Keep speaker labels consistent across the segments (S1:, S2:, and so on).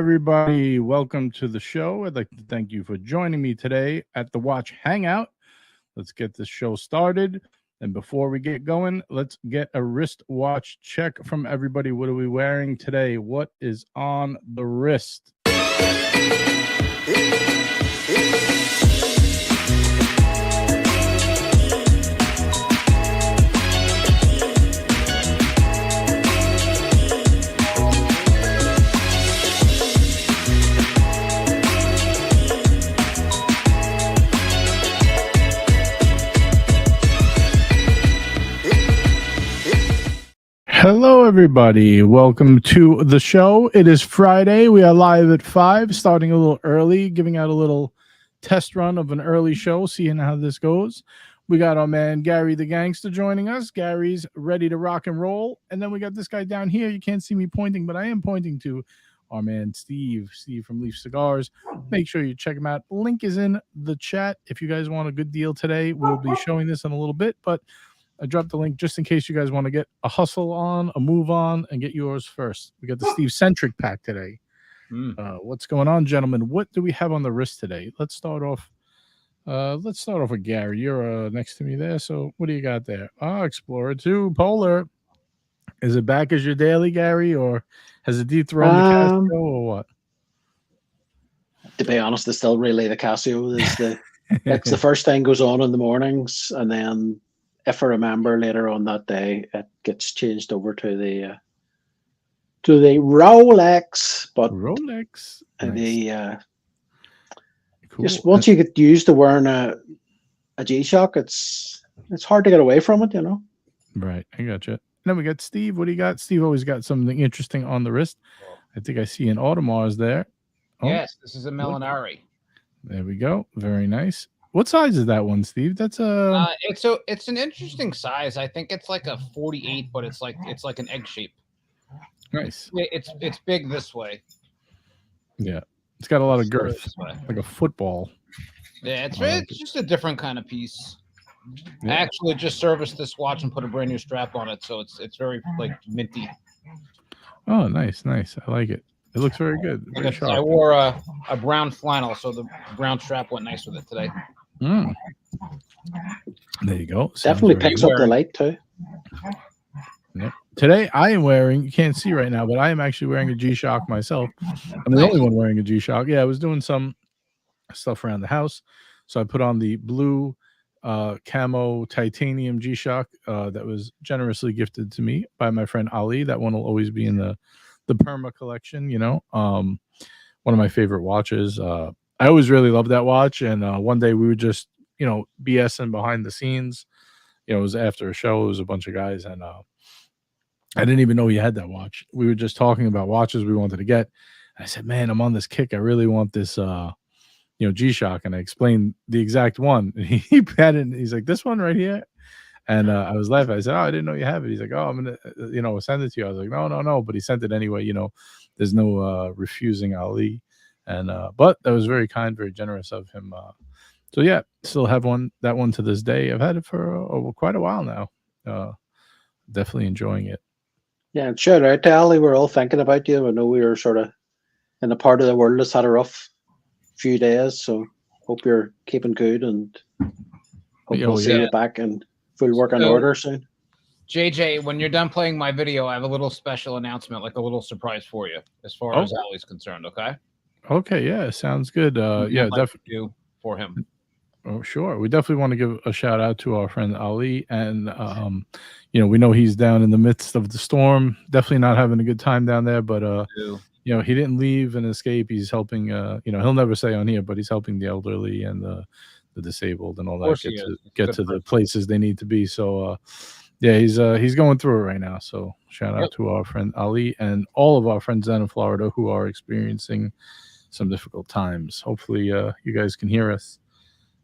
S1: everybody. Welcome to the show. I'd like to thank you for joining me today at the Watch Hangout. Let's get this show started. And before we get going, let's get a wristwatch check from everybody. What are we wearing today? What is on the wrist? Hello, everybody. Welcome to the show. It is Friday. We are live at 5, starting a little early, giving out a little test run of an early show, seeing how this goes. We got our man Gary the Gangster joining us. Gary's ready to rock and roll. And then we got this guy down here. You can't see me pointing, but I am pointing to our man Steve from Leaf Cigars. Make sure you check him out. Link is in the chat. If you guys want a good deal today, we'll be showing this in a little bit, but I dropped the link just in case you guys want to get a hustle on, a move on, and get yours first. We got the Steve Centric pack today. What's going on, gentlemen? What do we have on the wrist today? Let's start off. With Gary. You're next to me there. So what do you got there? Explorer 2 Polar. Is it back as your daily, Gary, or has it dethroned the Casio, or what?
S2: To be honest, it's still really the Casio. It's the first thing goes on in the mornings, and then if I remember later on that day, it gets changed over to the Rolex. But
S1: Rolex,
S2: cool. Just once you get used to wearing a G-Shock, it's hard to get away from it, you know.
S1: Right, I gotcha. Then we got Steve. What do you got? Steve always got something interesting on the wrist. I think I see an Audemars there.
S3: Oh, yes, this is a Molinari.
S1: There we go. Very nice. What size is that one, Steve? That's a.
S3: It's an interesting size. I think it's like a 48, but it's like an egg shape.
S1: Nice.
S3: It's big this way.
S1: Yeah, it's got a lot of girth, like a football.
S3: Yeah, it's just a different kind of piece. Yeah. I actually just serviced this watch and put a brand new strap on it, so it's very like minty.
S1: Oh, nice. I like it. It looks very good. Very
S3: I wore a brown flannel, so the brown strap went nice with it today.
S1: There you go. Sounds
S2: definitely picks up the light too.
S1: Yep. Today I am wearing, you can't see right now, but I am actually wearing a G-Shock myself. I'm the only one wearing a G-Shock. Yeah, I was doing some stuff around the house, so I put on the blue camo titanium G-Shock that was generously gifted to me by my friend Ali. That one will always be in the Perma collection, you know. One of my favorite watches. I always really loved that watch, and one day we were just, you know, BSing behind the scenes. You know, it was after a show. It was a bunch of guys, and I didn't even know he had that watch. We were just talking about watches we wanted to get. I said, man, I'm on this kick. I really want this G-Shock, and I explained the exact one. And he had it, and he's like, this one right here. And I was laughing. I said, oh, I didn't know you have it. He's like, oh, I'm going to, send it to you. I was like, no. But he sent it anyway. You know, there's no refusing Ali. And but that was very kind, very generous of him. So, yeah, still have that one to this day. I've had it for quite a while now. Definitely enjoying it.
S2: Yeah, and shout out to Ali. We're all thinking about you. I know we were sort of in a part of the world that's had a rough few days. So hope you're keeping good, and hope we'll see you back and full work in order soon.
S3: JJ, when you're done playing my video, I have a little special announcement, like a little surprise for you, as far as Ali's concerned. Okay,
S1: yeah, sounds good. Yeah, definitely
S3: for him.
S1: Oh, sure. We definitely want to give a shout out to our friend Ali, and we know he's down in the midst of the storm, definitely not having a good time down there, but he didn't leave and escape. He's helping he'll never say on here, but he's helping the elderly and the disabled and all that get to the places they need to be. So he's going through it right now. So shout out to our friend Ali and all of our friends down in Florida who are experiencing some difficult times. Hopefully you guys can hear us.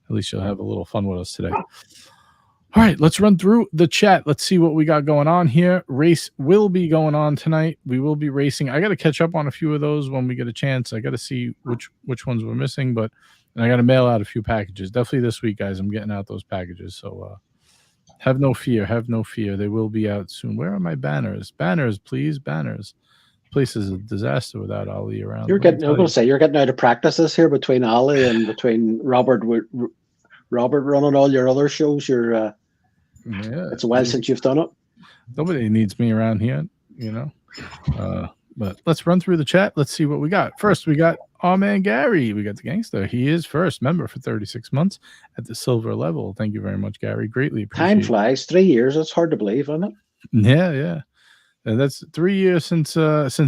S1: At least you'll have a little fun with us today. All right, let's run through the chat. Let's see what we got going on here. Race will be going on tonight. We will be racing. I got to catch up on a few of those when we get a chance. I got to see which ones we're missing, but I got to mail out a few packages. Definitely this week, guys. I'm getting out those packages. So have no fear. Have no fear. They will be out soon. Where are my banners? Banners, please. Banners. place is a disaster without Ali around.
S2: You're getting. I'm going to say you're getting out of practices here between Ali and between Robert. Robert running all your other shows. You're. It's a while since you've done it.
S1: Nobody needs me around here, you know. But let's run through the chat. Let's see what we got. First, we got our man Gary. We got the gangster. He is first member for 36 months at the silver level. Thank you very much, Gary. Greatly appreciate it.
S2: Time flies. 3 years. It's hard to believe, isn't it?
S1: Yeah. And that's 3 years since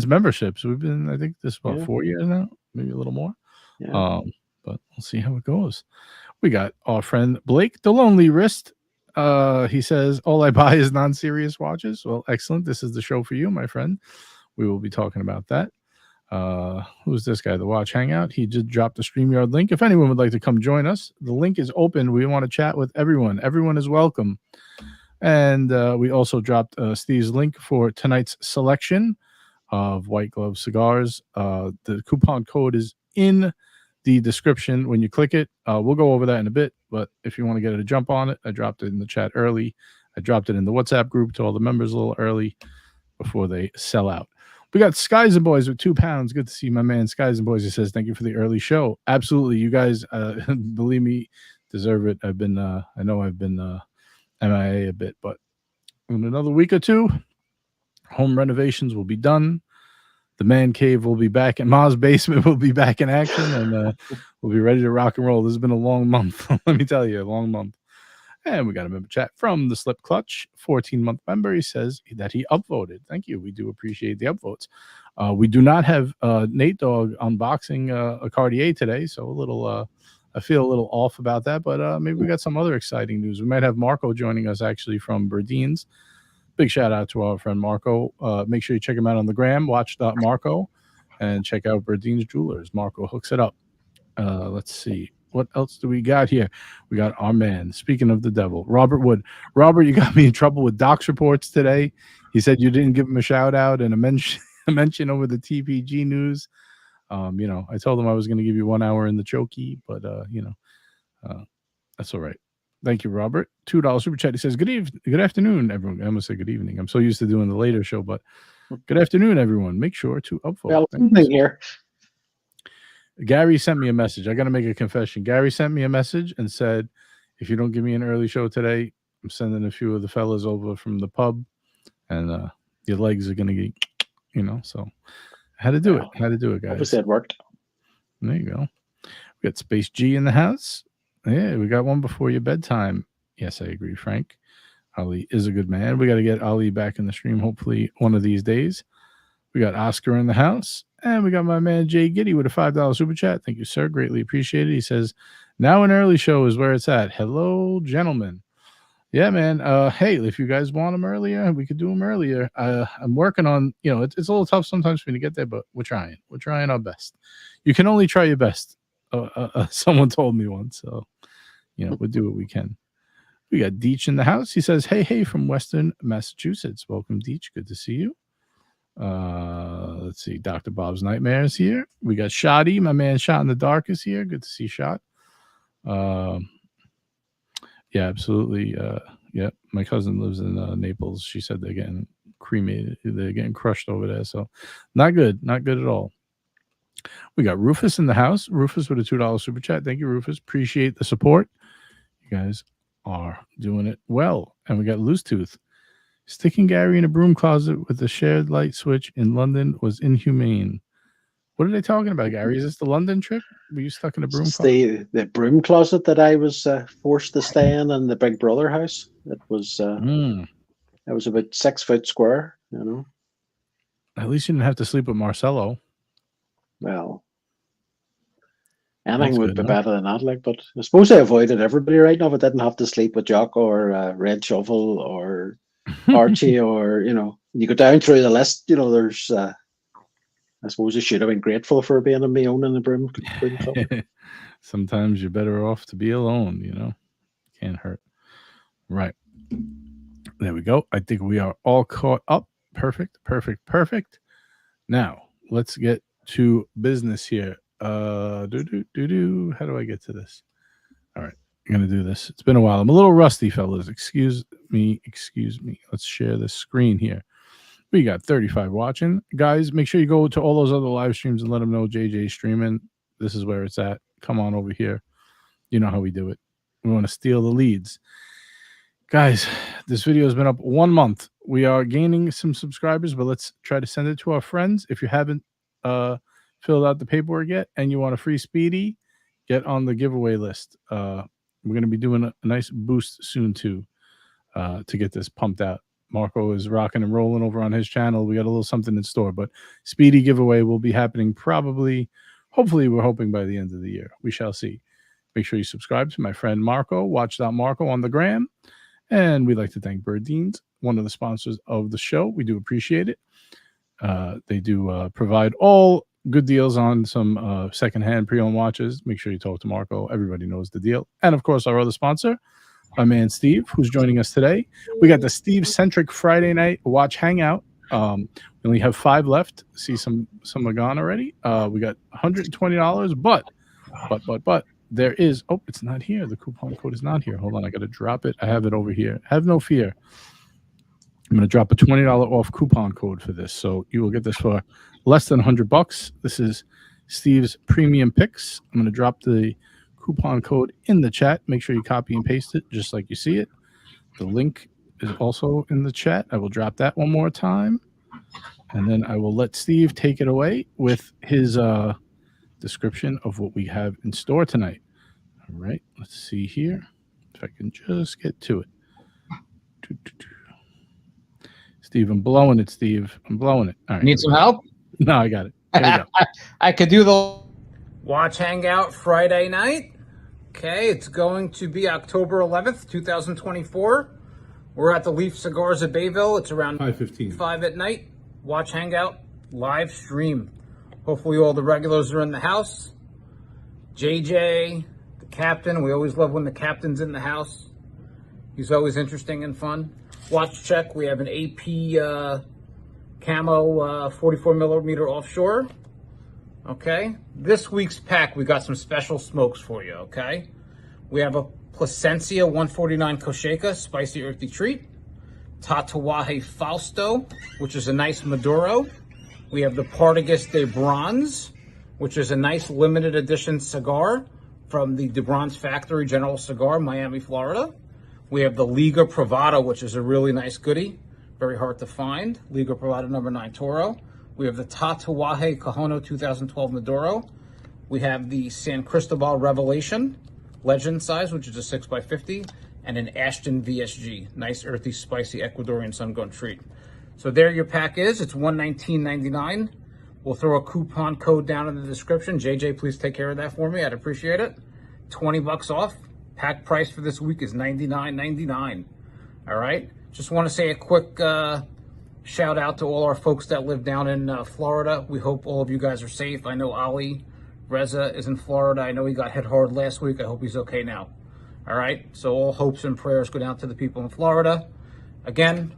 S1: memberships. We've been, I think, this is about 4 years now, maybe a little more.
S2: Yeah.
S1: But we'll see how it goes. We got our friend Blake, the Lonely Wrist. He says, all I buy is non-serious watches. Well, excellent. This is the show for you, my friend. We will be talking about that. Who's this guy? The Watch Hangout. He just dropped the StreamYard link. If anyone would like to come join us, the link is open. We want to chat with everyone. Everyone is welcome. And we also dropped Steve's link for tonight's selection of White Glove cigars. The coupon code is in the description when you click it. We'll go over that in a bit, but if you want to get a jump on it, I dropped it in the chat early. I dropped it in the WhatsApp group to all the members a little early before they sell out. We got Skies and Boys with £2. Good to see my man Skies and Boys. He says, thank you for the early show. Absolutely. You guys, believe me, deserve it. I know I've been MIA a bit, but in another week or two, home renovations will be done. The man cave will be back, and Ma's basement will be back in action, and we'll be ready to rock and roll. This has been a long month. Let me tell you, a long month. And we got a member chat from the Slip Clutch, 14-month member. He says that he upvoted. Thank you. We do appreciate the upvotes. We do not have Nate Dogg unboxing a Cartier today, so a little I feel a little off about that, but maybe we got some other exciting news. We might have Marco joining us actually from Berdine's. Big shout out to our friend Marco. Make sure you check him out on the gram, watch.marco, and check out Berdine's Jewelers. Marco hooks it up. Let's see. What else do we got here? We got our man, speaking of the devil, Robert Wood. Robert, you got me in trouble with Doc's reports today. He said you didn't give him a shout out and a mention over the TPG news. I told him I was going to give you 1 hour in the chokey, but that's all right. Thank you, Robert. $2 super chat. He says, good afternoon, everyone. I almost say good evening. I'm so used to doing the later show, but good afternoon, everyone. Make sure to upvote.
S2: Well, here.
S1: Gary sent me a message. I got to make a confession. Gary sent me a message and said, if you don't give me an early show today, I'm sending a few of the fellas over from the pub, and your legs are going to get, so I had to do it. I had to do it, guys.
S2: Obviously, it worked.
S1: There you go. We got Space G in the house. Yeah, we got one before your bedtime. Yes, I agree, Frank. Ali is a good man. We got to get Ali back in the stream, hopefully one of these days. We got Oscar in the house. And we got my man Jay Giddy with a $5 super chat. Thank you, sir. Greatly appreciated. He says, now an early show is where it's at. Hello, gentlemen. Yeah, man. Hey, if you guys want them earlier, we could do them earlier. I'm working on, it's a little tough sometimes for me to get there, but we're trying. We're trying our best. You can only try your best. Someone told me once. So, we'll do what we can. We got Deech in the house. He says, hey, from Western Massachusetts. Welcome, Deech. Good to see you. Let's see. Dr. Bob's Nightmare is here. We got Shoddy. My man Shot in the Dark is here. Good to see Shot. Yeah, absolutely. Yeah, my cousin lives in Naples. She said they're getting cremated. They're getting crushed over there. So not good. Not good at all. We got Rufus in the house. Rufus with a $2 super chat. Thank you, Rufus. Appreciate the support. You guys are doing it well. And we got Loose Tooth. Sticking Gary in a broom closet with a shared light switch in London was inhumane. What are they talking about, Gary? Is this the London trip? Were you stuck in a broom closet?
S2: The broom closet that I was forced to stay in the Big Brother house. It was it was about 6 foot square,
S1: At least you didn't have to sleep with Marcelo.
S2: Well, anything would be better than that, but I suppose I avoided everybody right now, but didn't have to sleep with Jocko or Red Shovel or Archie or, you go down through the list, there's, I suppose I should have been grateful for being on my own in the broom club.
S1: Sometimes you're better off to be alone, Can't hurt. Right. There we go. I think we are all caught up. Perfect. Now, let's get to business here. How do I get to this? All right. I'm going to do this. It's been a while. I'm a little rusty, fellas. Excuse me. Let's share the screen here. We got 35 watching. Guys, make sure you go to all those other live streams and let them know JJ's streaming. This is where it's at. Come on over here. You know how we do it. We want to steal the leads. Guys, this video has been up 1 month. We are gaining some subscribers, but let's try to send it to our friends. If you haven't filled out the paperwork yet and you want a free Speedy, get on the giveaway list. We're going to be doing a nice boost soon too to get this pumped out. Marco is rocking and rolling over on his channel. We got a little something in store, but Speedy giveaway will be happening hopefully we're hoping by the end of the year. We shall see. Make sure you subscribe to my friend Marco, watch.marco on the gram. And we'd like to thank Birdines, one of the sponsors of the show. We do appreciate it. They do provide all good deals on some secondhand pre-owned watches. Make sure you talk to Marco. Everybody knows the deal. And, of course, our other sponsor, my man Steve, who's joining us today. We got the Steve-centric Friday night watch hangout. We only have 5 left. See some are gone already. We got $120, but there is, it's not here. The coupon code is not here. Hold on, I got to drop it. I have it over here. Have no fear. I'm going to drop a $20 off coupon code for this. So you will get this for less than $100. This is Steve's Premium Picks. I'm going to drop the coupon code in the chat. Make sure you copy and paste it just like you see it. The link is also in the chat. I will drop that one more time. And then I will let Steve take it away with his description of what we have in store tonight. All right, let's see here if I can just get to it. Steve, I'm blowing it, Steve. I'm blowing it. All right.
S3: Need some help?
S1: No, I got it. Here we go.
S3: I could do the Watch Hangout Friday night. Okay, it's going to be October 11th, 2024. We're at the Leaf Cigars of Bayville. It's around 5 at night. Watch Hangout live stream. Hopefully all the regulars are in the house. JJ, the captain. We always love when the captain's in the house. He's always interesting and fun. Watch check. We have an AP camo 44 millimeter offshore. Okay. This week's pack, we got some special smokes for you. Okay. We have a Plasencia 149 Kosheka, spicy earthy treat. Tatuaje Fausto, which is a nice Maduro. We have the Partagas de Bronze, which is a nice limited edition cigar from the De Bronze Factory General Cigar, Miami, Florida. We have the Liga Privada, which is a really nice goodie. Very hard to find. Liga Privada number 9 Toro. We have the Tatuaje Cajono 2012 Maduro. We have the San Cristobal Revelation Legend size, which is a 6x50. And an Ashton VSG. Nice, earthy, spicy Ecuadorian sun-grown treat. So there your pack is. It's $119.99. We'll throw a coupon code down in the description. JJ, please take care of that for me. I'd appreciate it. $20 off. Pack price for this week is $99.99. All right. Just want to say a quick shout out to all our folks that live down in Florida. We hope all of you guys are safe. I know Ali Reza is in Florida. I know he got hit hard last week. I hope he's okay now. All right. So all hopes and prayers go down to the people in Florida. Again,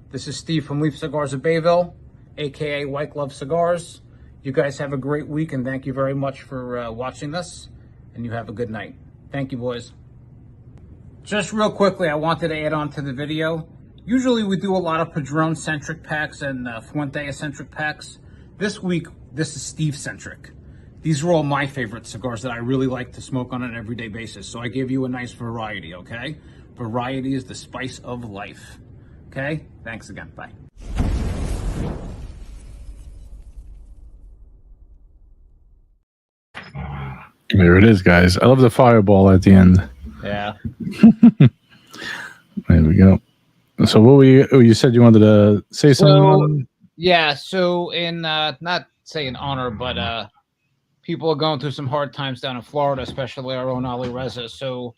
S3: this is Steve from Leaf Cigars of Bayville, a.k.a. White Glove Cigars. You guys have a great week, and thank you very much for watching this, and you have a good night. Thank you, boys. Just real quickly, I wanted to add on to the video. Usually we do a lot of Padron-centric packs and Fuente-centric packs. This week, this is Steve-centric. These are all my favorite cigars that I really like to smoke on an everyday basis, so I give you a nice variety, okay? Variety is the spice of life. Okay, thanks again. Bye.
S1: There it is, guys. I love the fireball at the end.
S3: Yeah.
S1: There we go. So what you said you wanted to say something?
S3: Yeah, so in not say in honor, but people are going through some hard times down in Florida, especially our own Ali Reza. So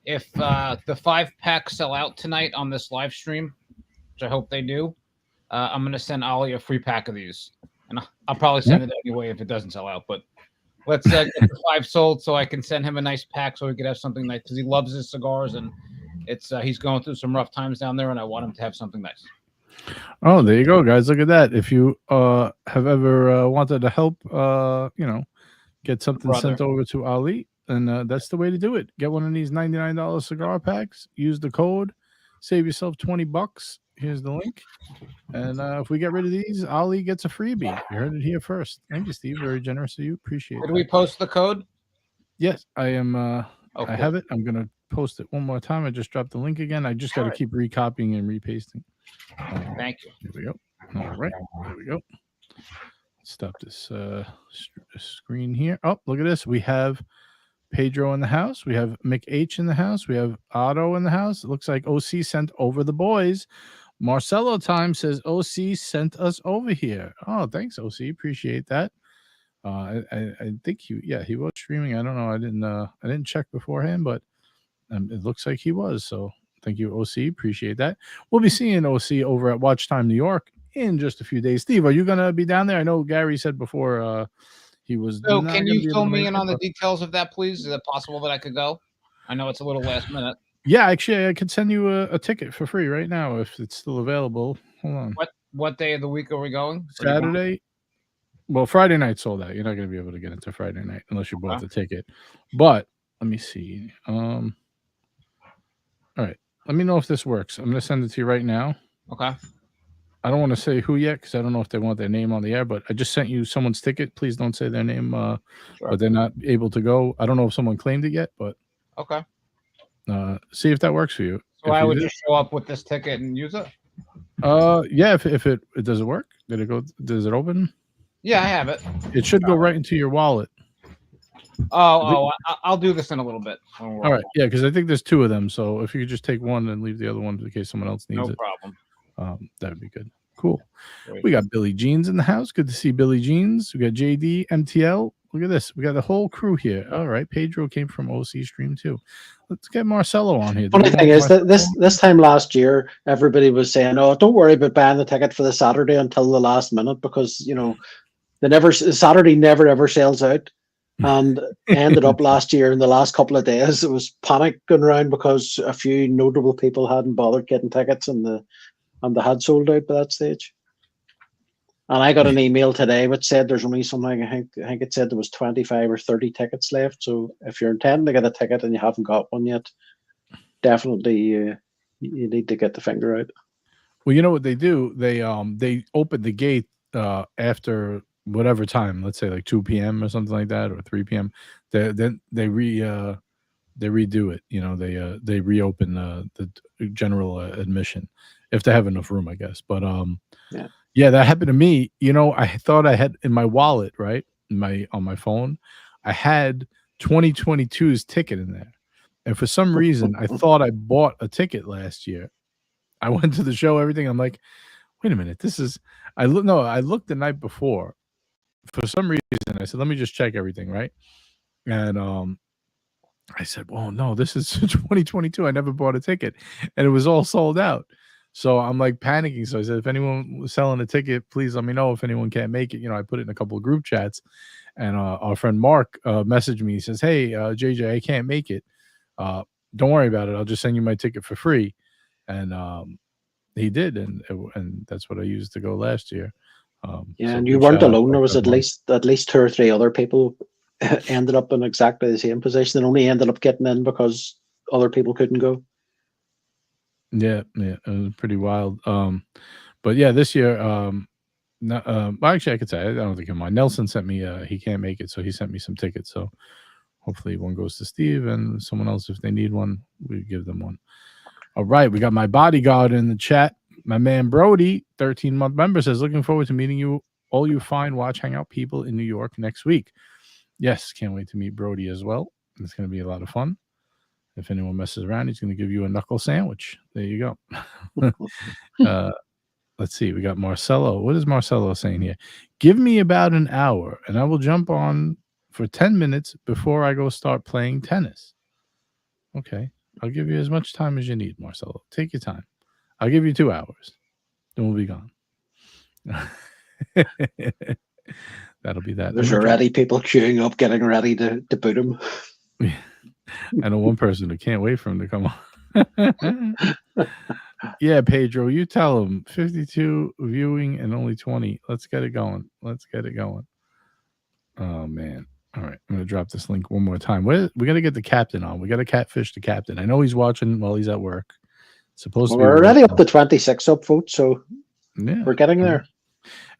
S3: if the 5 packs sell out tonight on this live stream, which I hope they do, I'm going to send Ali a free pack of these. And I'll probably send it anyway if it doesn't sell out. But let's get the 5 sold so I can send him a nice pack so he could have something nice, because he loves his cigars and it's he's going through some rough times down there, and I want him to have something nice.
S1: Oh, there you go, guys. Look at that. If you have ever wanted to help, get something sent over to Ali, and that's the way to do it. Get one of these $99 cigar packs. Use the code. Save yourself $20. Here's the link. And if we get rid of these, Ollie gets a freebie. You heard it here first. Thank you, Steve. Very generous of you. Appreciate it.
S3: Did we post the code?
S1: Yes, I am.
S3: Oh,
S1: I
S3: cool.
S1: have it. I'm going to post it one more time. I just dropped the link again. I just got to keep recopying and repasting.
S3: Thank you.
S1: Here we go. All right. There we go. Stop this screen here. Oh, look at this. We have Pedro in the house. We have Mick H in the house. We have Otto in the house. It looks like OC sent over the boys. Marcelo Time says OC sent us over here. Oh, thanks, OC. Appreciate that. I think he was streaming. I don't know. I didn't check beforehand, but it looks like he was. So thank you, OC. Appreciate that. We'll be seeing OC over at Watchtime New York in just a few days. Steve, are you gonna be down there? I know Gary said before he was.
S3: So can you fill me in on the details of that, please? Is it possible that I could go? I know it's a little last minute.
S1: Yeah, actually, I could send you a ticket for free right now if it's still available. Hold on.
S3: What day of the week are we going?
S1: Saturday. Well, Friday night sold out. You're not going to be able to get into Friday night unless you bought the ticket. But let me see. All right. Let me know if this works. I'm going to send it to you right now.
S3: Okay.
S1: I don't want to say who yet because I don't know if they want their name on the air, but I just sent you someone's ticket. Please don't say their name, but they're not able to go. I don't know if someone claimed it yet, but
S3: okay.
S1: See if that works for you.
S3: So I would just show up with this ticket and use it?
S1: Yeah, if it does it work? Does it open?
S3: Yeah, I have it.
S1: It should go right into your wallet.
S3: I'll do this in a little bit.
S1: All right, yeah, because I think there's two of them. So if you could just take one and leave the other one in case someone else needs it.
S3: No problem.
S1: That would be good. Cool.
S3: Great.
S1: We got Billy Jeans in the house. Good to see Billy Jeans. We got JD, MTL. Look at this. We got the whole crew here. All right. Pedro came from OC stream too. Let's get Marcelo on here.
S2: Funny thing is that this time last year, everybody was saying, "Oh, don't worry about buying the ticket for the Saturday until the last minute because Saturday never ever sells out." And ended up last year in the last couple of days, it was panic going around because a few notable people hadn't bothered getting tickets and they had sold out by that stage. And I got an email today which said there's only something, I think it said there was 25 or 30 tickets left. So if you're intending to get a ticket and you haven't got one yet, definitely you need to get the finger out.
S1: Well, you know what they do? They open the gate after whatever time, let's say like 2 p.m. or something like that, or 3 p.m. Then they redo it. They reopen the general admission if they have enough room, I guess. But yeah, that happened to me. I thought I had in my wallet, right, on my phone, I had 2022's ticket in there, and for some reason, I thought I bought a ticket last year. I went to the show, everything. I'm like, wait a minute, I looked the night before. For some reason, I said, let me just check everything, right? And I said, oh no, this is 2022. I never bought a ticket, and it was all sold out. So I'm like panicking. So I said, if anyone was selling a ticket, please let me know. If anyone can't make it, I put it in a couple of group chats, and our friend Mark messaged me. He says, hey, JJ, I can't make it. Don't worry about it. I'll just send you my ticket for free. And he did, and that's what I used to go last year.
S2: And you weren't alone. There was at least 2 or 3 other people ended up in exactly the same position and only ended up getting in because other people couldn't go.
S1: Yeah, it was pretty wild. But yeah, this year, actually, I could say I don't think he'll mind. Nelson sent me. He can't make it, so he sent me some tickets. So hopefully, one goes to Steve and someone else if they need one. We give them one. All right, we got my bodyguard in the chat. My man Brody, 13-month member, says, looking forward to meeting you, all you fine Watch Hangout people in New York next week. Yes, can't wait to meet Brody as well. It's going to be a lot of fun. If anyone messes around, he's going to give you a knuckle sandwich. There you go. Let's see. We got Marcelo. What is Marcelo saying here? Give me about an hour, and I will jump on for 10 minutes before I go start playing tennis. Okay. I'll give you as much time as you need, Marcelo. Take your time. I'll give you 2 hours. Then we'll be gone. That'll be that.
S2: There's already people queuing up, getting ready to boot him.
S1: I know one person who can't wait for him to come on. Yeah, Pedro, you tell him 52 viewing and only 20. Let's get it going. Oh, man. All right. I'm going to drop this link one more time. We got to get the captain on. We got to catfish the captain. I know he's watching while he's at work. Supposed
S2: Well,
S1: to be
S2: we're already up to 26 upvotes, so
S1: yeah,
S2: we're getting there.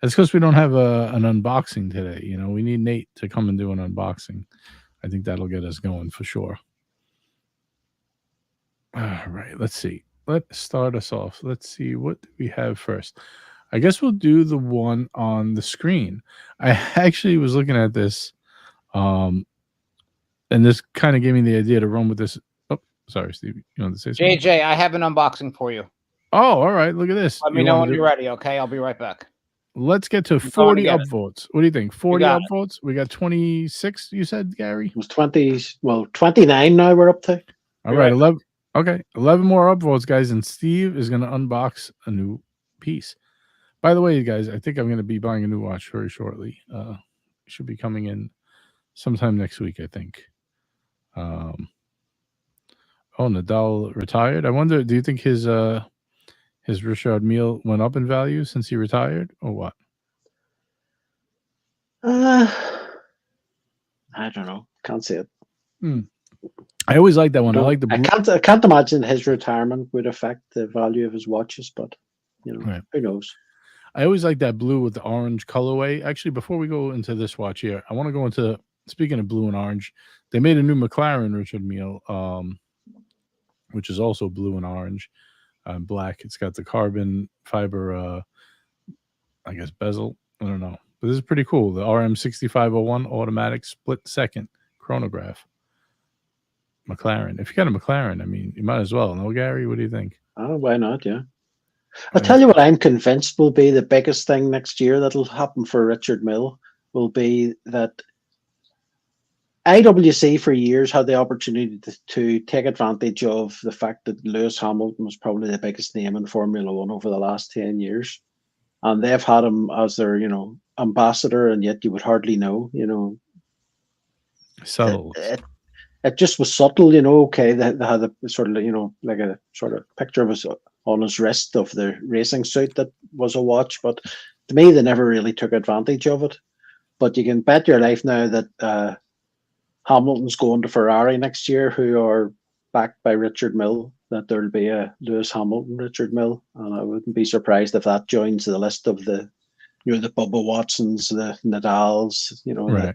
S1: It's because we don't have an unboxing today. You know, we need Nate to come and do an unboxing. I think that'll get us going for sure. All right, let's see. Let's start us off. Let's see, what do we have first? I guess we'll do the one on the screen. I actually was looking at this, and this kind of gave me the idea to run with this. Oh, sorry, Steve. You want to say something?
S3: JJ, I have an unboxing for you.
S1: Oh, all right. Look at this.
S3: Let me know when you're ready, okay? I'll be right back.
S1: Let's get to 40 upvotes. What do you think? 40 upvotes? We got 26, you said, Gary?
S2: It was 20, well, 29 now we're up to.
S1: All right, 11. Okay, 11 more upvotes, guys, and Steve is going to unbox a new piece. By the way, guys, I think I'm going to be buying a new watch very shortly. Should be coming in sometime next week, I think. Oh, Nadal retired. I wonder, do you think his Richard Mille went up in value since he retired, or what?
S2: I don't know. Can't see it.
S1: I always like that one. I like the blue.
S2: I can't imagine his retirement would affect the value of his watches, but you know, who knows?
S1: I always like that blue with the orange colorway. Actually, before we go into this watch here, I want to go into, speaking of blue and orange, they made a new McLaren Richard Mille, which is also blue and orange and black. It's got the carbon fiber, I guess, bezel. I don't know. But this is pretty cool. The RM6501 automatic split second chronograph. McLaren. If you got a McLaren, I mean, you might as well. No, Gary? What do you think?
S2: Oh, why not? Yeah. I'll tell you what I'm convinced will be the biggest thing next year that'll happen for Richard Mille will be that IWC for years had the opportunity to take advantage of the fact that Lewis Hamilton was probably the biggest name in Formula One over the last 10 years. And they've had him as their, you know, ambassador, and yet you would hardly know, you know.
S1: Subtle.
S2: It just was subtle, you know. Okay, they had a sort of, you know, like a sort of picture of us on his wrist of the racing suit that was a watch, but to me, they never really took advantage of it. But you can bet your life now that Hamilton's going to Ferrari next year, who are backed by Richard Mille, that there'll be a Lewis Hamilton Richard Mille, and I wouldn't be surprised if that joins the list of the, you know, the Bubba Watsons, the Nadals, you know,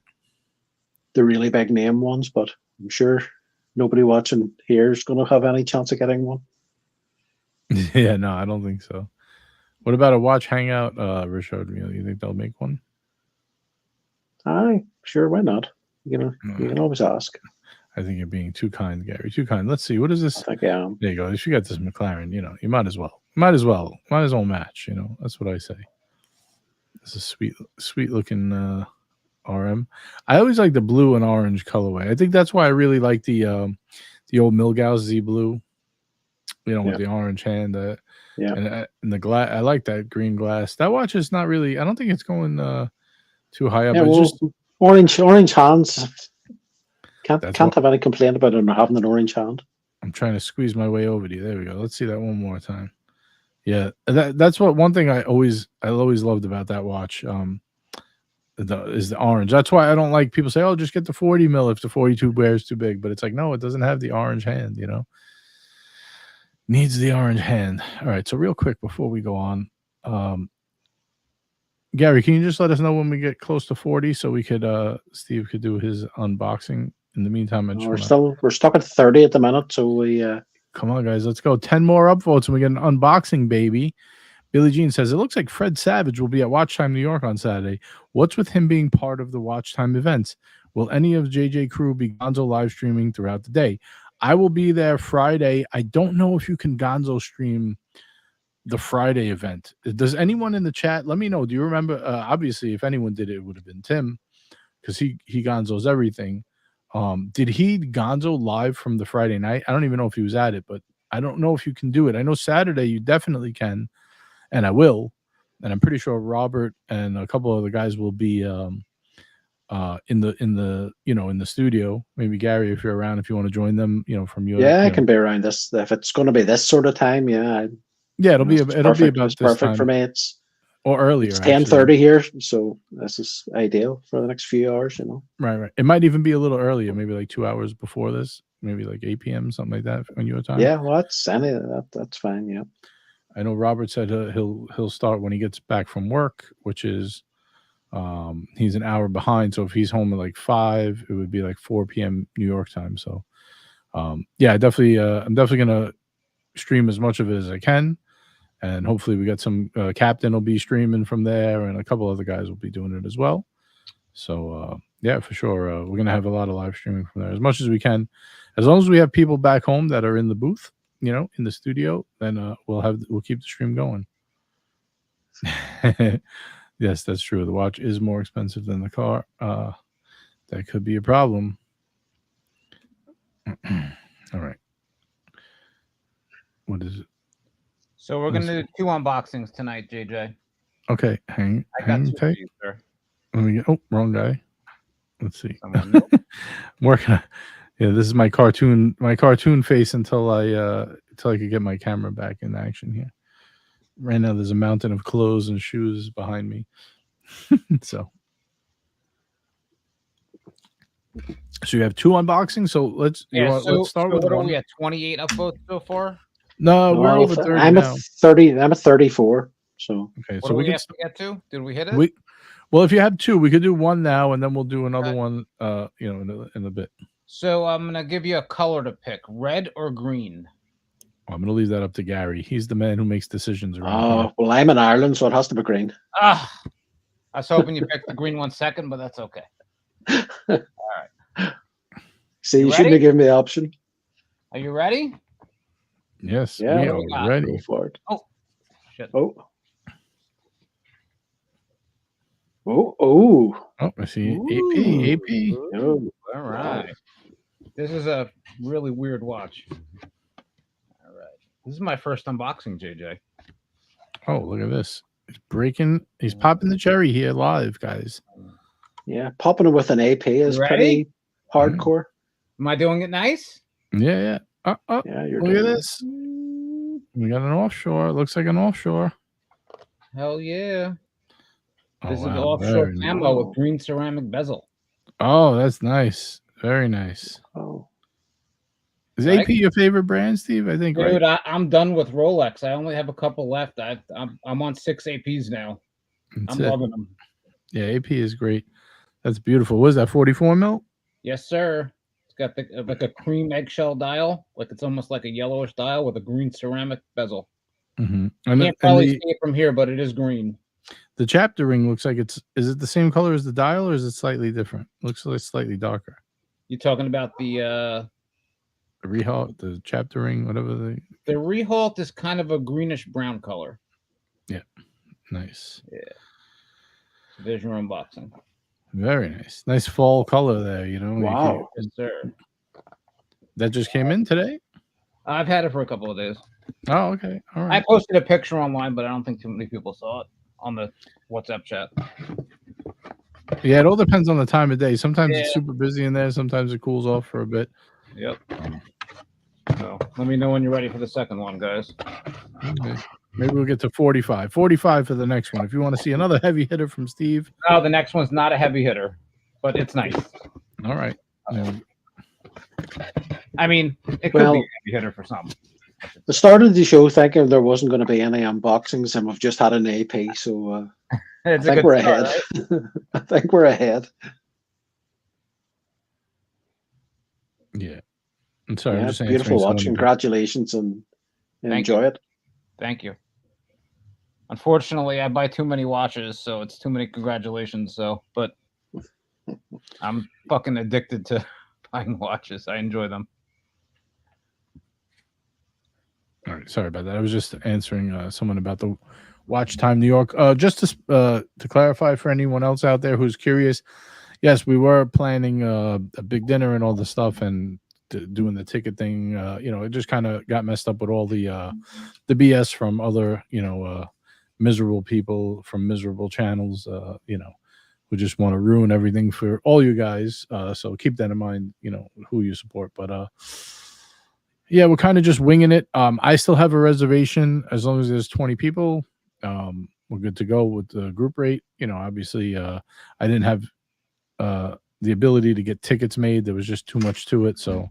S2: the really big name ones. But I'm sure nobody watching here is going to have any chance of getting one.
S1: Yeah, no, I don't think so. What about a Watch Hangout, Richard Mille? You think they'll make one?
S2: Aye, sure, why not? You know, you can always ask.
S1: I think you're being too kind, Gary. Too kind. Let's see. What is this?
S2: I think I am.
S1: There you go. If you got this McLaren, you know, you might as well. Might as well match. You know, that's what I say. It's a sweet looking RM. I always like the blue and orange colorway. I think that's why I really like the old Milgauss Z blue. You know, with the orange hand. And the glass. I like that green glass. That watch is not really. I don't think it's going too high up.
S2: Yeah, well, just orange hands. Can't have any complaint about it having an orange hand.
S1: I'm trying to squeeze my way over to you. There we go. Let's see that one more time. Yeah, that's what one thing I always loved about that watch. Is the orange. That's why I don't like people say, "Oh, just get the 40 mil if the 42 wears too big." But it's like, no, it doesn't have the orange hand. You know, needs the orange hand. All right. So real quick before we go on, Gary, can you just let us know when we get close to 40 so we could Steve could do his unboxing? In the meantime,
S2: we're stuck at 30 at the minute, so we
S1: come on, guys, let's go. 10 more upvotes and we get an unboxing, baby. Billie Jean says it looks like Fred Savage will be at Watchtime New York on Saturday. What's with him being part of the Watchtime events? Will any of JJ crew be Gonzo live streaming throughout the day? I will be there Friday. I don't know if you can Gonzo stream the Friday event. Does anyone in the chat let me know? Do you remember? Obviously, if anyone did it, it would have been Tim because he Gonzos everything. Did he Gonzo live from the Friday night? I don't even know if he was at it, but I don't know if you can do it. I know Saturday you definitely can, and I will. And I'm pretty sure Robert and a couple of the guys will be in the studio. Maybe Gary, if you're around, if you want to join them, from your
S2: I can be around this if it's going to be this sort of time.
S1: It'll be about this
S2: perfect
S1: time.
S2: For me. It's
S1: or earlier.
S2: It's 10:30 here, so this is ideal for the next few hours.
S1: Right. It might even be a little earlier, maybe like 2 hours before this. maybe like 8 p.m. something like that on your time.
S2: Yeah, well, that's fine. Yeah.
S1: I know Robert said he'll start when he gets back from work, which is he's an hour behind. So if he's home at like 5, it would be like 4 p.m. New York time. So yeah, I'm definitely gonna stream as much of it as I can, and hopefully we got some Captain will be streaming from there, and a couple other guys will be doing it as well. So yeah, for sure, we're gonna have a lot of live streaming from there as much as we can, as long as we have people back home that are in the booth, in the studio. Then we'll keep the stream going. Yes, that's true. The watch is more expensive than the car. That could be a problem. All right. What is it?
S3: So we're gonna do 2 unboxings tonight, JJ.
S1: Okay, hang tight.
S3: You, sir.
S1: Let me get. Oh, wrong guy. Let's see. I'm working on, yeah, this is my cartoon face until I could get my camera back in action here. Right now, there's a mountain of clothes and shoes behind me. So you have 2 unboxings. So let's start with
S3: what
S1: one.
S3: Are we at 28 upvotes so far?
S1: No, we're over 30
S2: I'm
S1: now.
S2: at 30. I'm at 34. So
S3: okay, so we have to get to. Did we hit it?
S1: Well, if you have 2, we could do 1 now, and then we'll do another one. In a bit.
S3: So I'm gonna give you a color to pick: red or green.
S1: I'm going to leave that up to Gary. He's the man who makes decisions around here.
S2: Well, I'm in Ireland, so it has to be green.
S3: I was hoping you picked the green one second, but that's okay. All right.
S2: See, you shouldn't have given me the option.
S3: Are you ready?
S1: Yes.
S2: Yeah,
S1: we are ready.
S2: Go for it.
S3: Oh, shit.
S2: Oh,
S1: I see. AP.
S2: Oh.
S3: All right. This is a really weird watch. All right. This is my first unboxing, JJ.
S1: Oh, look at this. He's popping the cherry here live, guys.
S2: Yeah, popping it with an AP is pretty hardcore.
S3: Am I doing it nice?
S1: Yeah.
S2: Yeah, you're
S1: look at this. We got an offshore. Looks like an offshore.
S3: Hell yeah. This is an
S1: wow.
S3: offshore camo with green ceramic bezel.
S1: Oh, that's nice. Very nice.
S2: Oh.
S1: Is AP your favorite brand, Steve? I think,
S3: dude,
S1: right?
S3: I'm done with Rolex. I only have a couple left. I'm on 6 APs now. I'm loving them.
S1: Yeah, AP is great. That's beautiful. What is that, 44 mil?
S3: Yes, sir. It's got like a cream eggshell dial. Like it's almost like a yellowish dial with a green ceramic bezel.
S1: Mm-hmm.
S3: You can't probably see it from here, but it is green.
S1: The chapter ring looks like is it the same color as the dial, or is it slightly different? Looks like it's slightly darker.
S3: You talking about the
S1: Rehalt, the chapter ring, whatever
S3: the Rehalt is kind of a greenish brown color.
S1: Yeah, nice.
S3: Yeah, there's your unboxing.
S1: Very nice, nice fall color there.
S2: Wow,
S3: yes, sir.
S1: That just came in today.
S3: I've had it for a couple of days.
S1: Oh, okay, all right.
S3: I posted a picture online, but I don't think too many people saw it on the WhatsApp chat.
S1: Yeah, it all depends on the time of day. Sometimes it's super busy in there. Sometimes it cools off for a bit.
S3: Yep. So let me know when you're ready for the second one, guys.
S1: Okay. Maybe we'll get to 45. 45 for the next one. If you want to see another heavy hitter from Steve.
S3: No, the next one's not a heavy hitter, but it's nice.
S1: All right.
S3: I mean, it could be a heavy hitter for some.
S2: The start of the show thinking there wasn't going to be any unboxings, and we've just had an AP, so I think we're ahead. Right? I think we're ahead.
S1: Yeah. I'm sorry.
S2: Yeah,
S1: I'm just
S2: beautiful watch. Congratulations and enjoy it.
S3: Thank you. Unfortunately, I buy too many watches, so it's too many congratulations. But I'm fucking addicted to buying watches. I enjoy them.
S1: All right, sorry about that. I was just answering someone about the Watchtime New York. Just to clarify for anyone else out there who's curious, yes, we were planning a big dinner and all the stuff, and doing the ticket thing. It just kind of got messed up with all the BS from other miserable people from miserable channels. Who just want to ruin everything for all you guys. So keep that in mind. Who you support, but. Yeah, we're kind of just winging it. I still have a reservation as long as there's 20 people. We're good to go with the group rate. Obviously, I didn't have the ability to get tickets made. There was just too much to it. So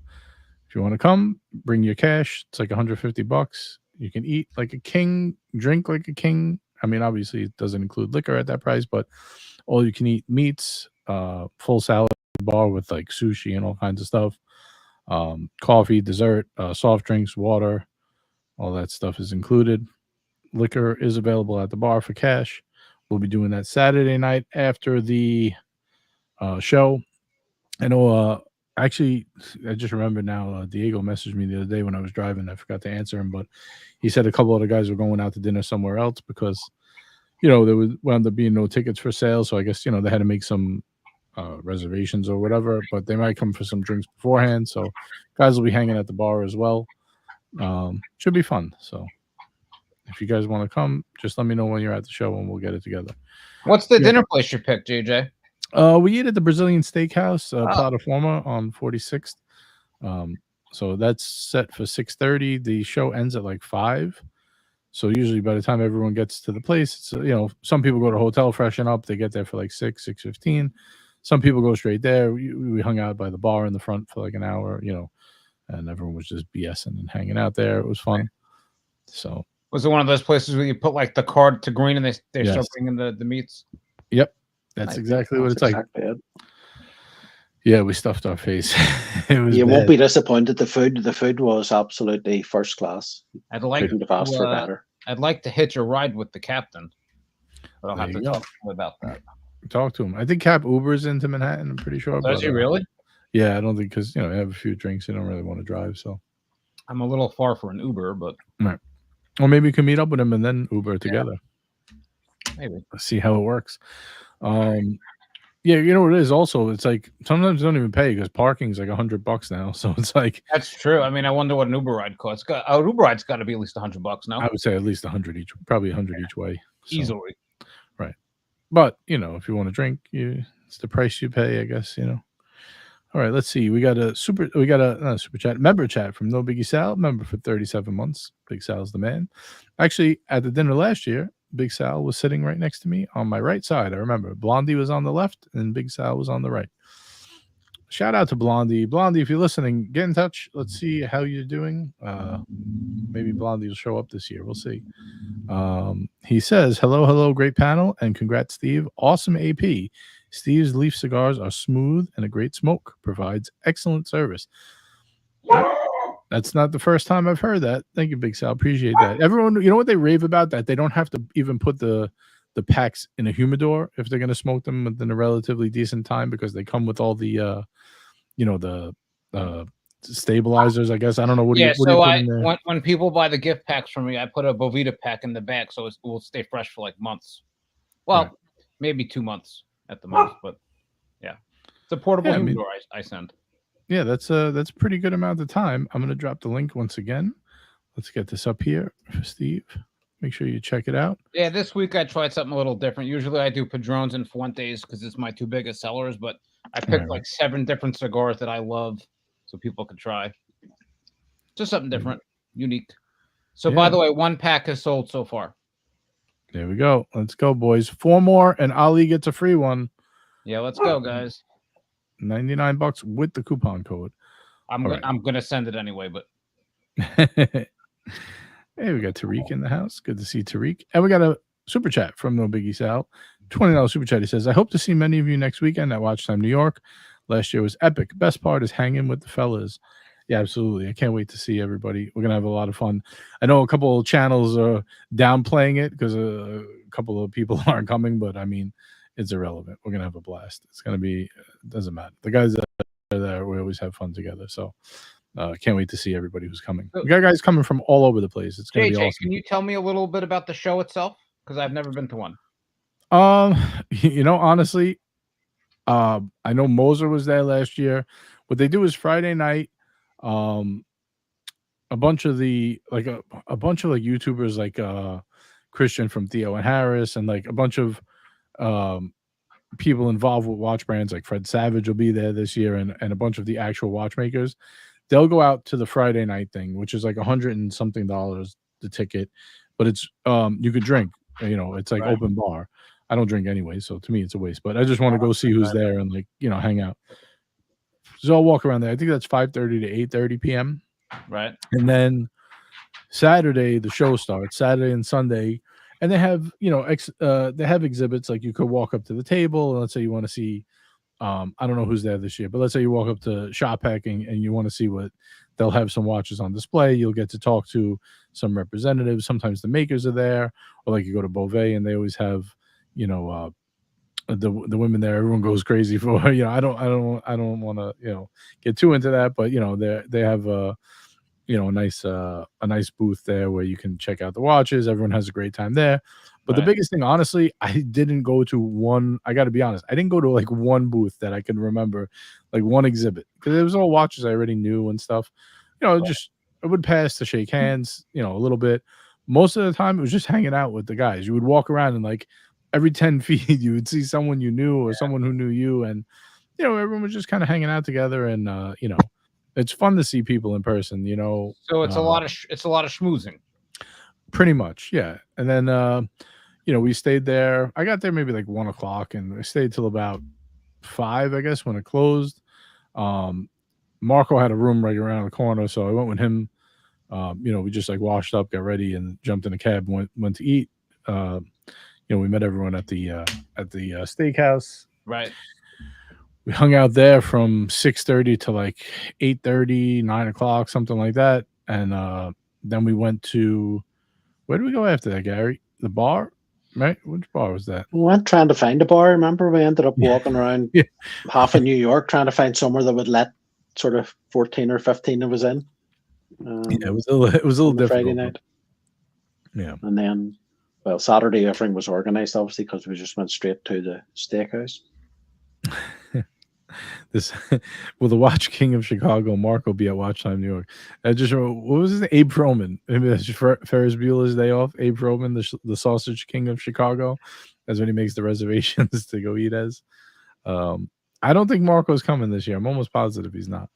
S1: if If you want to come, bring your cash. It's like $150. You can eat like a king, drink like a king. I mean, obviously, it doesn't include liquor at that price, but all you can eat meats, full salad bar with like sushi and all kinds of stuff, coffee, dessert, soft drinks, water, all that stuff is included. Liquor is available at the bar for cash. We'll be doing that Saturday night after the show. I know, actually, I just remember now, Diego messaged me the other day when I was driving. I forgot to answer him, but he said a couple of the guys were going out to dinner somewhere else because, there wound up being no tickets for sale. So I guess, they had to make some reservations or whatever, but they might come for some drinks beforehand. So guys will be hanging at the bar as well. Should be fun. So if you guys want to come, just let me know when you're at the show and we'll get it together.
S3: What's the dinner place you picked, JJ?
S1: We eat at the Brazilian Steakhouse, Plataforma on 46th. So that's set for 6:30. The show ends at like 5. So usually by the time everyone gets to the place, it's, some people go to hotel, freshen up. They get there for like 6:15. Some people go straight there. We hung out by the bar in the front for like an hour, and everyone was just BSing and hanging out there. It was fun. So
S3: was it one of those places where you put like the card to green and they
S1: Yes.
S3: start bringing the meats?
S1: Yep. That's exactly what it's like. Yeah, we stuffed our face.
S2: You won't be disappointed. The food was absolutely first class.
S3: I'd like
S2: Couldn't have asked for better.
S3: I'd like to hitch a ride with the captain, but I'll have to talk to him about that.
S1: Talk to him. I think Cap Ubers into Manhattan. I'm pretty sure.
S3: Does he really?
S1: Yeah, I don't think because I have a few drinks. You don't really want to drive, so
S3: I'm a little far for an Uber, but
S1: right. Or maybe you can meet up with him and then Uber together.
S3: Maybe.
S1: Let's see how it works. Yeah, you know what it is also, it's like sometimes you don't even pay because parking's like $100 now. So it's like
S3: that's true. I mean, I wonder what an Uber ride costs. An Uber ride's got to be at least $100 now.
S1: I would say at least 100 each, probably 100 each way. So,
S3: easily.
S1: Right. But if you want to drink, it's the price you pay, I guess, All right, let's see. We got a super chat, member chat from No Biggie Sal, member for 37 months. Big Sal's the man. Actually, at the dinner last year, Big Sal was sitting right next to me on my right side. I remember Blondie was on the left and Big Sal was on the right. Shout out to Blondie. Blondie, if you're listening, get in touch. Let's see how you're doing. Maybe Blondie will show up this year. We'll see. He says, hello, great panel, and congrats, Steve. Awesome AP. Steve's Leaf cigars are smooth and a great smoke. Provides excellent service. That's not the first time I've heard that. Thank you, Big Sal. Appreciate that. Everyone, you know what they rave about? That they don't have to even put the packs in a humidor if they're going to smoke them within a relatively decent time because they come with all the, the stabilizers, I guess. I don't know. What do you put in there?
S3: When people buy the gift packs from me, I put a Bovita pack in the back so it will stay fresh for like months. Well, maybe 2 months at the most, but yeah. It's a portable humidor I send.
S1: Yeah, that's a pretty good amount of time. I'm going to drop the link once again. Let's get this up here for Steve. Make sure you check it out.
S3: Yeah, this week I tried something a little different. Usually I do Padrones and Fuentes because it's my 2 biggest sellers, but I picked like 7 different cigars that I love so people can try. Just something different, unique. So by the way, 1 pack has sold so far.
S1: There we go. Let's go, boys. 4 more and Ali gets a free one.
S3: Yeah, let's go, guys.
S1: $99 with the coupon code.
S3: I'm gonna send it anyway, but
S1: hey, we got Tariq in the house. Good to see Tariq. And we got a super chat from No Biggie Sal. $20 super chat. He says, I hope to see many of you next weekend at Watchtime New York. Last year was epic. Best part is hanging with the fellas. Yeah, absolutely. I can't wait to see everybody. We're gonna have a lot of fun. I know a couple of channels are downplaying it because a couple of people aren't coming, but I mean, it's irrelevant. We're gonna have a blast. It's gonna be. It doesn't matter. The guys that are there, we always have fun together. So, can't wait to see everybody who's coming. We got guys coming from all over the place. It's gonna be awesome.
S3: Can you tell me a little bit about the show itself? Because I've never been to one.
S1: Honestly, I know Moser was there last year. What they do is Friday night. A bunch of YouTubers like Christian from Theo and Harris and like a bunch of people involved with watch brands like Fred Savage will be there this year and a bunch of the actual watchmakers. They'll go out to the Friday night thing, which is like $100 and something the ticket, but it's you could drink, it's like open bar. I don't drink anyway, so to me it's a waste, but I just want to go see who's there and hang out. So I'll walk around there. I think that's 5:30 to 8:30 p.m.
S3: Right.
S1: And then Saturday the show starts. Saturday and Sunday, and they have they have exhibits like you could walk up to the table. And let's say you want to see. I don't know who's there this year, but let's say you walk up to Shop Hacking and you want to see what they'll have some watches on display. You'll get to talk to some representatives. Sometimes the makers are there, or like you go to Beauvais and they always have, the women there. Everyone goes crazy for. I don't want to get too into that, but they have a nice booth there where you can check out the watches. Everyone has a great time there. But the
S3: Right.
S1: biggest thing, honestly, I didn't go to one. I got to be honest, I didn't go to like one booth that I can remember, like one exhibit, because it was all watches I already knew and stuff. Just I would pass to shake hands, a little bit. Most of the time, it was just hanging out with the guys. You would walk around and like every 10 feet, you would see someone you knew or someone who knew you, and everyone was just kind of hanging out together, and it's fun to see people in person.
S3: So it's a lot of schmoozing.
S1: Pretty much, yeah. And then we stayed there. I got there maybe like 1 o'clock, and I stayed till about 5, I guess, when it closed. Marco had a room right around the corner, so I went with him. We just like washed up, got ready, and jumped in a cab, and went to eat. We met everyone at the steakhouse.
S3: Right.
S1: We hung out there from 6:30 to like 8:30, 9 o'clock, something like that. And then we went to, where did we go after that, Gary? The bar, right? Which bar was that?
S2: We went trying to find a bar. Remember, we ended up walking around half of New York trying to find somewhere that would let sort of 14 or 15 of us in.
S1: It was a little difficult.
S2: Friday night.
S1: Yeah.
S2: And then, well, Saturday everything was organized, obviously, because we just went straight to the steakhouse.
S1: Will the Watch King of Chicago, Mark, will be at Watchtime New York. I just remember, what was his name? Abe Froman. Maybe that's Ferris Bueller's Day Off. Abe Froman, the Sausage King of Chicago. That's when he makes the reservations to go eat as. I don't think Marco's coming this year. I'm almost positive he's not.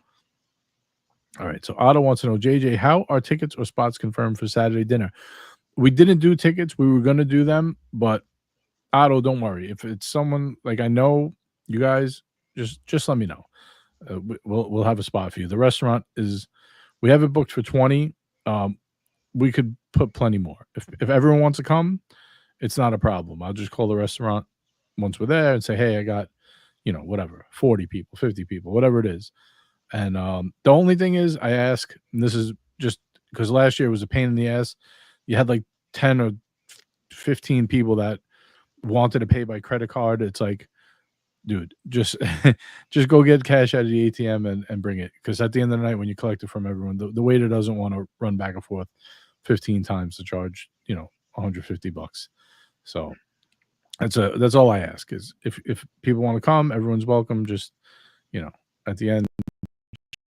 S1: All right. So Otto wants to know, JJ, how are tickets or spots confirmed for Saturday dinner? We didn't do tickets. We were going to do them, but Otto, don't worry. If it's someone like I know you guys, just let me know. We'll have a spot for you. The restaurant we have it booked for 20. We could put plenty more. If everyone wants to come, it's not a problem. I'll just call the restaurant once we're there and say, hey, I got, whatever, 40 people, 50 people, whatever it is. And the only thing is I ask, and this is just because last year was a pain in the ass. You had like 10 or 15 people that wanted to pay by credit card. It's like, dude, just go get cash out of the ATM and bring it. Because at the end of the night, when you collect it from everyone, the waiter doesn't want to run back and forth 15 times to charge, $150. So that's all I ask is if people want to come, everyone's welcome. Just, at the end,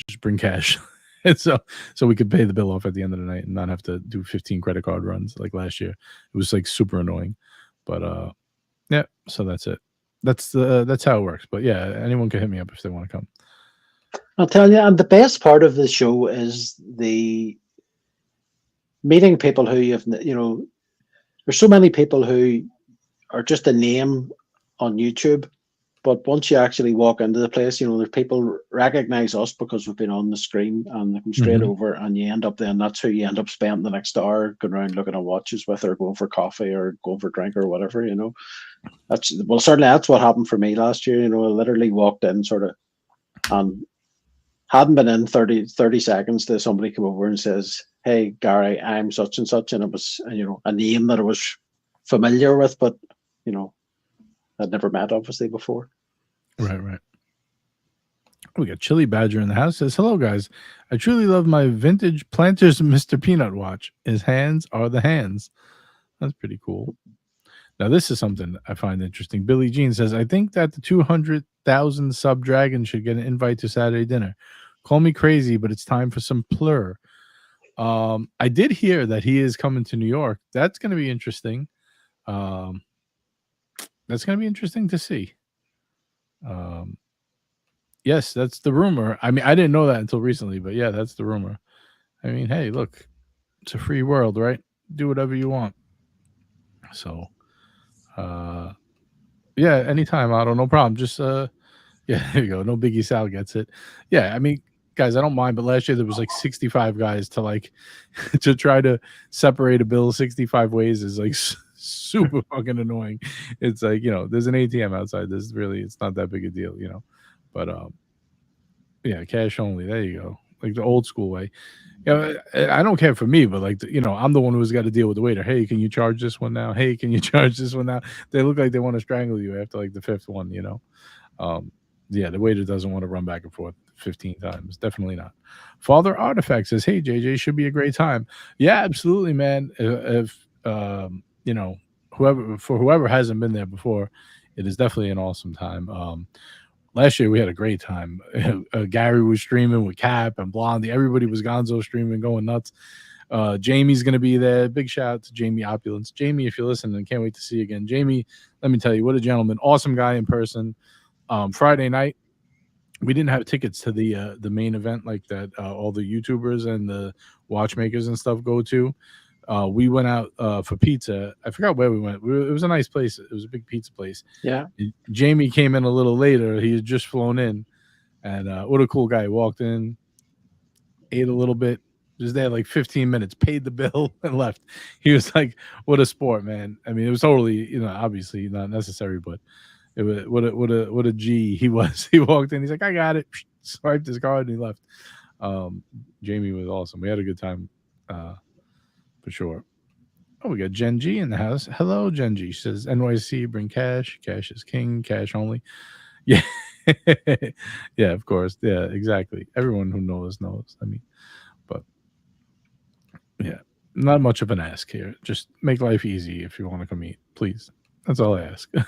S1: just bring cash. And so we could pay the bill off at the end of the night and not have to do 15 credit card runs like last year. It was like super annoying. But yeah, so that's it. That's how it works. But yeah, anyone can hit me up if they want to come.
S2: I'll tell you, and the best part of the show is the meeting people who there's so many people who are just a name on YouTube, but once you actually walk into the place, there's people recognize us because we've been on the screen and they come straight over, and you end up then that's who you end up spending the next hour going around looking at watches with, or going for coffee or going for a drink or whatever. Certainly that's what happened for me last year. I literally walked in sort of and hadn't been in 30 seconds to somebody come over and says, hey Gary, I'm such and such, and it was a name that I was familiar with, but I'd never met obviously before.
S1: Right. We got Chili Badger in the house. Says, hello guys, I truly love my vintage Planters Mr. Peanut watch. His hands are the hands. That's pretty cool. Now this is something I find interesting. Billie Jean says, I think that the 200,000 sub dragon should get an invite to Saturday dinner. Call me crazy, but it's time for some plur. I did hear that he is coming to New York. That's going to be interesting. That's going to be interesting to see. Yes, that's the rumor. I mean, I didn't know that until recently, but yeah, that's the rumor. I mean, hey, look, it's a free world, right? Do whatever you want. So, yeah, anytime, Otto, no problem. Just Yeah, there you go. No Biggie Sal gets it. Yeah, I mean, guys, I don't mind, but last year there was like 65 guys to like to try to separate a bill 65 ways is like super fucking annoying. It's like, there's an ATM outside. It's not that big a deal, But yeah, cash only. There you go. Like the old school way. Yeah, I don't care for me, but like I'm the one who's got to deal with the waiter. Hey, can you charge this one now? Hey, can you charge this one now? They look like they want to strangle you after like the fifth one. Um, yeah, the waiter doesn't want to run back and forth 15 times. Definitely not. Father Artifact says, "Hey, JJ, should be a great time." Yeah, absolutely, man. If whoever hasn't been there before, it is definitely an awesome time. Last year we had a great time. Gary was streaming with Cap and Blondie. Everybody was Gonzo streaming, going nuts. Jamie's going to be there. Big shout out to Jamie Opulence. Jamie, if you're listening, can't wait to see you again. Jamie, let me tell you, what a gentleman. Awesome guy in person. Friday night, we didn't have tickets to the main event like that all the YouTubers and the watchmakers and stuff go to. We went out for pizza. I forgot where we went. It was a nice place. It was a big pizza place.
S2: Yeah.
S1: Jamie came in a little later. He had just flown in. And what a cool guy. He walked in, ate a little bit, was there like 15 minutes, paid the bill, and left. He was like, what a sport, man. I mean, it was totally, obviously not necessary, but it was what a G he was. He walked in, he's like, I got it, swiped his card, and he left. Jamie was awesome. We had a good time for sure. Oh, we got Jen G in the house. Hello, Jen G. She says, NYC, bring cash. Cash is king. Cash only. Yeah. Yeah, of course. Yeah, exactly. Everyone who knows. I mean, but yeah, not much of an ask here. Just make life easy if you want to come eat, please. That's all I ask. But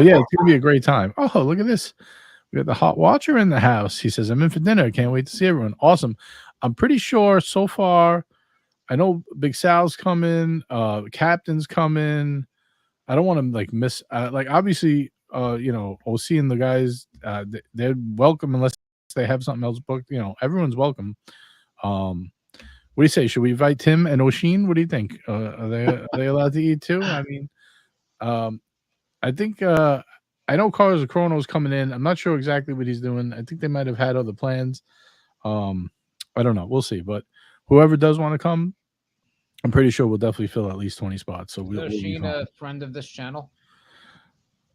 S1: yeah, it's gonna be a great time. Oh, look at this. We got the hot watcher in the house. He says, I'm in for dinner. Can't wait to see everyone. Awesome. I'm pretty sure so far, I know Big Sal's coming, Captain's coming. I don't want to like miss like obviously OC and the guys they're welcome unless they have something else booked. Everyone's welcome. What do you say? Should we invite Tim and Oshin? What do you think? Are they allowed to eat too? I mean, I think I know Carlos Chrono's coming in. I'm not sure exactly what he's doing. I think they might have had other plans. I don't know. We'll see. But whoever does want to come, I'm pretty sure we'll definitely fill at least 20 spots. So we'll
S3: be a friend of this channel?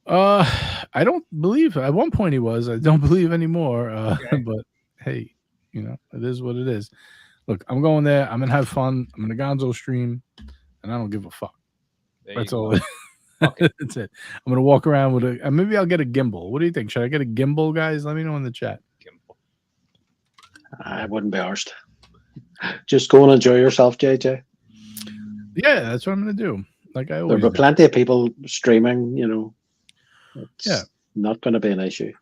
S1: I don't believe at one point he was. I don't believe anymore.
S3: Okay.
S1: But hey, it is what it is. Look, I'm going there. I'm gonna have fun. I'm gonna Gonzo stream, and I don't give a fuck. That's all. Okay. That's it. I'm gonna walk around with a. Maybe I'll get a gimbal. What do you think? Should I get a gimbal, guys? Let me know in the chat.
S3: Gimbal.
S2: I wouldn't be arsed. Just go and enjoy yourself, JJ.
S1: Yeah, that's what I'm gonna do. Like I always.
S2: There'll be plenty of people streaming. It's
S1: yeah,
S2: not going to be an issue.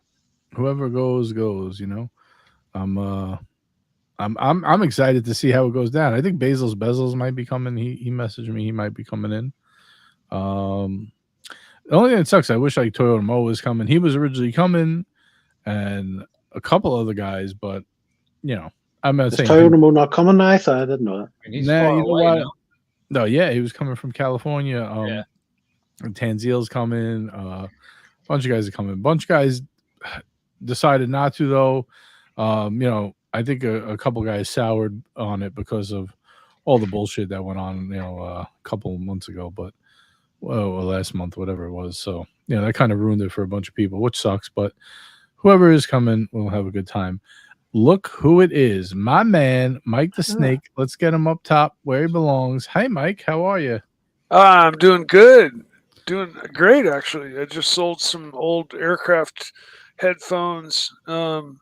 S1: Whoever goes. I'm excited to see how it goes down. I think Basil's Bezels might be coming. He messaged me. He might be coming in. The only thing that sucks, I wish like Toyota Mo was coming. He was originally coming, and a couple other guys, but I'm not saying
S2: Toyota Mo not coming. I thought I didn't know that.
S3: I mean, he's far away now.
S1: No, yeah, he was coming from California.
S3: Yeah.
S1: Tanzil's coming. A bunch of guys are coming. A bunch of guys decided not to though. I think a couple guys soured on it because of all the bullshit that went on, a couple of months ago, but last month, whatever it was. So, that kind of ruined it for a bunch of people, which sucks. But whoever is coming, we'll have a good time. Look who it is. My man, Mike the Snake. Let's get him up top where he belongs. Hi, Mike. How are you?
S4: I'm doing good. Doing great, actually. I just sold some old aircraft headphones and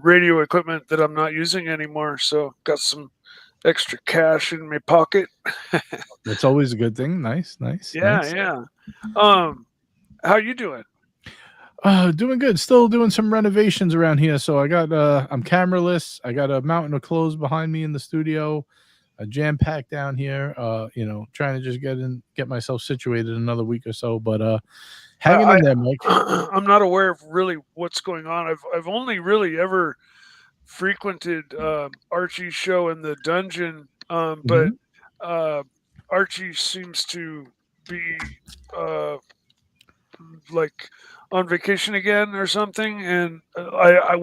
S4: radio equipment that I'm not using anymore. So got some extra cash in my pocket.
S1: That's always a good thing. Nice.
S4: Yeah,
S1: nice.
S4: yeah. How you doing?
S1: Doing good. Still doing some renovations around here. So I got I'm cameraless. I got a mountain of clothes behind me in the studio. A jam packed down here. Trying to just get myself situated another week or so. But hanging in there, Mike.
S4: I'm not aware of really what's going on. I've only really ever frequented Archie's show in the dungeon, but Archie seems to be like on vacation again or something, and I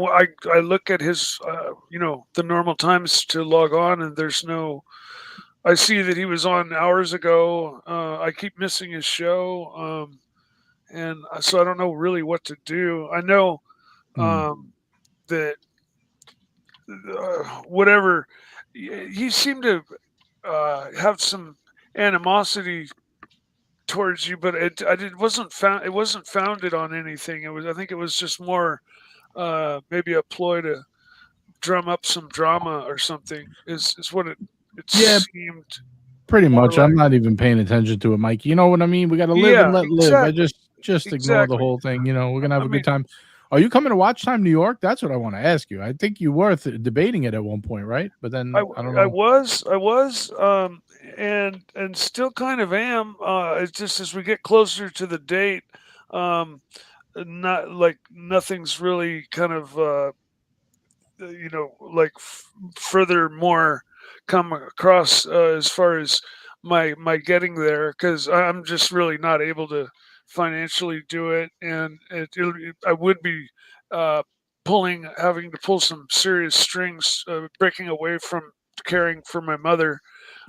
S4: look at his the normal times to log on, and there's no. I see that he was on hours ago. I keep missing his show, and so I don't know really what to do. I know
S1: Mm.
S4: that whatever he seemed to have some animosity towards you, but it wasn't found. It wasn't founded on anything. It was. I think it was just more maybe a ploy to drum up some drama or something. Is what it
S1: Yeah,
S4: seemed
S1: pretty
S4: more
S1: much. I'm
S4: like.
S1: not even paying attention to it, Mike. You know what I mean? We got to live and
S4: Yeah,
S1: let live. I
S4: exactly,
S1: just ignore the
S4: exactly.
S1: whole thing. You know, we're gonna have
S4: I
S1: a good
S4: mean,
S1: time. Are you coming to Watchtime New York? That's what I want to ask you. I think you were debating it at one point, right? But then I don't
S4: I
S1: know.
S4: was, and still kind of am. It's just as we get closer to the date, um, not like nothing's really kind of like furthermore come across as far as my getting there, because I'm just really not able to financially do it, and I would be uh, having to pull some serious strings, breaking away from caring for my mother,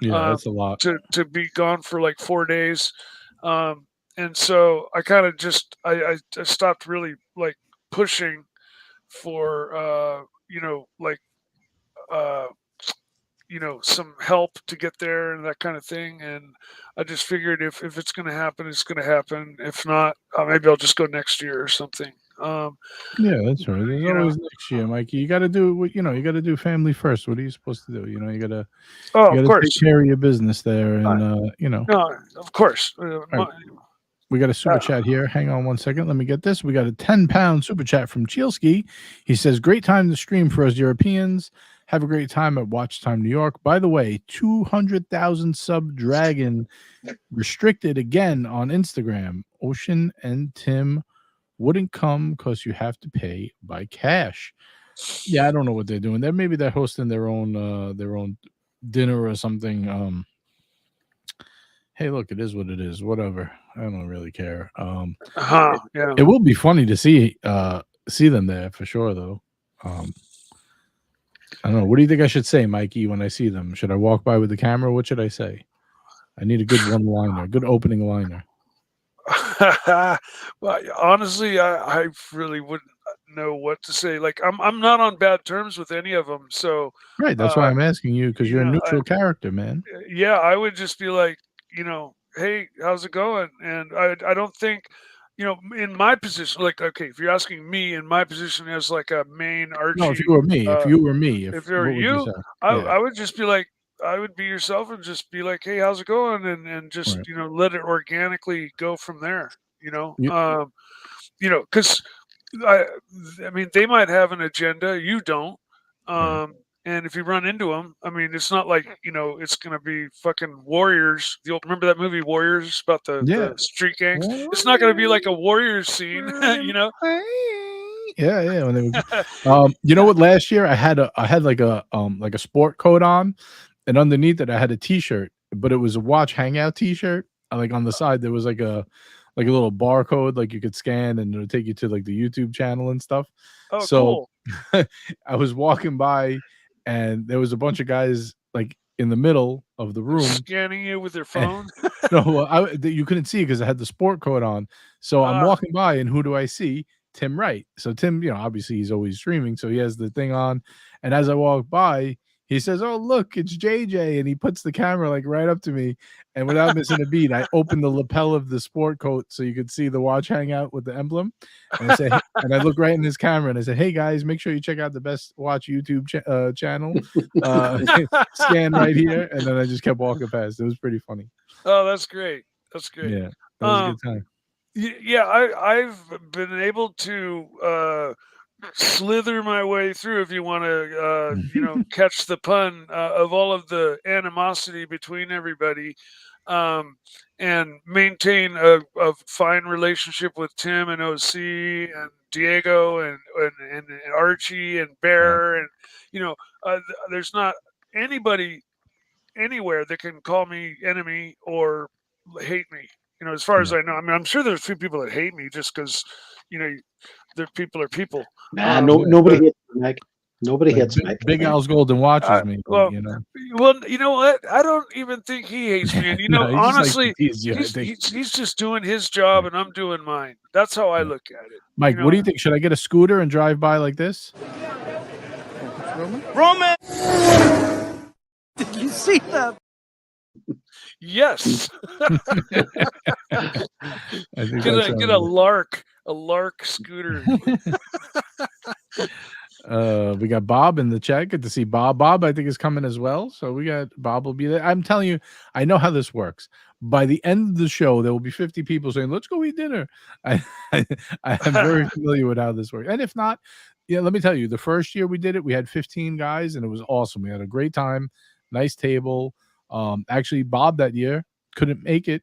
S1: Yeah,
S4: um,
S1: that's a lot.
S4: to be gone for like 4 days, um, and so I kind of just I stopped really like pushing for like uh some help to get there and that kind of thing, and I just figured if it's going to happen, it's going to happen. If not, maybe I'll just go next year or something. um
S1: Yeah, that's right. There's
S4: you know
S1: always next year, Mikey. You got to do what you know. You got to do family first. What are you supposed to do? You know,
S4: oh,
S1: you
S4: of
S1: got to take
S4: course.
S1: care of your business there,
S4: uh,
S1: and you know.
S4: no, of course.
S1: All right, we got a super chat here. Hang on one second. Let me get this. We got a 10-pound super chat from Chielski. He says, "Great time to stream for us Europeans. Have a great time at Watchtime New York. By the way, 200,000 sub dragon restricted again on Instagram. Ocean and Tim wouldn't come because you have to pay by cash." Yeah, I don't know what they're doing. Maybe they're hosting their own dinner or something. Hey, look, it is what it is. Whatever. I don't really care.
S4: yeah.
S1: It will be funny to see them there for sure, though. Um, I don't know. What do you think I should say, Mikey, when I see them? Should I walk by with the camera? What should I say? I need a good one-liner, good opening liner.
S4: Well, honestly, I really wouldn't know what to say. Like, I'm not on bad terms with any of them, so
S1: Right. That's why
S4: uh
S1: I'm asking you because
S4: you
S1: you're a
S4: know
S1: neutral character, man.
S4: yeah, I would just be like, hey, how's it going? And I don't think, in my position, like, okay, if you're asking me in my position as like a main
S1: No, if
S4: Archie,
S1: you were me,
S4: uh, if
S1: if
S4: it were
S1: what would you
S4: you,
S1: say?
S4: I
S1: Yeah.
S4: I would just be like, I would be yourself and just be like, hey, how's it going? And just
S1: Right.
S4: let it organically go from there.
S1: You,
S4: Because I I mean, they might have an agenda, you don't.
S1: right.
S4: And if you run into them, I mean, it's not like it's gonna be fucking warriors. Remember that movie Warriors about
S1: Yeah.
S4: the street gangs? It's not gonna be like a Warriors scene, you know.
S1: Yeah, yeah. When they you know what? Last year I had like a sport coat on, and underneath it I had a T-shirt, but it was a Watch Hangout T-shirt. Like on the side there was like a little barcode, like you could scan and it'll take you to like the YouTube channel and stuff.
S4: Oh,
S1: So
S4: cool.
S1: I was walking by, and there was a bunch of guys like in the middle of the room.
S4: Scanning you with their
S1: And
S4: phone.
S1: no, well, you couldn't see because I had the sport coat on. So I'm
S4: Ah,
S1: walking by, and who do I see? Tim Wright. So Tim, obviously he's always streaming, so he has the thing on. And as I walk by, he says, "Oh, look, it's JJ," and he puts the camera like right up to me. And without missing a beat, I opened the lapel of the sport coat so you could see the Watch Hangout with the emblem. And I said, and I look right in his camera, and I said, "Hey guys, make sure you check out the Best Watch YouTube channel. Uh, Scan right here." And then I just kept walking past. It was pretty funny.
S4: oh, that's great. That's great.
S1: Yeah, that was a
S4: Um,
S1: good time.
S4: yeah, I've been able to slither my way through, if you want to, catch the pun, of all of the animosity between everybody, um, and maintain a fine relationship with Tim and OC and Diego and Archie and
S1: Right.
S4: Bear, and there's not anybody anywhere that can call me enemy or hate me. You know, as far as I know. I mean, I'm sure there's a few people that hate me just because, you know, the people are people.
S2: Nah, nobody
S1: but
S2: hates Mike. Nobody
S1: like
S2: hates Mike.
S1: Big Al's golden watches, maybe,
S4: well,
S1: you know.
S4: you know what? I don't even think he hates me. And you
S1: No,
S4: know,
S1: he just likes to
S4: honestly,
S1: tease you, I think.
S4: he's just doing his job, and I'm doing mine. That's how I
S1: Yeah.
S4: look at it.
S1: Mike,
S4: You
S1: what do
S4: know,
S1: you think? Should I get a scooter and drive by like this?
S5: Roman! Did you see that?
S4: yes.
S1: I think
S4: Get
S1: that's
S4: a lark scooter.
S1: We got Bob in the chat. Good to see Bob. Bob, I think, is coming as well. So we got Bob will be there. I'm telling you, I know how this works. By the end of the show, there will be 50 people saying, "Let's go eat dinner." I'm very familiar with how this works. And if not, yeah, let me tell you, the first year we did it, we had 15 guys, and it was awesome. We had a great time, nice table. Actually, Bob that year couldn't make it,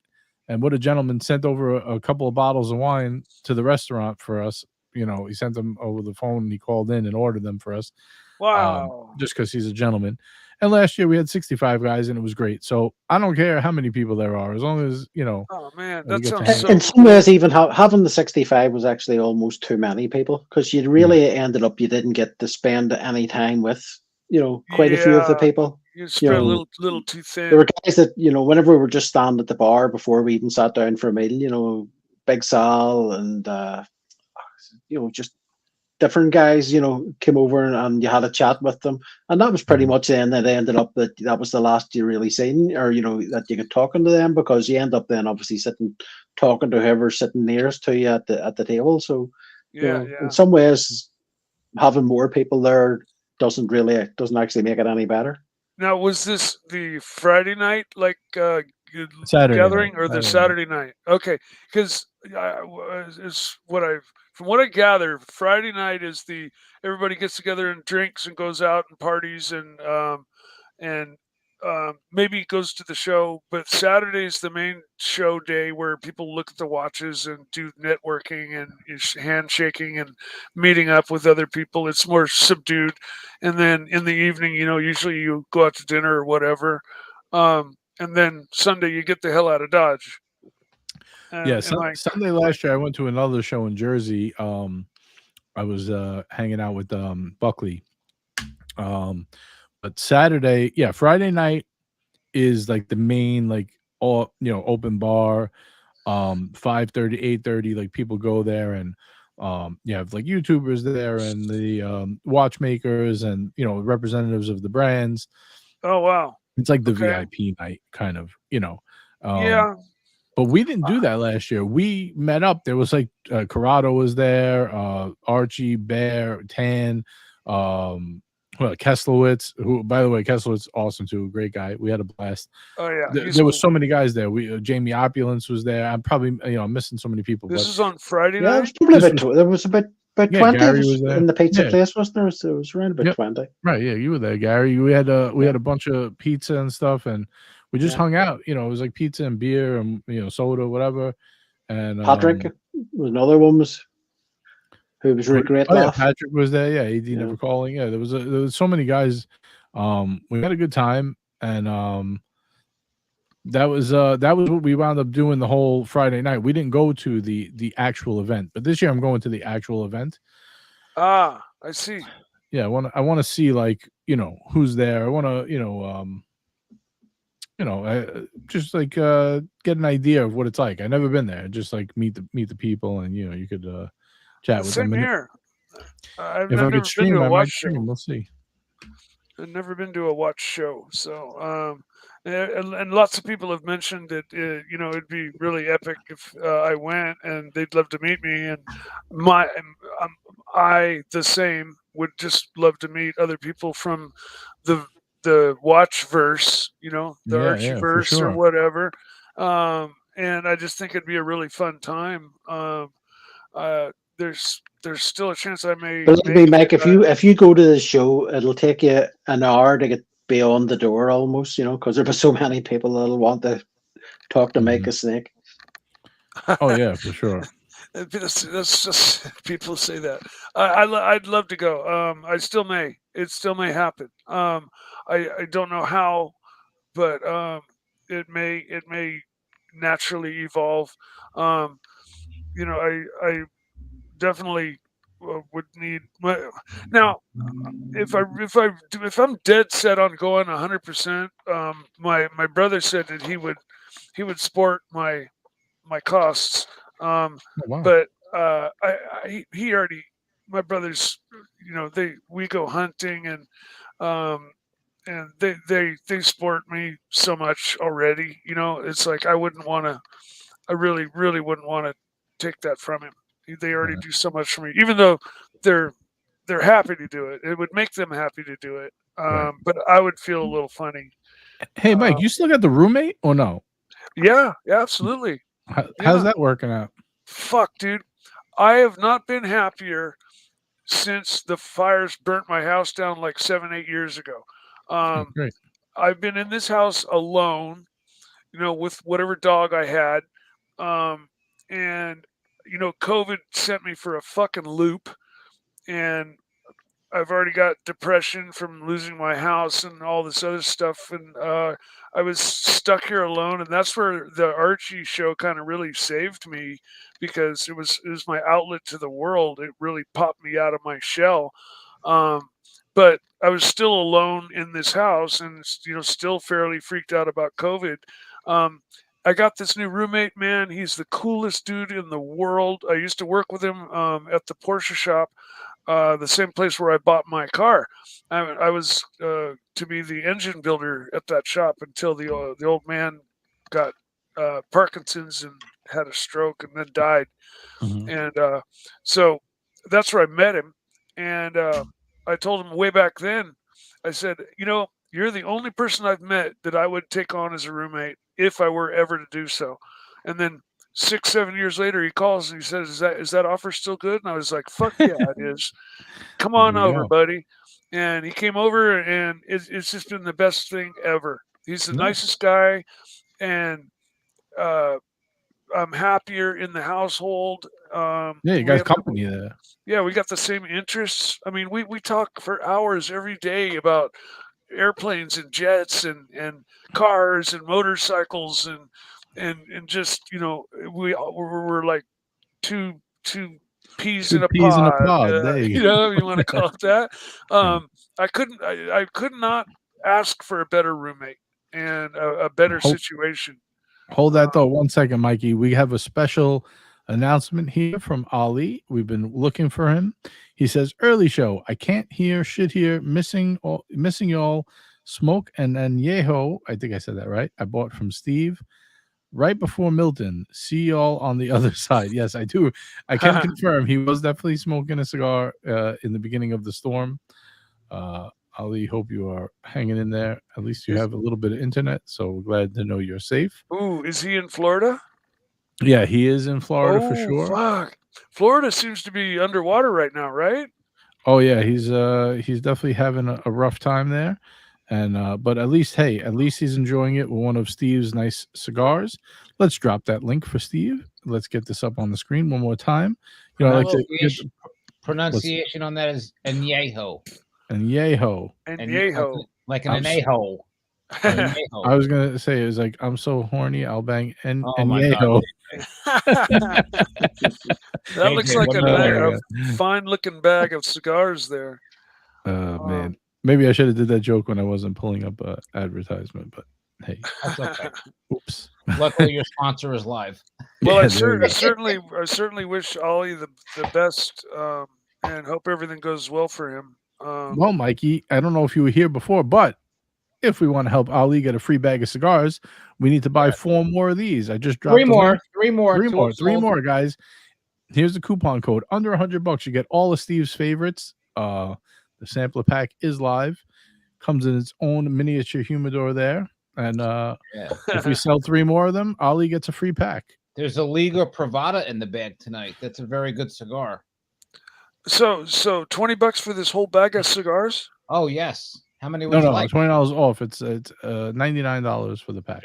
S1: and what a gentleman, sent over a couple of bottles of wine to the restaurant for us. You know, he sent them over the phone and he called in and ordered them for us.
S4: Wow.
S1: Just because he's a gentleman. And last year we had 65 guys and it was great. So I don't care how many people there are, as long as, you know.
S4: Oh man,
S1: we
S4: that
S1: get to
S4: sounds
S1: hang
S4: so
S1: out.
S2: In some ways, even having the 65 was actually almost too many people, because you really ended up, you didn't get to spend any time with, you know, quite a few of the
S4: Yeah.
S2: people.
S4: You spread a little too
S2: There
S4: thin.
S2: were guys that, you know, whenever we were just standing at the bar before we even sat down for a meal, you know, Big Sal and, you know, just different guys, you know, came over and you had a chat with them. And that was pretty much then that ended up that was the last you really seen, or, you know, that you could talking to them, because you end up then obviously sitting, talking to whoever's sitting nearest to you at the table. So, you
S4: Yeah,
S2: know,
S4: yeah.
S2: in some ways, having more people there doesn't actually make it any better.
S4: Now, was this the Friday night
S1: Saturday
S4: gathering
S1: night.
S4: or the
S1: Saturday
S4: Saturday night? Okay, because is from what I gather, Friday night is everybody gets together and drinks and goes out and parties and maybe goes to the show. But Saturday is the main show day where people look at the watches and do networking and handshaking and meeting up with other people. It's more subdued. And then in the evening, you know, usually you go out to dinner or whatever. And then Sunday you get the hell out of Dodge.
S1: Yeah,
S4: And like,
S1: Sunday last year I went to another show in Jersey. I was hanging out with Buckley. But Saturday, yeah, Friday night is like the main, like, all, you know, open bar. 5:30, 8:30, like people go there, and you have like YouTubers there and the watchmakers and, you know, representatives of the brands.
S4: oh wow,
S1: It's like the
S4: okay,
S1: VIP night, kind of, you know.
S4: yeah,
S1: But we didn't do that last year. We met up. There was like Corrado was there, Archie, Bear, Tan, well, Keslowitz, who, by the way, Keslowitz awesome too, great guy. We had a blast.
S4: oh yeah.
S1: There was so many guys there. We Jamie Opulence was there. I'm probably, you know, I'm missing so many people.
S4: This
S1: But
S4: is on Friday
S2: Yeah, it
S4: night.
S2: was probably
S1: This
S2: there was about
S1: yeah,
S2: 20
S1: Gary was there.
S2: in the pizza
S1: Yeah.
S2: place, wasn't there? So it was around about
S1: Yep.
S2: 20.
S1: Right, yeah, you were there, Gary. We had a bunch of pizza and stuff, and we just
S2: Yeah.
S1: hung out. You know, it was like pizza and beer and, you know, soda, whatever. And
S2: Patrick was another one who was really great.
S1: oh yeah,
S2: Laugh.
S1: Patrick was there. Yeah, AD
S2: Yeah.
S1: never calling. Yeah, there was so many guys. We had a good time, and that was what we wound up doing the whole Friday night. We didn't go to the actual event, but this year I'm going to the actual event.
S4: Ah, I see.
S1: Yeah, I want to see, like, you know, who's there. I want to, just like get an idea of what it's like. I've never been there. Just like meet the people, and, you know, you could chat with
S4: Same
S1: them. And
S4: here. I've
S1: if I
S4: never
S1: could
S4: been
S1: stream,
S4: to a
S1: I might
S4: watch
S1: stream.
S4: show.
S1: We'll see.
S4: I've never been to a watch show, so and lots of people have mentioned that you know, it'd be really epic if I went, and they'd love to meet me, and I the same would just love to meet other people from the watch verse, you know, the
S1: Yeah,
S4: Archie
S1: yeah, for
S4: verse or
S1: sure.
S4: whatever, and I just think it'd be a really fun time. There's still a chance I may
S2: Believe me,
S4: make
S2: Mike,
S4: it.
S2: if you go to the show, it'll take you an hour to get beyond the door almost, you know, because there'll be so many people that'll want to talk to Mike a Snake.
S1: Oh yeah, for sure.
S4: That's just people say that. I'd love to go. I still may. It still may happen. I don't know how, but it may naturally evolve. You know, I definitely would need now. If I'm dead set on going 100%, my brother said that he would sport my costs. Um,
S1: Oh, wow.
S4: but he already, my brothers, you know, we go hunting and they sport me so much already. You know, it's like I really wouldn't want to take that from him. They already do so much for me, even though they're they're happy to do it. It would make them happy to do it.
S1: Right.
S4: But I would feel a little funny.
S1: Hey, Mike, you still got the roommate or no?
S4: Yeah, absolutely.
S1: How's that working out?
S4: Fuck, dude. I have not been happier since the fires burnt my house down like 7, 8 years ago.
S1: Oh,
S4: Um,
S1: great.
S4: I've been in this house alone, you know, with whatever dog I had. Um, and, you know, COVID sent me for a fucking loop. And I've already got depression from losing my house and all this other stuff, and I was stuck here alone, and that's where the Archie show kind of really saved me because it was my outlet to the world. It really popped me out of my shell, um, but I was still alone in this house, and you know, still fairly freaked out about COVID. Um, I got this new roommate, man. He's the coolest dude in the world. I used to work with him at the Porsche shop, the same place where I bought my car. I was to be the engine builder at that shop until the old man got Parkinson's and had a stroke and then died.
S1: Mhm.
S4: And so that's where I met him. And I told him way back then, I said, you know, you're the only person I've met that I would take on as a roommate if I were ever to do so. And then 6, 7 years later, he calls and he says, is that offer still good?" And I was like, "Fuck yeah, it is. Come
S1: There
S4: on
S1: you
S4: over,
S1: go.
S4: buddy." And he came over, and it's just been the best thing ever. He's the
S1: Nice.
S4: nicest guy, and uh, I'm happier in the household.
S1: Yeah, you
S4: We
S1: guys
S4: have
S1: company there.
S4: Yeah, we got the same interests. I mean, we talk for hours every day about airplanes and jets and cars and motorcycles and just, you know, we're like two peas in
S1: Two
S4: a
S1: peas in a
S4: pod,
S1: pod. There you
S4: you
S1: go.
S4: know, if you want to call it that.
S1: Yeah.
S4: I could not ask for a better roommate and a better
S1: Hope
S4: situation.
S1: Hold that thought 1 second, Mikey. We have a special announcement here from Ali. We've been looking for him. He says, "Early show. I can't hear shit here. Missing y'all. Smoke and añejo. I think I said that right. I bought from Steve right before Milton. See y'all on the other side." Yes, I do. I can confirm he was definitely smoking a cigar in the beginning of the storm. Ali, hope you are hanging in there. At least you have a little bit of internet, so we're glad to know you're safe.
S4: Ooh, is he in Florida?
S1: Yeah, he is in Florida for
S4: Oh,
S1: sure.
S4: fuck. Florida seems to be underwater right now, right?
S1: Oh yeah, he's definitely having a rough time there. And but at least he's enjoying it with one of Steve's nice cigars. Let's drop that link for Steve. Let's get this up on the screen one more time. You know, I like to get the
S3: Pronunciation on that is añejo.
S1: añejo.
S4: Añejo.
S3: Like an
S1: I'm s-
S3: añejo. Añejo.
S1: I was gonna say it was like I'm so horny, I'll bang
S3: Oh my God.
S1: añejo.
S4: That looks like
S1: Oh,
S4: a fine-looking bag of cigars there.
S1: man. Maybe I should have did that joke when I wasn't pulling up a advertisement, but hey,
S3: That's okay.
S1: oops.
S3: Luckily, your sponsor is live.
S4: Well,
S1: Yeah,
S4: I
S1: there you
S4: certainly wish Ollie the best, and hope everything goes well for him.
S1: Well, Mikey, I don't know if you were here before, but if we want to help Ali get a free bag of cigars, we need to buy 4 more of these. I just dropped
S3: Three more,
S1: guys. Here's the coupon code. Under $100, you get all of Steve's favorites. The sampler pack is live. Comes in its own miniature humidor there. And if we sell 3 more of them, Ali gets a free pack.
S3: There's a Liga Privada in the bag tonight. That's a very good cigar.
S4: So $20 for this whole bag of cigars?
S3: Oh yes. How many would you like?
S1: $20 off. It's $99 for the pack.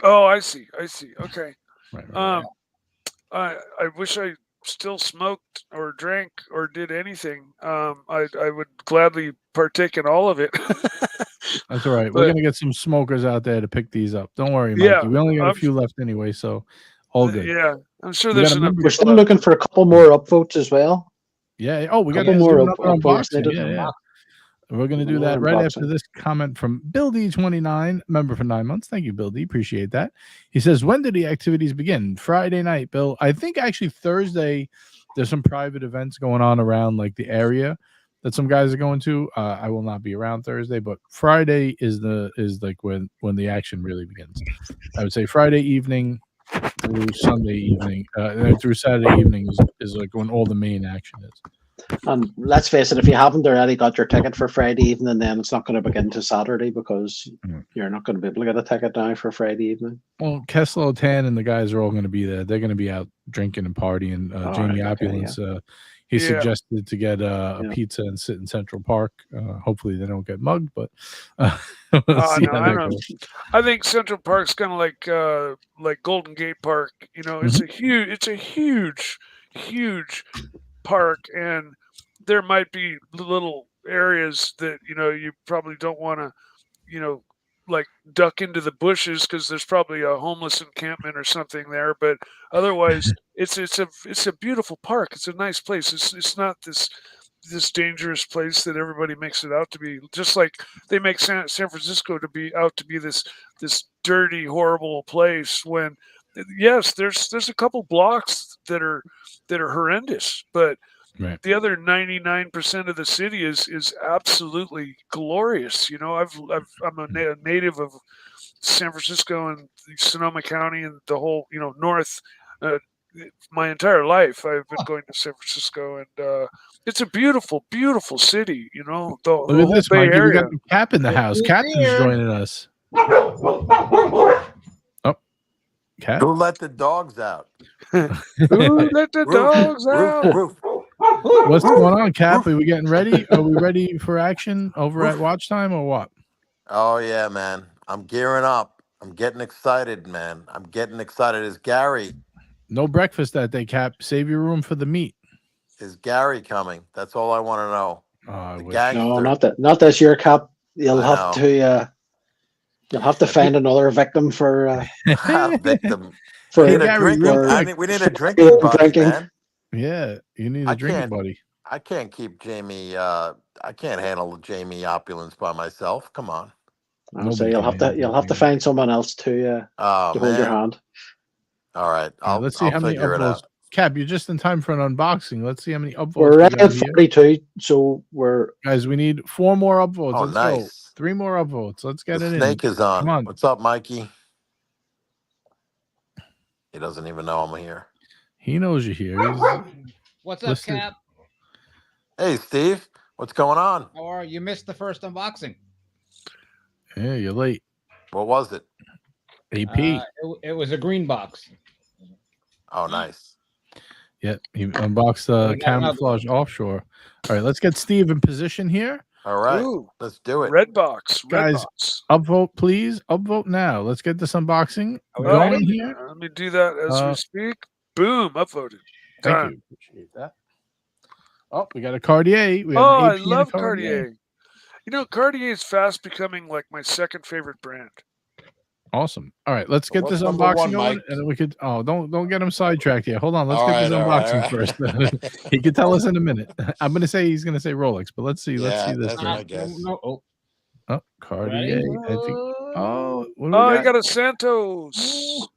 S4: Oh, I see. Okay.
S1: Right.
S4: I wish I still smoked or drank or did anything, I would gladly partake in all of it.
S1: That's all right. We're gonna get some smokers out there to pick these up. Don't worry,
S4: Yeah,
S1: Mikey. We only got a
S4: I'm
S1: few left anyway, so all good.
S4: Yeah, I'm sure
S1: We got
S4: there's
S1: a
S4: enough
S1: member-
S2: We're
S4: people
S2: still
S4: out
S2: looking
S4: there.
S2: for a couple more upvotes as well.
S1: Yeah. Oh, we got to
S2: Couple
S1: do
S2: more
S1: another
S2: upvotes
S1: unboxing.
S2: needed.
S1: Yeah. We're going to do
S2: Another
S1: that right after
S2: unboxing.
S1: this comment from Bill D29, member for 9 months. Thank you, Bill D. Appreciate that. He says, when did the activities begin? Friday night, Bill. I think actually Thursday, there's some private events going on around like the area that some guys are going to. I will not be around Thursday, but Friday is like when the action really begins. I would say Friday evening through Sunday evening, through Saturday evening is like when all the main action is.
S2: And let's face it, if you haven't already got your ticket for Friday evening, then it's not going to begin to Saturday because you're not going to be able to get a ticket now for Friday evening.
S1: Well, Kessler Tan and the guys are all going to be there. They're going to be out drinking and partying. Jamie Opulence, he suggested to get a pizza and sit in Central Park. Hopefully they don't get mugged, but we'll see how that goes.
S4: I think Central Park's kind of like Golden Gate Park. You know, it's a huge park, and there might be little areas that you probably don't want to like duck into the bushes because there's probably a homeless encampment or something there, but otherwise it's a beautiful park. It's a nice place. It's not this dangerous place that everybody makes it out to be, just like they make San Francisco to be this dirty, horrible place, when yes, there's a couple blocks that are horrendous, but the other 99% of the city is absolutely glorious. I'm a native of San Francisco and Sonoma County and the whole north. My entire life I've been going to San Francisco, and it's a beautiful, beautiful city. The
S1: Look
S4: whole
S1: at this,
S4: Bay
S1: Mikey.
S4: Area.
S1: We got the Cap in the house. Captain's joining us. Cat?
S6: Who let the dogs out?
S4: Who let the dogs out?
S6: Roof.
S1: What's going on, Cap? Are we getting ready? Are we ready for action over at Watchtime or what?
S6: Oh yeah, man. I'm gearing up. I'm getting excited, man. I'm getting excited. Is Gary
S1: No breakfast that day, Cap. Save your room for the meat.
S6: Is Gary coming? That's all I want to know.
S2: No, not this year, Cap. You'll have to find another victim for
S6: victim.
S2: for
S6: we need a drinking. I think we need a drinking buddy, man.
S1: Yeah, you need a drinking buddy.
S6: I can't keep Jamie. I can't handle Jamie Opulence by myself. Come on.
S2: So you'll have to find someone else to hold your hand.
S6: All right,
S1: let's see how many upvotes. Cap, you're just in time for an unboxing. Let's see how many upvotes.
S2: We're at 42, so
S1: guys. We need 4 more upvotes.
S6: Oh,
S1: Let's
S6: nice.
S1: go. 3 more upvotes. Let's get it in.
S6: Snake is on.
S1: Come on.
S6: What's up, Mikey? He doesn't even know I'm here.
S1: He knows you're here.
S7: What's up, Cap?
S6: Hey, Steve. What's going on?
S7: How are you? Missed the first unboxing.
S1: Yeah, you're late.
S6: What was it?
S1: AP.
S7: It was a green box.
S6: Oh, nice.
S1: Yeah, he unboxed the camouflage offshore. All right, let's get Steve in position here.
S6: All right, let's do it.
S4: Red box.
S1: Guys, upvote, please. Upvote now. Let's get this unboxing going here.
S4: Let me do that as we speak. Boom, upvoted.
S1: Thank you. Appreciate that. Oh, we got a Cartier. We
S4: I love Cartier. Cartier is fast becoming like my second favorite brand.
S1: Awesome. All right, let's get this unboxing going, and then we could. Oh, don't get him sidetracked yet. Hold on, let's get this unboxing first. He can tell us in a minute. I'm gonna say he's gonna say Rolex, but let's see. Let's see this.
S6: That's what I guess.
S1: Oh, Cartier. I think. Oh,
S4: you got a Santos.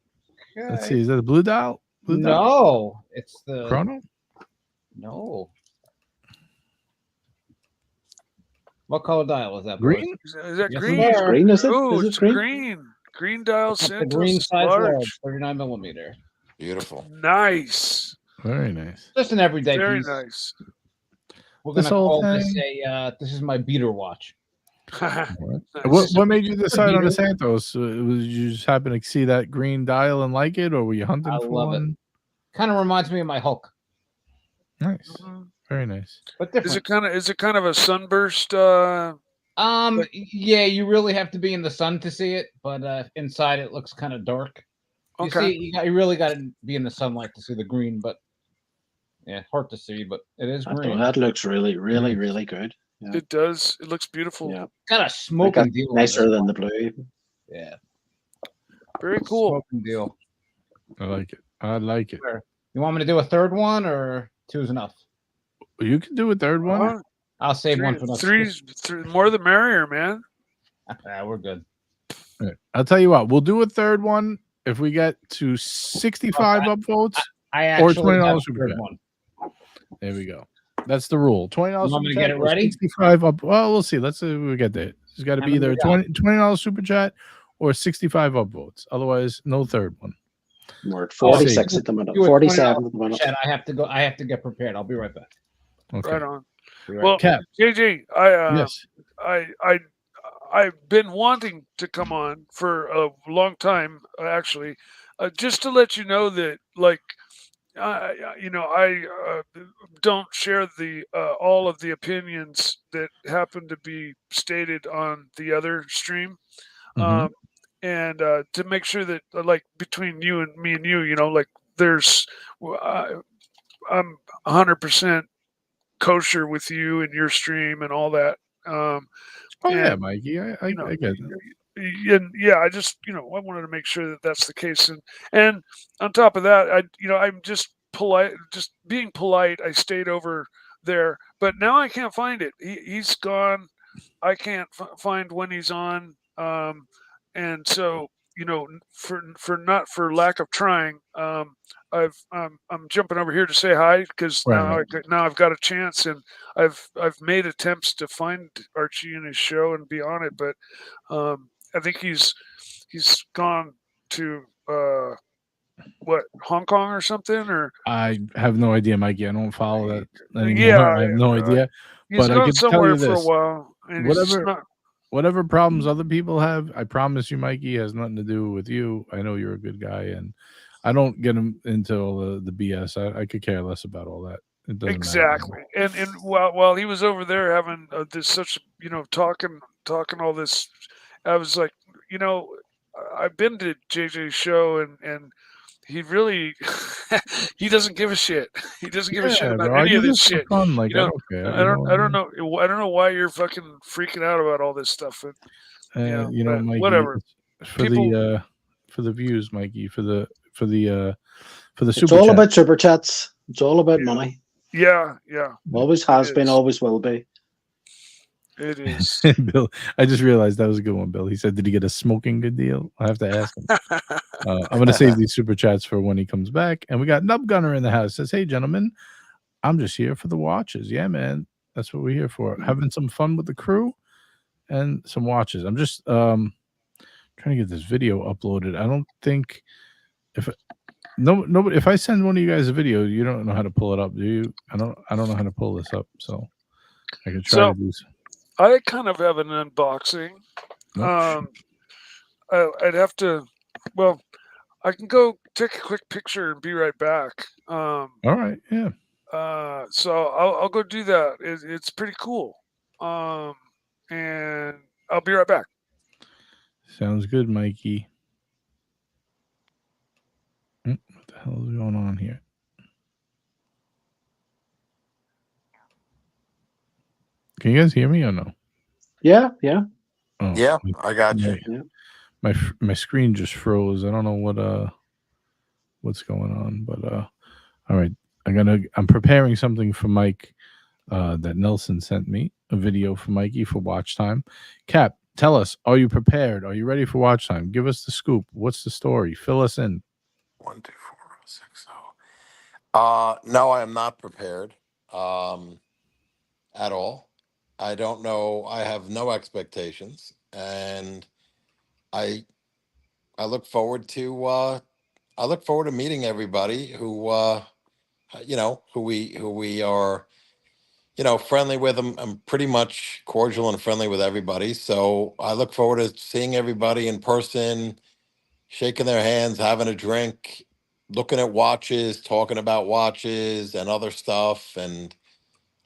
S7: Okay.
S1: Let's see. Is that a blue dial?
S7: No, it's the
S1: Chrono.
S7: No. What color dial is that?
S1: Green?
S4: Is that green?
S2: It's green, is it?
S4: Oh,
S2: Is it
S4: it's green. Green dial Santos.
S7: The green size large, 39 millimeter.
S6: Beautiful.
S4: Nice.
S1: Very nice.
S7: Just an everyday
S4: Very
S7: piece.
S4: nice.
S7: We're gonna call this this is my beater watch.
S1: What made you decide on the Santos? Was you just happen to see that green dial and like it, or were you hunting for one?
S7: Kind of reminds me of my Hulk.
S1: Nice. Very nice.
S7: But different.
S4: Is it kind of a sunburst?
S7: Yeah, you really have to be in the sun to see it, but inside it looks kind of dark. You really got to be in the sunlight to see the green, but Yeah, hard to see, but it is
S2: That,
S7: green.
S2: that looks really, really, really good. Yeah.
S4: It does. It looks beautiful.
S2: Yeah.
S7: Got a
S2: Like
S7: smoking
S2: that
S7: deal. on
S2: nicer
S7: this
S2: than
S7: one.
S2: the blue.
S7: Yeah,
S4: Very cool.
S7: smoking deal.
S1: I like it. I like it.
S7: Sure. You want me to do a third one or two is enough?
S1: You can do a third one.
S4: Uh,
S7: I'll save one for next.
S4: three, more the merrier, man.
S7: We're good.
S1: All right. I'll tell you what. We'll do a third one if we get to 65 upvotes
S7: I
S1: or
S7: actually have
S1: $20
S7: a
S1: super
S7: third
S1: chat.
S7: one.
S1: There we go. That's the rule. $20
S7: You want
S1: super
S7: me to
S1: chat
S7: get it
S1: or
S7: ready?
S1: 65 up. Well, we'll see. Let's see if we get there. It's got to
S7: How
S1: be
S7: many
S1: either
S7: we got?
S1: $20 super chat or 65 upvotes. Otherwise, no third one.
S2: We're at 46 at the minute. 47 at the minute.
S7: Chat, I have to go. I have to get prepared. I'll be right back.
S1: Okay.
S4: Right on.
S7: Be right
S4: Well,
S7: back.
S1: Cap.
S4: JJ,
S1: Yes.
S4: I've been wanting to come on for a long time, actually, just to let you know that, like, you know, I don't share the all of the opinions that happen to be stated on the other stream,
S1: Mhm.
S4: and to make sure that, like, between you and me and you know, like, there's, I'm 100% kosher with you and your stream and all that.
S1: Oh yeah,
S4: And
S1: Mikey. I
S4: you know,
S1: get it.
S4: and yeah, I just, you know, I wanted to make sure that that's the case. And on top of that, you know, I'm just polite, just being polite. I stayed over there, but now I can't find it. He's gone. I can't find when he's on. And so, you know, for not for lack of trying, I'm jumping over here to say hi because
S1: Right.
S4: now I've got a chance, and I've made attempts to find Archie and his show and be on it, but I think he's gone to what, Hong Kong or something, or
S1: I have no idea, Mikey. I don't follow that anymore.
S4: yeah,
S1: I have no idea.
S4: he's
S1: But I
S4: gone
S1: could tell
S4: somewhere
S1: you
S4: for a
S1: this.
S4: while, and he's just not.
S1: Whatever problems other people have, I promise you, Mikey, has nothing to do with you. I know you're a good guy, and I don't get into all the BS. I could care less about all that. It doesn't
S4: Exactly,
S1: matter.
S4: and while he was over there having this such, you know, talking all this, I was like, you know, I've been to JJ's show, and he really he doesn't give a shit. He doesn't give a shit
S1: Yeah,
S4: about
S1: bro. I
S4: any
S1: do
S4: of this
S1: this for
S4: shit.
S1: fun. Like
S4: You know,
S1: I don't care.
S4: I don't know why you're fucking freaking out about all this stuff. And,
S1: You know,
S4: but
S1: Mikey,
S4: whatever.
S1: it's for
S4: People,
S1: the views, Mikey, for the super
S2: It's all
S1: chat.
S2: about super chats. It's all about money.
S4: yeah,
S2: Always has
S4: It
S2: been,
S4: is.
S2: always will be.
S4: It is.
S1: Bill, I just realized that was a good one, Bill. He said, "Did he get a smoking good deal?" I have to ask him. I'm going to save these super chats for when he comes back. And we got Nub Gunner in the house. Says, "Hey, gentlemen, I'm just here for the watches. Yeah, man, that's what we're here for. Having some fun with the crew and some watches. I'm just trying to get this video uploaded. I don't think if nobody if I send one of you guys a video, you don't know how to pull it up, do you? I don't know how to pull this up, so I can try to do some.
S4: I kind of have an unboxing.
S1: Nope.
S4: I'd have to. Well, I can go take a quick picture and be right back.
S1: All right, yeah.
S4: So I'll go do that. It's pretty cool. And I'll be right back.
S1: Sounds good, Mikey. What the hell is going on here? Can you guys hear me or no?
S2: Yeah.
S1: Oh,
S6: Yeah, I got you.
S1: My screen just froze. I don't know what's going on, but all right. I'm preparing something for Mike that Nelson sent me, a video for Mikey for watch time. Cap, tell us, are you prepared? Are you ready for watch time? Give us the scoop. What's the story? Fill us in.
S6: 1, 2, 4, 6, 0. No, I am not prepared at all. I don't know. I have no expectations, and I look forward to meeting everybody who who we are friendly with. I'm pretty much cordial and friendly with everybody. So I look forward to seeing everybody in person, shaking their hands, having a drink, looking at watches, talking about watches and other stuff. And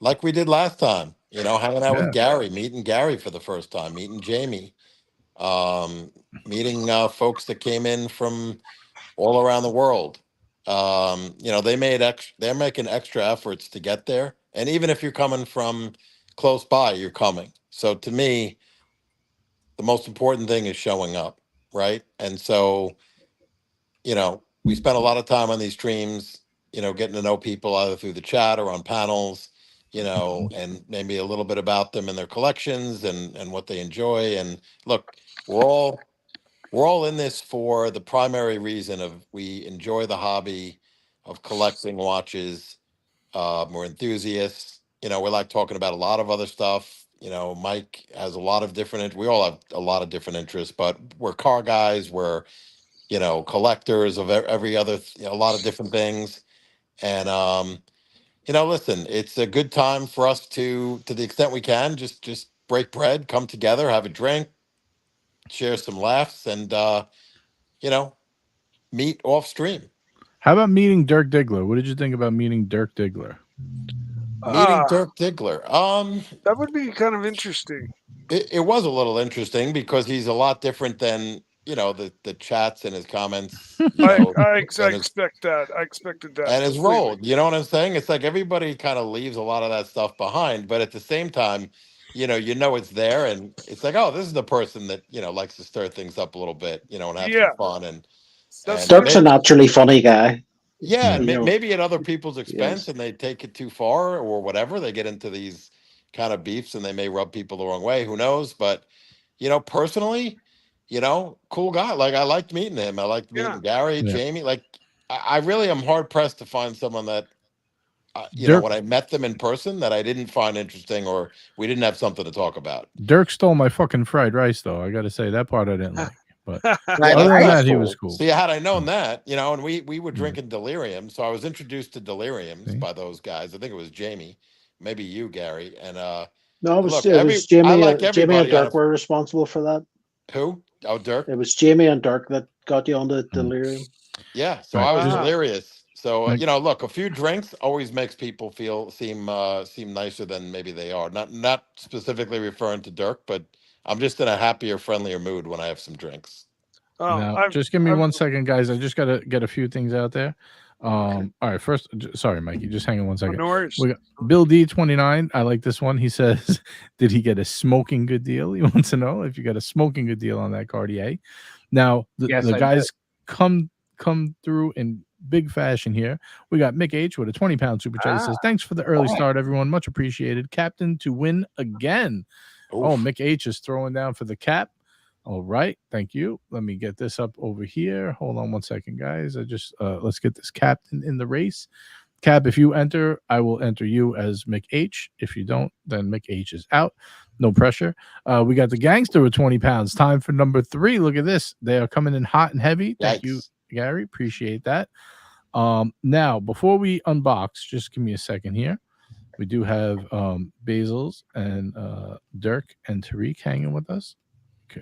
S6: like we did last time, hanging out with Gary, meeting Gary for the first time, meeting Jamie, meeting folks that came in from all around the world. You know, they're making extra efforts to get there. And even if you're coming from close by, you're coming. So to me, the most important thing is showing up, right? And so, you know, we spend a lot of time on these streams, you know, getting to know people either through the chat or on panels, you know, and maybe a little bit about them and their collections and what they enjoy. And look, we're all in this for the primary reason of we enjoy the hobby of collecting watches. We're enthusiasts. You know, we like talking about a lot of other stuff. You know, Mike has a lot of different. We all have a lot of different interests, but we're car guys. We're, you know, collectors of every other, you know, a lot of different things. And you know, listen, it's a good time for us to the extent we can, just break bread, come together, have a drink, share some laughs, and you know, meet off stream.
S1: How about meeting Dirk Diggler? What did you think about meeting Dirk Diggler?
S6: Meeting Dirk Diggler.
S4: That would be kind of interesting.
S6: It was a little interesting because he's a lot different than, you know, the chats and his comments. You know,
S4: I expect that. I expected that.
S6: And his role. You know what I'm saying? It's like everybody kind of leaves a lot of that stuff behind, but at the same time, you know it's there, and it's like, oh, this is the person that, you know, likes to stir things up a little bit, you know, and have some fun. And
S2: Dirk's a naturally funny guy.
S6: Yeah, and maybe at other people's expense, and they take it too far or whatever. They get into these kind of beefs, and they may rub people the wrong way. Who knows? But you know, personally, you know, cool guy. Like I liked meeting him. I liked meeting Gary, Jamie. Like I really am hard pressed to find someone that you know, when I met them in person, that I didn't find interesting or we didn't have something to talk about.
S1: Dirk stole my fucking fried rice, though. I got to say that part I didn't like. But
S6: yeah,
S1: other than that, he was cool.
S6: See, had I known that, you know, and we were drinking delirium, so I was introduced to deliriums by those guys. I think it was Jamie, maybe you, Gary, and
S2: no, it was Jamie. Jamie and Dirk were responsible for that.
S6: Who? Oh, Dirk.
S2: It was Jamie and Dirk that got you on the delirium.
S6: Yeah, so I was delirious. So you know, look, a few drinks always makes people seem nicer than maybe they are. Not specifically referring to Dirk, but I'm just in a happier, friendlier mood when I have some drinks.
S1: Now, just give me 1 second, guys. I just got to get a few things out there. All right, first, sorry, Mikey, just hang on 1 second.
S4: No worries.
S1: We got Bill D29. I like this one. He says, did he get a smoking good deal? He wants to know if you got a smoking good deal on that Cartier. Now, the guys come through in big fashion here. We got Mick H with a 20-pound super chat. He says, thanks for the early start, everyone. Much appreciated. Captain to win again. Oof. Oh, Mick H is throwing down for the cap. All right, thank you. Let me get this up over here. Hold on 1 second, guys. I just let's get this captain in the race. Cap, if you enter, I will enter you as Mick H. If you don't, then Mick H is out. No pressure. We got the gangster with 20 pounds. Time for number 3. Look at this. They are coming in hot and heavy. Thank you, Gary. Appreciate that. Now, before we unbox, just give me a second here. We do have Basil's and Dirk and Tariq hanging with us.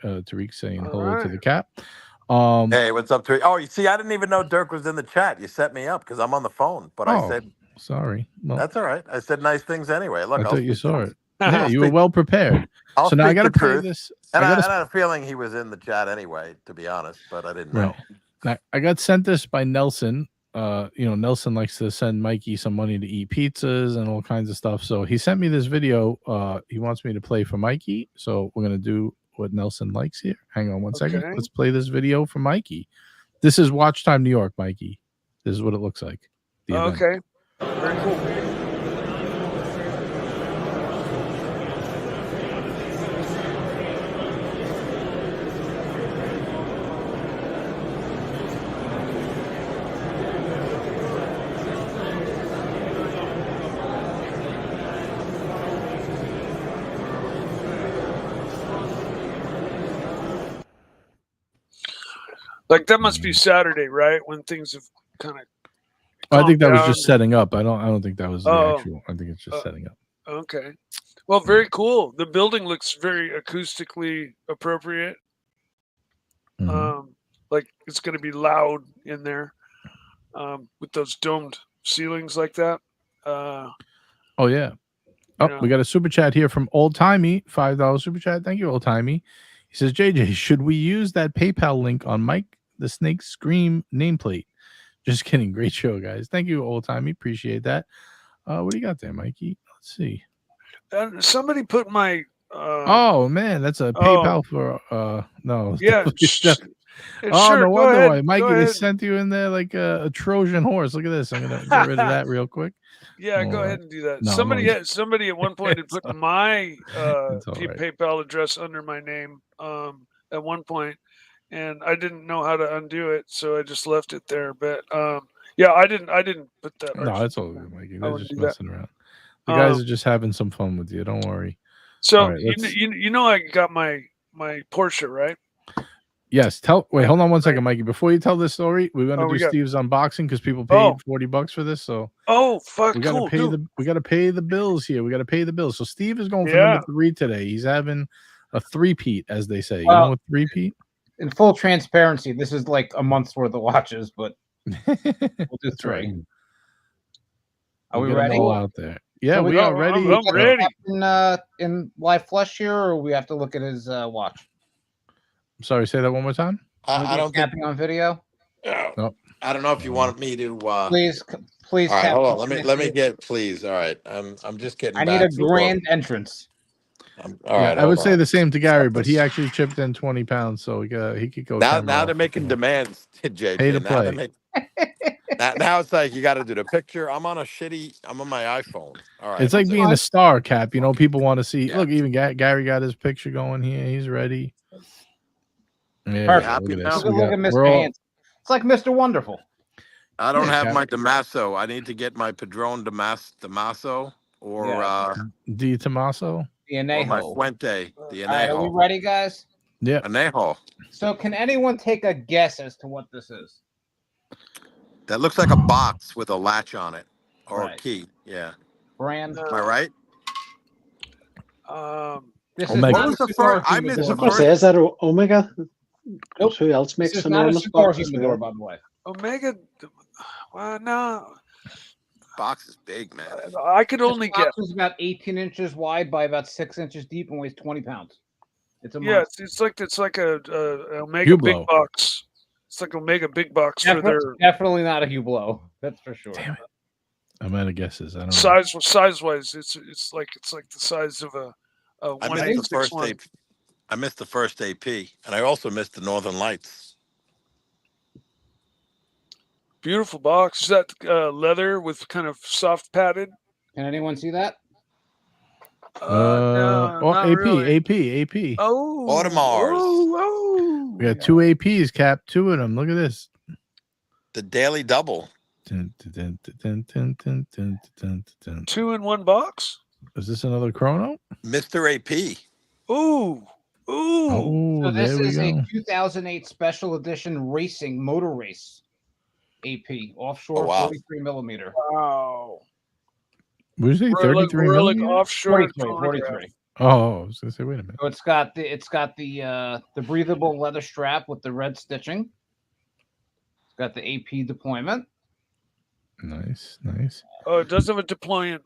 S1: Tariq saying hello to the cap.
S6: Hey, what's up, Tariq? Oh, you see, I didn't even know Dirk was in the chat. You set me up because I'm on the phone. But I said,
S1: sorry. Well,
S6: that's all right. I said nice things anyway. Look,
S1: I thought you saw it. Yeah, you were well prepared. So now I got to play this.
S6: And I had a feeling he was in the chat anyway, to be honest, but I didn't know.
S1: Right. I got sent this by Nelson. You know, Nelson likes to send Mikey some money to eat pizzas and all kinds of stuff. So he sent me this video. He wants me to play for Mikey. So we're going to do what Nelson likes here. Hang on 1 second. Let's play this video for Mikey. This is Watchtime New York, Mikey. This is what it looks like.
S4: Okay. Very cool. Like that must be Saturday, right? When things have kind of.
S1: I think that was just setting up. I don't think that was the actual. I think it's just setting up.
S4: Okay. Well, very cool. The building looks very acoustically appropriate. Like it's going to be loud in there, with those domed ceilings like that.
S1: Oh yeah. Oh, we got a super chat here from Old Timey, $5 super chat. Thank you, Old Timey. He says, JJ, should we use that PayPal link on Mike the Snake Scream nameplate? Just kidding. Great show, guys. Thank you, old timey. Appreciate that. What do you got there, Mikey? Let's see.
S4: Somebody put my.
S1: Oh man, that's a PayPal for no.
S4: Yeah.
S1: Oh, no wonder why.
S4: Go
S1: Mikey, they
S4: ahead.
S1: sent you in there like a Trojan horse. Look at this. I'm gonna get rid of that real quick.
S4: Yeah,
S1: All
S4: go
S1: right.
S4: ahead and do that.
S1: No,
S4: somebody at one point had put my
S1: all right.
S4: PayPal address under my name at one point, and I didn't know how to undo it, so I just left it there. But yeah, I didn't put that.
S1: No, it's all good, Mikey. They're just
S4: wouldn't do that.
S1: messing around. The guys are just having some fun with you. Don't worry.
S4: So
S1: All right,
S4: you know I got my Porsche, right?
S1: Yes. Wait, hold on one second, Mikey. Before you tell this story, we're gonna do Steve's unboxing because people paid $40 for this. So
S4: fuck,
S1: we gotta
S4: cool,
S1: pay
S4: dude.
S1: we gotta pay the bills here. We gotta pay the bills. So Steve is going for number 3 today. He's having a three-peat, as they say. You know what three-peat?
S7: In full transparency, this is like a month's worth of watches, but we'll do 3.
S1: Right.
S7: Are we
S1: We'll
S7: ready?
S1: all out there. Yeah,
S4: Oh,
S1: we are ready.
S4: I'm ready.
S7: In live flesh here, or we have to look at his watch?
S1: I'm sorry, say that one more time.
S6: I don't think.
S7: On video.
S6: No. I don't know if you want me to.
S7: Please.
S6: All right, hold on. Let me get. Please. All right. I'm just getting.
S7: I need a grand entrance.
S6: All right.
S1: I would say the same to Gary, but he actually chipped in 20 pounds, so he could go.
S6: Now they're making demands, JJ.
S1: Pay to play.
S6: Now it's like you got to do the picture. I'm on my iPhone. All right.
S1: It's like being a star, Cap. You know, people want to see.
S6: Yeah.
S1: Look, even Gary got his picture going here. He's ready. Yeah,
S7: Perfect.
S1: look at this.
S7: Look at Mr. Hands. It's like Mr. Wonderful.
S6: I don't have my Damaso. I need to get my Padron Damaso or
S1: Di Tomaso.
S7: The Anejo.
S6: My Fuente. The Anejo.
S7: All right, are we ready, guys?
S1: Yeah.
S6: Anejo.
S7: So can anyone take a guess as to what this is?
S6: That looks like a box with a latch on it or a key. Yeah.
S7: Brand.
S6: Am I right?
S7: This
S1: Omega.
S7: is
S6: What was the first? I missed the first.
S2: Is that Omega?
S7: Nope.
S2: Who else makes
S7: This is
S2: an
S7: not a
S2: enormous
S7: cigar
S2: box as
S7: humidor,
S2: well?
S7: by the way.
S4: Omega. Well, no.
S6: Box is big, man.
S4: I could only
S7: This
S4: get.
S7: box is about 18 inches wide by about 6 inches deep and weighs 20 pounds. It's a
S4: Yes,
S7: monster.
S4: it's like a Omega big box. It's like Omega big box for their
S7: Definitely not a Hublot. That's for sure.
S1: Damn it. I'm out of guesses. I don't know.
S4: size wise. It's like the size of a
S6: I missed the first AP. I missed the first AP, and I also missed the Northern Lights.
S4: Beautiful box. Is that leather with kind of soft padded?
S7: Can anyone see that?
S4: No, not
S1: AP,
S4: really.
S1: AP.
S4: Oh,
S6: Audemars.
S4: Oh,
S1: We got 2 APs, Cap. 2 of them. Look at this.
S6: The Daily Double.
S4: 2 in 1 box.
S1: Is this another chrono?
S6: Mr. AP.
S4: Ooh.
S1: Oh,
S7: So this
S1: there we
S7: is
S1: go.
S7: a 2008 special edition racing motor race AP offshore 43 millimeter.
S4: Wow.
S1: What did you say? 33
S4: Relic
S1: millimeter?
S4: offshore
S7: 43.
S1: Oh, I was gonna say, wait a minute.
S7: So it's got the breathable leather strap with the red stitching. It's got the AP deployment.
S1: Nice.
S4: Oh, it does have a deployant.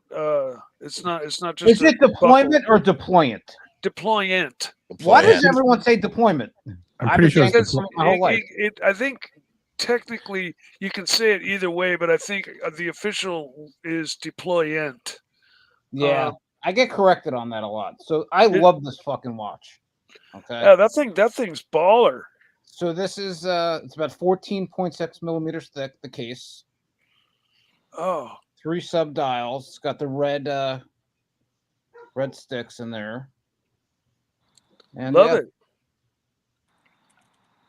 S4: It's not just.
S7: Is it deployment or deployant?
S4: Deployant.
S7: Why does everyone say deployment?
S1: I'm pretty sure it's
S7: my whole life.
S4: I think technically you can say it either way, but I think the official is deployant.
S7: Yeah, I get corrected on that a lot. So I love this fucking watch. Okay.
S4: Yeah, that thing's baller.
S7: So this is it's about 14.6 millimeters thick, the case.
S4: Oh.
S7: 3 sub dials. It's got the red sticks in there. And
S4: Love it.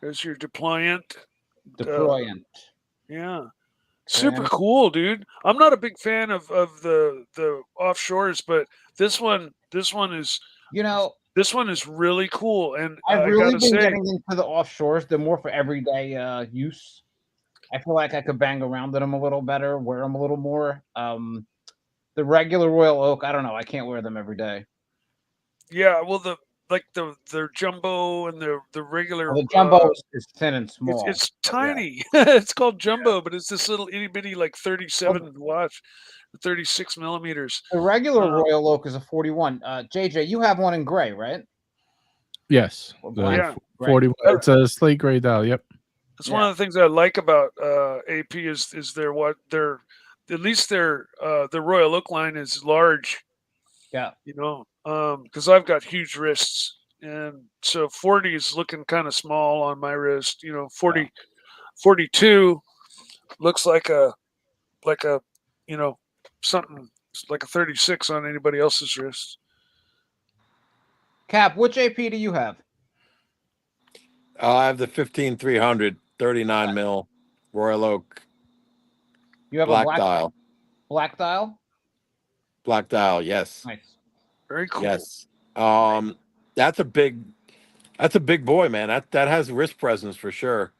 S4: There's your deployant.
S7: Deployant.
S4: Yeah. Super cool, dude. I'm not a big fan of the offshores, but this one is, this one is really cool. And
S7: I've really been getting into the offshores. They're more for everyday use. I feel like I could bang around in them a little better, wear them a little more. The regular Royal Oak, I don't know. I can't wear them every day.
S4: Yeah, well, their jumbo and the regular.
S7: Well, the jumbo is thin and small.
S4: It's tiny. Yeah. It's called jumbo, but it's this little itty bitty 37 watch, 36 millimeters.
S7: The regular Royal Oak is a 41. JJ, you have one in gray, right?
S1: Yes.
S7: Yeah.
S1: 41. It's a slate gray dial. Yep.
S4: That's one of the things I like about AP is their at least their Royal Oak line is large.
S7: Yeah.
S4: You know, because I've got huge wrists, and so 40 is looking kind of small on my wrist. You know, 42 looks like a you know something like a 36 on anybody else's wrist.
S7: Cap, which AP do you have?
S6: I have the 15300 39 mil Royal Oak
S7: You have
S6: black
S7: a
S6: dial.
S7: black dial?
S6: Black dial, yes.
S7: Nice.
S4: Very cool.
S6: Yes. That's a big boy, man. That has wrist presence for sure.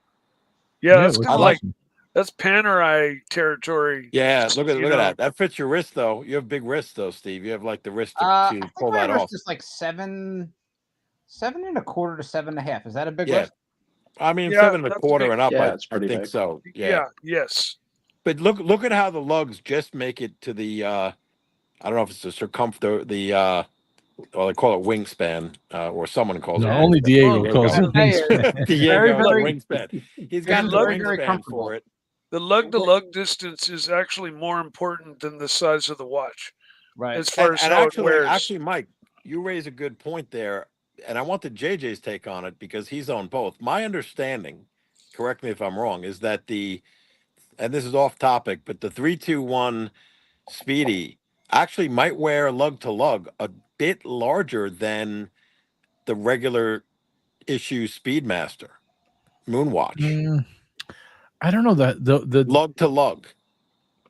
S4: Yeah,
S1: Yeah,
S4: that's
S1: it looks
S4: kind of like
S1: awesome.
S4: that's Panerai territory.
S6: Yeah, look at
S4: You
S6: that.
S4: know.
S6: That fits your wrist though. You have big wrists though, Steve. You have like the wrist to
S7: I think
S6: pull
S7: my
S6: that
S7: wrist
S6: off.
S7: is like 7.25 to 7.5. Is that a big
S6: Yeah.
S7: wrist?
S6: I mean,
S4: Yeah,
S6: 7
S4: that's
S6: 1/4
S4: big.
S6: and up.
S2: Yeah,
S6: I
S2: it's pretty
S6: think
S2: big.
S6: so. Yeah.
S4: Yes.
S6: But look at how the lugs just make it to the. I don't know if it's the circumference, well, they call it wingspan, or someone calls
S1: No,
S6: it.
S1: only
S6: wingspan.
S1: Diego
S6: There
S1: calls
S6: you
S1: it
S6: go.
S1: wingspan.
S6: Diego,
S4: very-
S6: wingspan. He's
S7: Cap's
S6: got the
S7: very, very
S6: wingspan
S7: comfortable.
S6: for it.
S4: The lug to lug distance is actually more important than the size of the watch,
S7: Right.
S4: as far as
S6: And
S4: how it wears.
S6: actually, Mike, you raise a good point there, and I wanted JJ's take on it because he's on both. My understanding, correct me if I'm wrong, is that and this is off topic, but the 321 Speedy actually might wear lug to lug a bit larger than the regular issue Speedmaster Moonwatch.
S1: I don't know that the
S6: Lug to lug.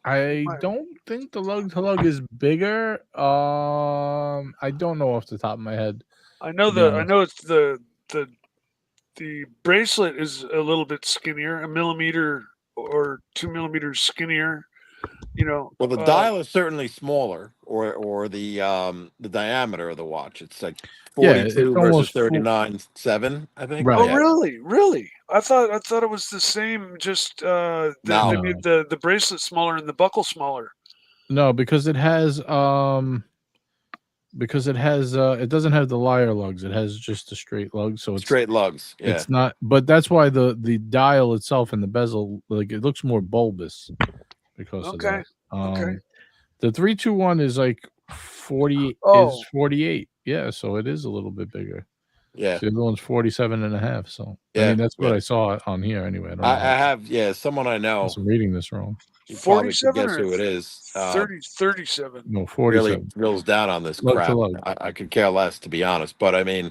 S1: I don't think the lug to lug is bigger. I don't know off the top of my head.
S4: I know
S1: to be honest.
S4: it's the bracelet is a little bit skinnier, a millimeter or 2 millimeters skinnier. You know.
S6: Well, the dial is certainly smaller, or the diameter of the watch. It's like 42
S1: it's
S6: versus
S1: almost
S6: 39.7, I think.
S1: Right.
S4: Oh,
S6: Yeah.
S4: really? I thought it was the same. Just they
S6: No.
S4: made the bracelet smaller and the buckle smaller.
S1: No, because it has it doesn't have the lyre lugs. It has just a straight lug, so it's
S6: Straight lugs. Yeah.
S1: It's not, but that's why the dial itself and the bezel, like, it looks more bulbous because of that.
S4: Okay.
S1: The 321 is like 40
S4: Oh.
S1: is 48. Yeah, so it is a little bit bigger.
S6: Yeah.
S1: So the other one's 47.5. So I
S6: Yeah,
S1: mean, that's what
S6: yeah.
S1: I saw on here anyway. I don't know.
S6: I have, someone I know.
S1: I'm reading this wrong.
S6: You probably could
S4: 47
S6: guess who it is.
S4: 37.
S1: No, 47.
S6: Really drills down on this
S1: Lug to
S6: crap.
S1: lug.
S6: I could care less, to be honest. But I mean,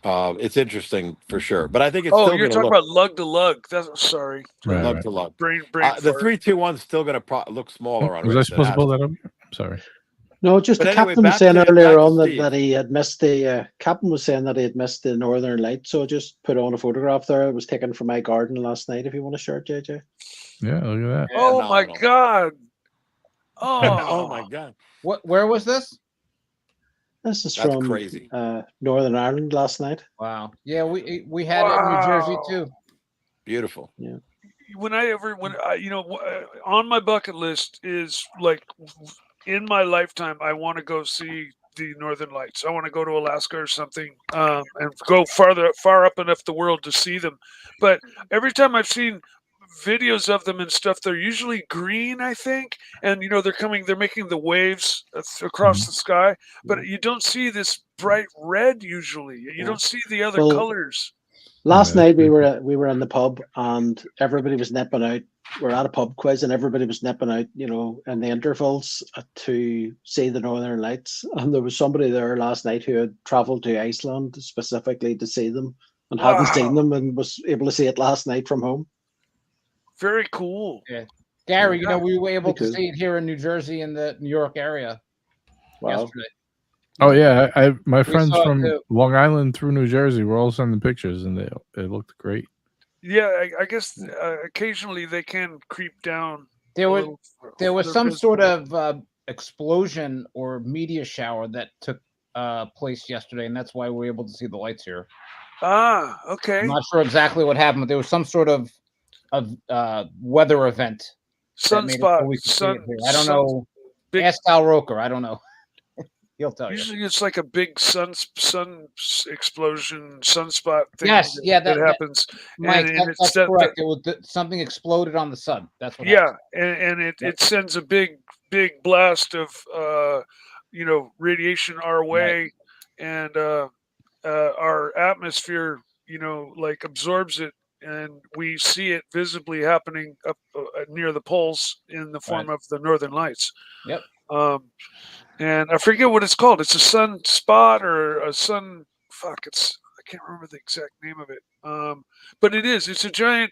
S6: it's interesting for sure. But I think it's
S4: Oh,
S6: still
S4: you're
S6: going to
S4: talking
S6: look
S4: about lug to lug. That's sorry.
S1: Right,
S6: lug
S1: right.
S6: to lug.
S4: Brain
S6: The
S4: fart.
S6: 321 is still going to look smaller on
S1: Was I
S6: wrist. It
S1: supposed to
S6: has
S1: pull
S6: to.
S1: that up here? I'm sorry.
S2: No, just
S6: But
S2: the
S6: anyway,
S2: captain was
S6: back
S2: saying
S6: to
S2: earlier on
S6: Steve.
S2: that he had missed the captain was saying that he had missed the northern light, so I just put on a photograph there. It was taken from my garden last night. If you want to share it, JJ.
S1: Yeah, look at that.
S4: Oh my
S6: Phenomenal.
S4: god.
S6: Oh my god.
S7: Where was this?
S2: This is
S6: That's
S2: from
S6: crazy.
S2: Northern Ireland last night.
S7: Wow. Yeah, we had it in New Jersey too.
S6: Beautiful.
S4: When I on my bucket list is like in my lifetime, I want to go see the Northern Lights. I want to go to Alaska or something, and go far up enough the world to see them. But every time I've seen videos of them and stuff, they're usually green, I think, and they're making the waves across the sky, but you don't see this bright red usually. You don't see the other colors.
S2: Last night we were in the pub and everybody was nipping out. We're at a pub quiz and everybody was nipping out, in the intervals to see the Northern Lights. And there was somebody there last night who had travelled to Iceland specifically to see them and hadn't seen them and was able to see it last night from home.
S4: Very cool.
S7: Yeah, Gary, we were able to see it here in New Jersey in the New York area yesterday.
S1: Oh yeah, my friends
S7: saw it
S1: from
S7: too.
S1: Long Island through New Jersey were all sending pictures, and it looked great.
S4: Yeah, I guess occasionally they can creep down.
S7: There was some sort of explosion or meteor shower that took place yesterday, and that's why we were able to see the lights here.
S4: Ah, okay.
S7: I'm not sure exactly what happened, but there was some sort of weather event.
S4: Sunspot.
S7: I don't know. Ask Al Roker. I don't know. He'll tell you.
S4: Usually, it's like a big sun explosion, sunspot thing.
S7: Yes, yeah,
S4: that
S7: that
S4: happens.
S7: Mike,
S4: and
S7: that's correct. It was something exploded on the sun. That's what happened.
S4: and it sends a big blast of radiation our way, and our atmosphere like absorbs it, and we see it visibly happening up near the poles in the form of the northern lights.
S7: Yep.
S4: And I forget what it's called. It's a sun spot or a sun. Fuck, I can't remember the exact name of it. But it's a giant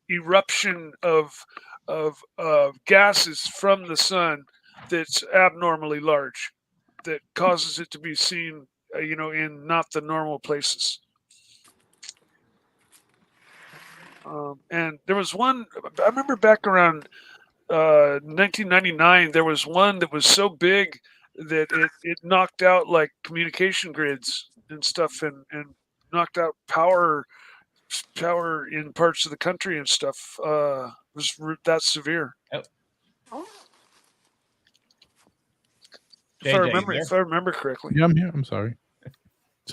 S4: eruption of gases from the sun that's abnormally large, that causes it to be seen, in not the normal places. And there was one. I remember back around 1999, there was one that was so big that it knocked out like communication grids and stuff, and knocked out power in parts of the country and stuff. Was that severe?
S7: Yep.
S4: If I remember correctly.
S1: Yeah, I'm here. I'm sorry.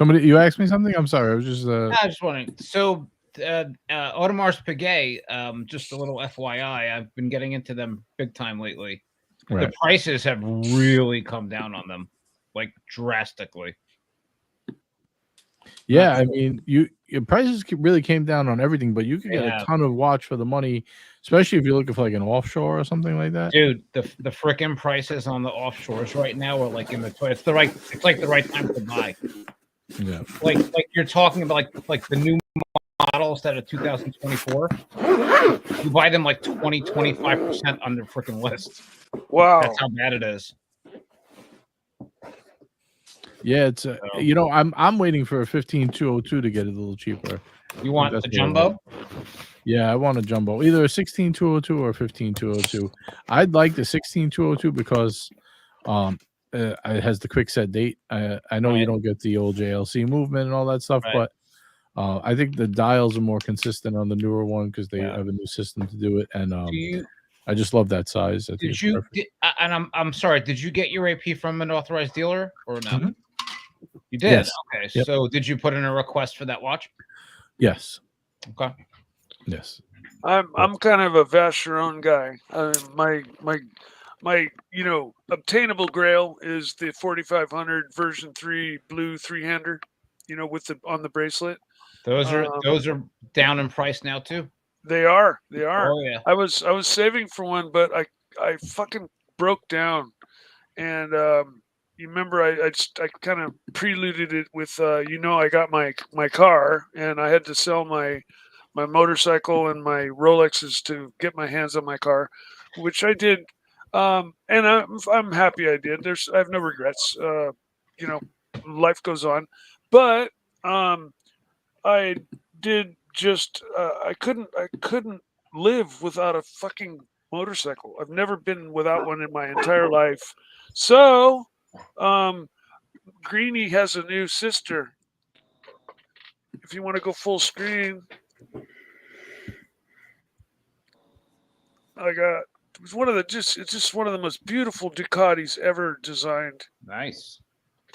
S1: You asked me something? I'm sorry. I was just
S7: I was wondering. So Audemars Piguet, just a little FYI, I've been getting into them big time lately.
S1: Right.
S7: The prices have really come down on them, like drastically.
S1: Yeah, I mean, your prices really came down on everything, but you could get a ton of watch for the money, especially if you're looking for like an offshore or something like that.
S7: Dude, the frickin' prices on the offshores right now are like in the it's like the right time to buy.
S1: Yeah,
S7: like you're talking about like the new models that are 2024. You buy them like 20-25% on their freaking list.
S4: Wow,
S7: that's how bad it is.
S1: Yeah, it's I'm waiting for a 15202 to get a little cheaper.
S7: You want the jumbo?
S1: Yeah, I want a jumbo, either a 16202 or a 15202. I'd like the 16202 because it has the quick set date. I know you don't get the old JLC movement and all that stuff, but I think the dials are more consistent on the newer one because they have a new system to do it, and I just love that size.
S7: I'm sorry, did you get your AP from an authorized dealer or no?
S1: Mm-hmm.
S7: You did.
S1: Yes.
S7: Okay.
S1: Yep.
S7: So did you put in a request for that watch?
S1: Yes.
S7: Okay.
S1: Yes.
S4: I'm kind of a Vacheron guy. My obtainable grail is the 4500 version 3 blue 3-hander, with on the bracelet.
S7: Those are down in price now too.
S4: They are.
S7: Oh yeah.
S4: I was saving for one, but I fucking broke down, and you remember I kind of preluded it with I got my car, and I had to sell my motorcycle and my Rolexes to get my hands on my car, which I did, and I'm happy I did. I have no regrets. Life goes on, but I did just I couldn't live without a fucking motorcycle. I've never been without one in my entire life. So Greenie has a new sister. If you want to go full screen, it's just one of the most beautiful Ducatis ever designed.
S7: Nice.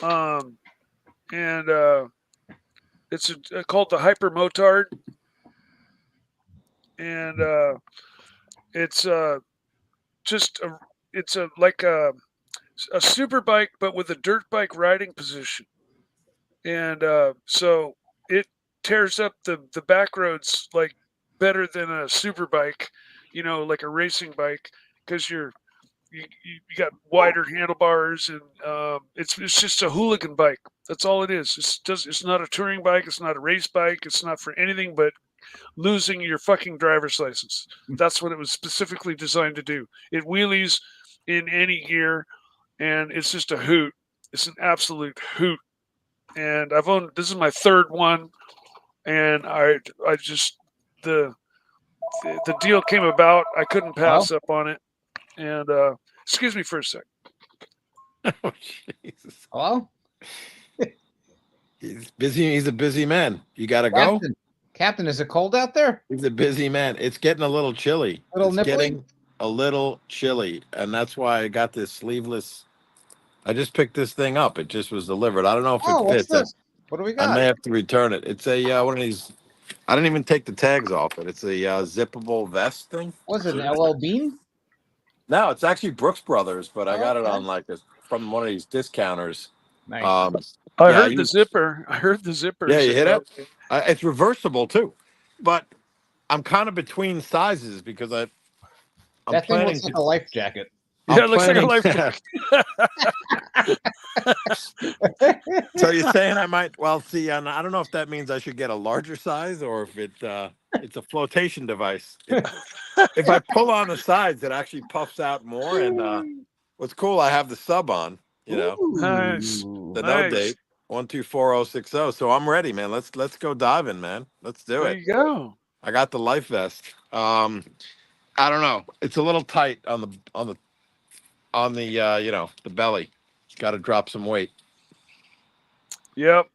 S4: And it's called the Hyper Motard, and it's like a super bike, but with a dirt bike riding position, and so it tears up the back roads like better than a super bike, like a racing bike, because you got wider handlebars, and it's just a hooligan bike. That's all it is. It's not a touring bike. It's not a race bike. It's not for anything but losing your fucking driver's license. That's what it was specifically designed to do. It wheelies in any gear, and it's just a hoot. It's an absolute hoot. And this is my third one, and I just the deal came about. I couldn't pass up on it. And excuse me for a sec.
S6: Oh, Jesus.
S7: Hello?
S6: He's busy. He's a busy man. You got to go?
S7: Captain, is it cold out there?
S6: He's a busy man. It's getting a little chilly.
S7: Getting
S6: a little chilly, and that's why I got this sleeveless I just picked this thing up. It just was delivered. I don't know if
S7: Oh,
S6: it
S7: what's
S6: fits.
S7: this? What do we
S6: I
S7: got?
S6: may have to return it. It's a one of these. I didn't even take the tags off it. It's a zippable vest thing.
S7: Was it an LL Bean?
S6: No, it's actually Brooks Brothers, but I got it
S7: Okay.
S6: on from one of these discounters.
S7: Nice.
S4: I
S6: Yeah,
S4: heard the zipper. I heard the zipper.
S6: Yeah, you hit
S4: zip
S6: it. It's reversible too, but I'm kind of between sizes because I'm
S7: that thing
S6: planning
S7: looks like
S6: to.
S7: a life jacket.
S4: Yeah, it looks like a life
S6: jacket. So you're saying I might? Well, see, and I don't know if that means I should get a larger size or if it's a flotation device. If I pull on the sides, it actually puffs out more. And what's cool, I have the sub on. You know,
S4: Nice.
S6: the no date 124060. So I'm ready, man. Let's go diving, man. Let's do
S4: There
S6: it.
S4: you go.
S6: I got the life vest. I don't know. It's a little tight on the the belly. Got to drop some weight.
S4: Yep.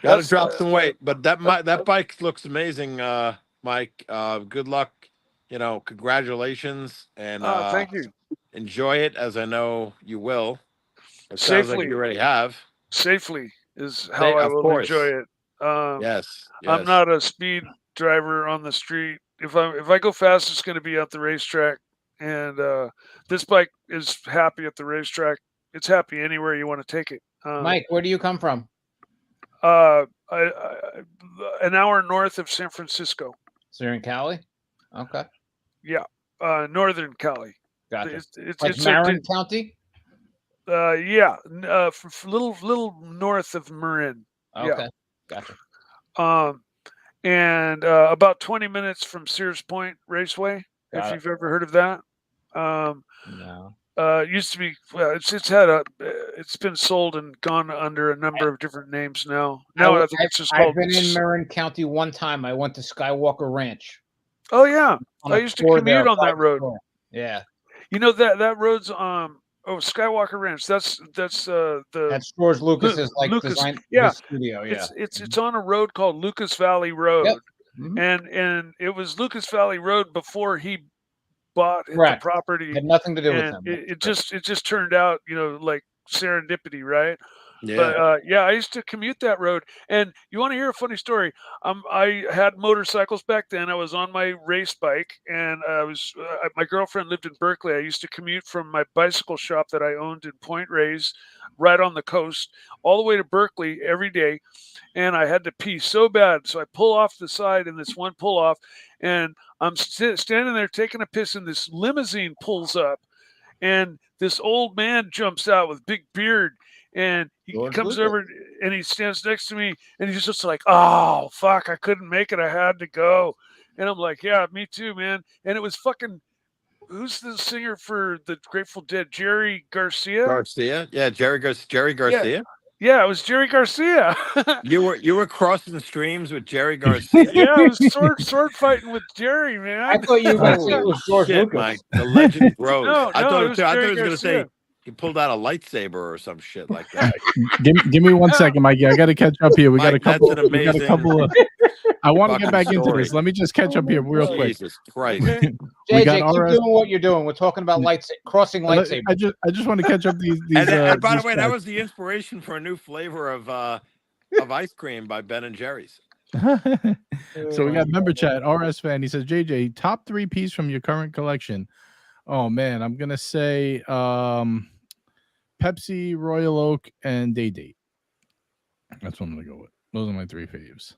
S6: Got to drop some weight. But that bike looks amazing, Mike. Good luck. Congratulations and
S4: Thank you.
S6: enjoy it as I know you will. It sounds like
S4: Safely.
S6: you already have.
S4: Safely is how I
S6: Of
S4: will
S6: course.
S4: enjoy it.
S6: Yes.
S4: I'm not a speed driver on the street. If I go fast, it's going to be at the racetrack. And this bike is happy at the racetrack. It's happy anywhere you want to take it.
S7: Mike, where do you come from?
S4: An hour north of San Francisco.
S7: So you're in Cali? Okay.
S4: Yeah, northern Cali.
S7: Gotcha.
S4: It's
S7: like Marin County?
S4: Yeah, little north of Marin.
S7: Okay, gotcha.
S4: And about 20 minutes from Sears Point Raceway. If you've ever heard of that.
S7: No.
S4: It used to be. Well, it's been sold and gone under a number of different names now. Now I think it's just called.
S7: I've been in Marin County one time. I went to Skywalker Ranch.
S4: Oh yeah, I used to commute on that road.
S7: Yeah.
S4: You know that road's Skywalker Ranch. That's
S7: George Lucas's design studio. Yeah.
S4: It's on a road called Lucas Valley Road.
S7: Yep.
S4: And it was Lucas Valley Road before he bought the property.
S7: It had nothing to do with him.
S4: It just turned out, like serendipity, right?
S6: Yeah.
S4: But I used to commute that road. And you want to hear a funny story? I had motorcycles back then. I was on my race bike, and my girlfriend lived in Berkeley. I used to commute from my bicycle shop that I owned in Point Reyes, right on the coast, all the way to Berkeley every day. And I had to pee so bad, so I pull off the side in this one pull off, and I'm standing there taking a piss, and this limousine pulls up, and this old man jumps out with big beard. And he comes over and he stands next to me, and he's just like, "Oh, fuck, I couldn't make it. I had to go." And I'm like, "Yeah, me too, man." And it was fucking, who's the singer for the Grateful Dead? Jerry Garcia?
S6: Yeah, Jerry Garcia.
S4: Yeah, it was Jerry Garcia.
S6: You were crossing streams with Jerry Garcia.
S4: Yeah, I was sword fighting with Jerry, man.
S7: I thought you were going to say it was George Lucas.
S6: Mike, the legend grows.
S4: No,
S6: I thought it was
S4: Jerry
S6: going to
S4: Garcia.
S6: say he pulled out a lightsaber or some shit like that.
S1: Give me 1 second, Mikey. I got to catch up here. We got a couple.
S6: We got a couple
S1: of. I want to get back into this. Let me just catch up here real quick.
S6: Jesus Christ.
S7: JJ, keep doing what you're doing. We're talking about crossing lightsabers.
S1: I just want to catch up these.
S6: And by the way, that was the inspiration for a new flavor of ice cream by Ben and Jerry's.
S1: So we got member chat. RS fan. He says, JJ, top 3 piece from your current collection. Oh man, I'm gonna say Pepsi, Royal Oak, and Day Date. That's what I'm gonna go with. Those are my 3 faves.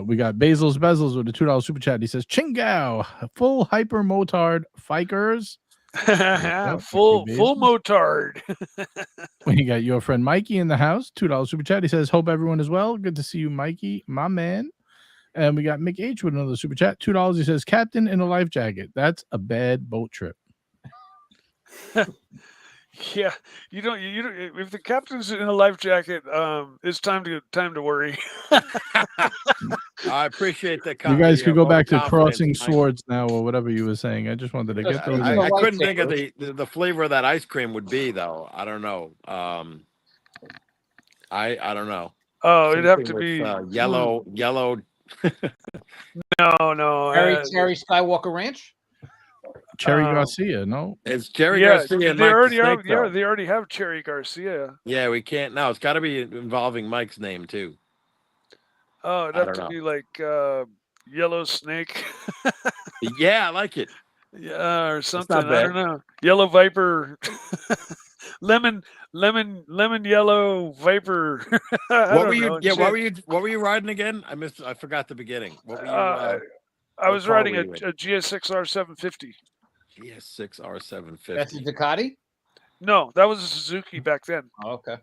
S1: We got Basil's Bezels with a $2 super chat. He says, Chingao, full hyper motard fikers.
S4: full motard.
S1: We got your friend Mikey in the house, $2 super chat. He says, hope everyone is well. Good to see you, Mikey, my man. And we got Mick H with another super chat, $2. He says, Captain in a life jacket. That's a bad boat trip.
S4: Yeah, you don't. If the captain's in a life jacket, it's time to worry.
S6: I appreciate that.
S1: You guys could go back to crossing swords now, or whatever you were saying. I just wanted to get those.
S6: I couldn't think of the flavor of that ice cream would be though. I don't know. I don't know.
S4: Oh, it'd have to be
S6: yellow.
S4: No.
S7: Terry Skywalker Ranch.
S1: Cherry Garcia, no?
S6: It's Jerry
S4: Yeah,
S6: Garcia and
S4: they
S6: Mike the
S4: already
S6: Snake,
S4: have. Yeah,
S6: though.
S4: they already have Cherry Garcia.
S6: Yeah, we can't. No, it's got to be involving Mike's name too.
S4: Oh, it'd
S6: I
S4: have
S6: don't
S4: to
S6: know.
S4: be like Yellow Snake.
S6: Yeah, I like it.
S4: Yeah, or something.
S6: not
S4: I don't
S6: bad.
S4: know. Yellow Viper, lemon, yellow Viper. I
S6: What were
S4: don't
S6: you?
S4: know.
S6: Yeah,
S4: Shit.
S6: what were you riding again? I forgot the beginning. What were you?
S4: I
S6: what
S4: was
S6: car
S4: riding
S6: were
S4: a
S6: you in?
S4: GS6R 750.
S6: GS6
S7: That's a
S6: R750.
S7: Ducati.
S4: No, that was a Suzuki back then.
S7: Oh, okay.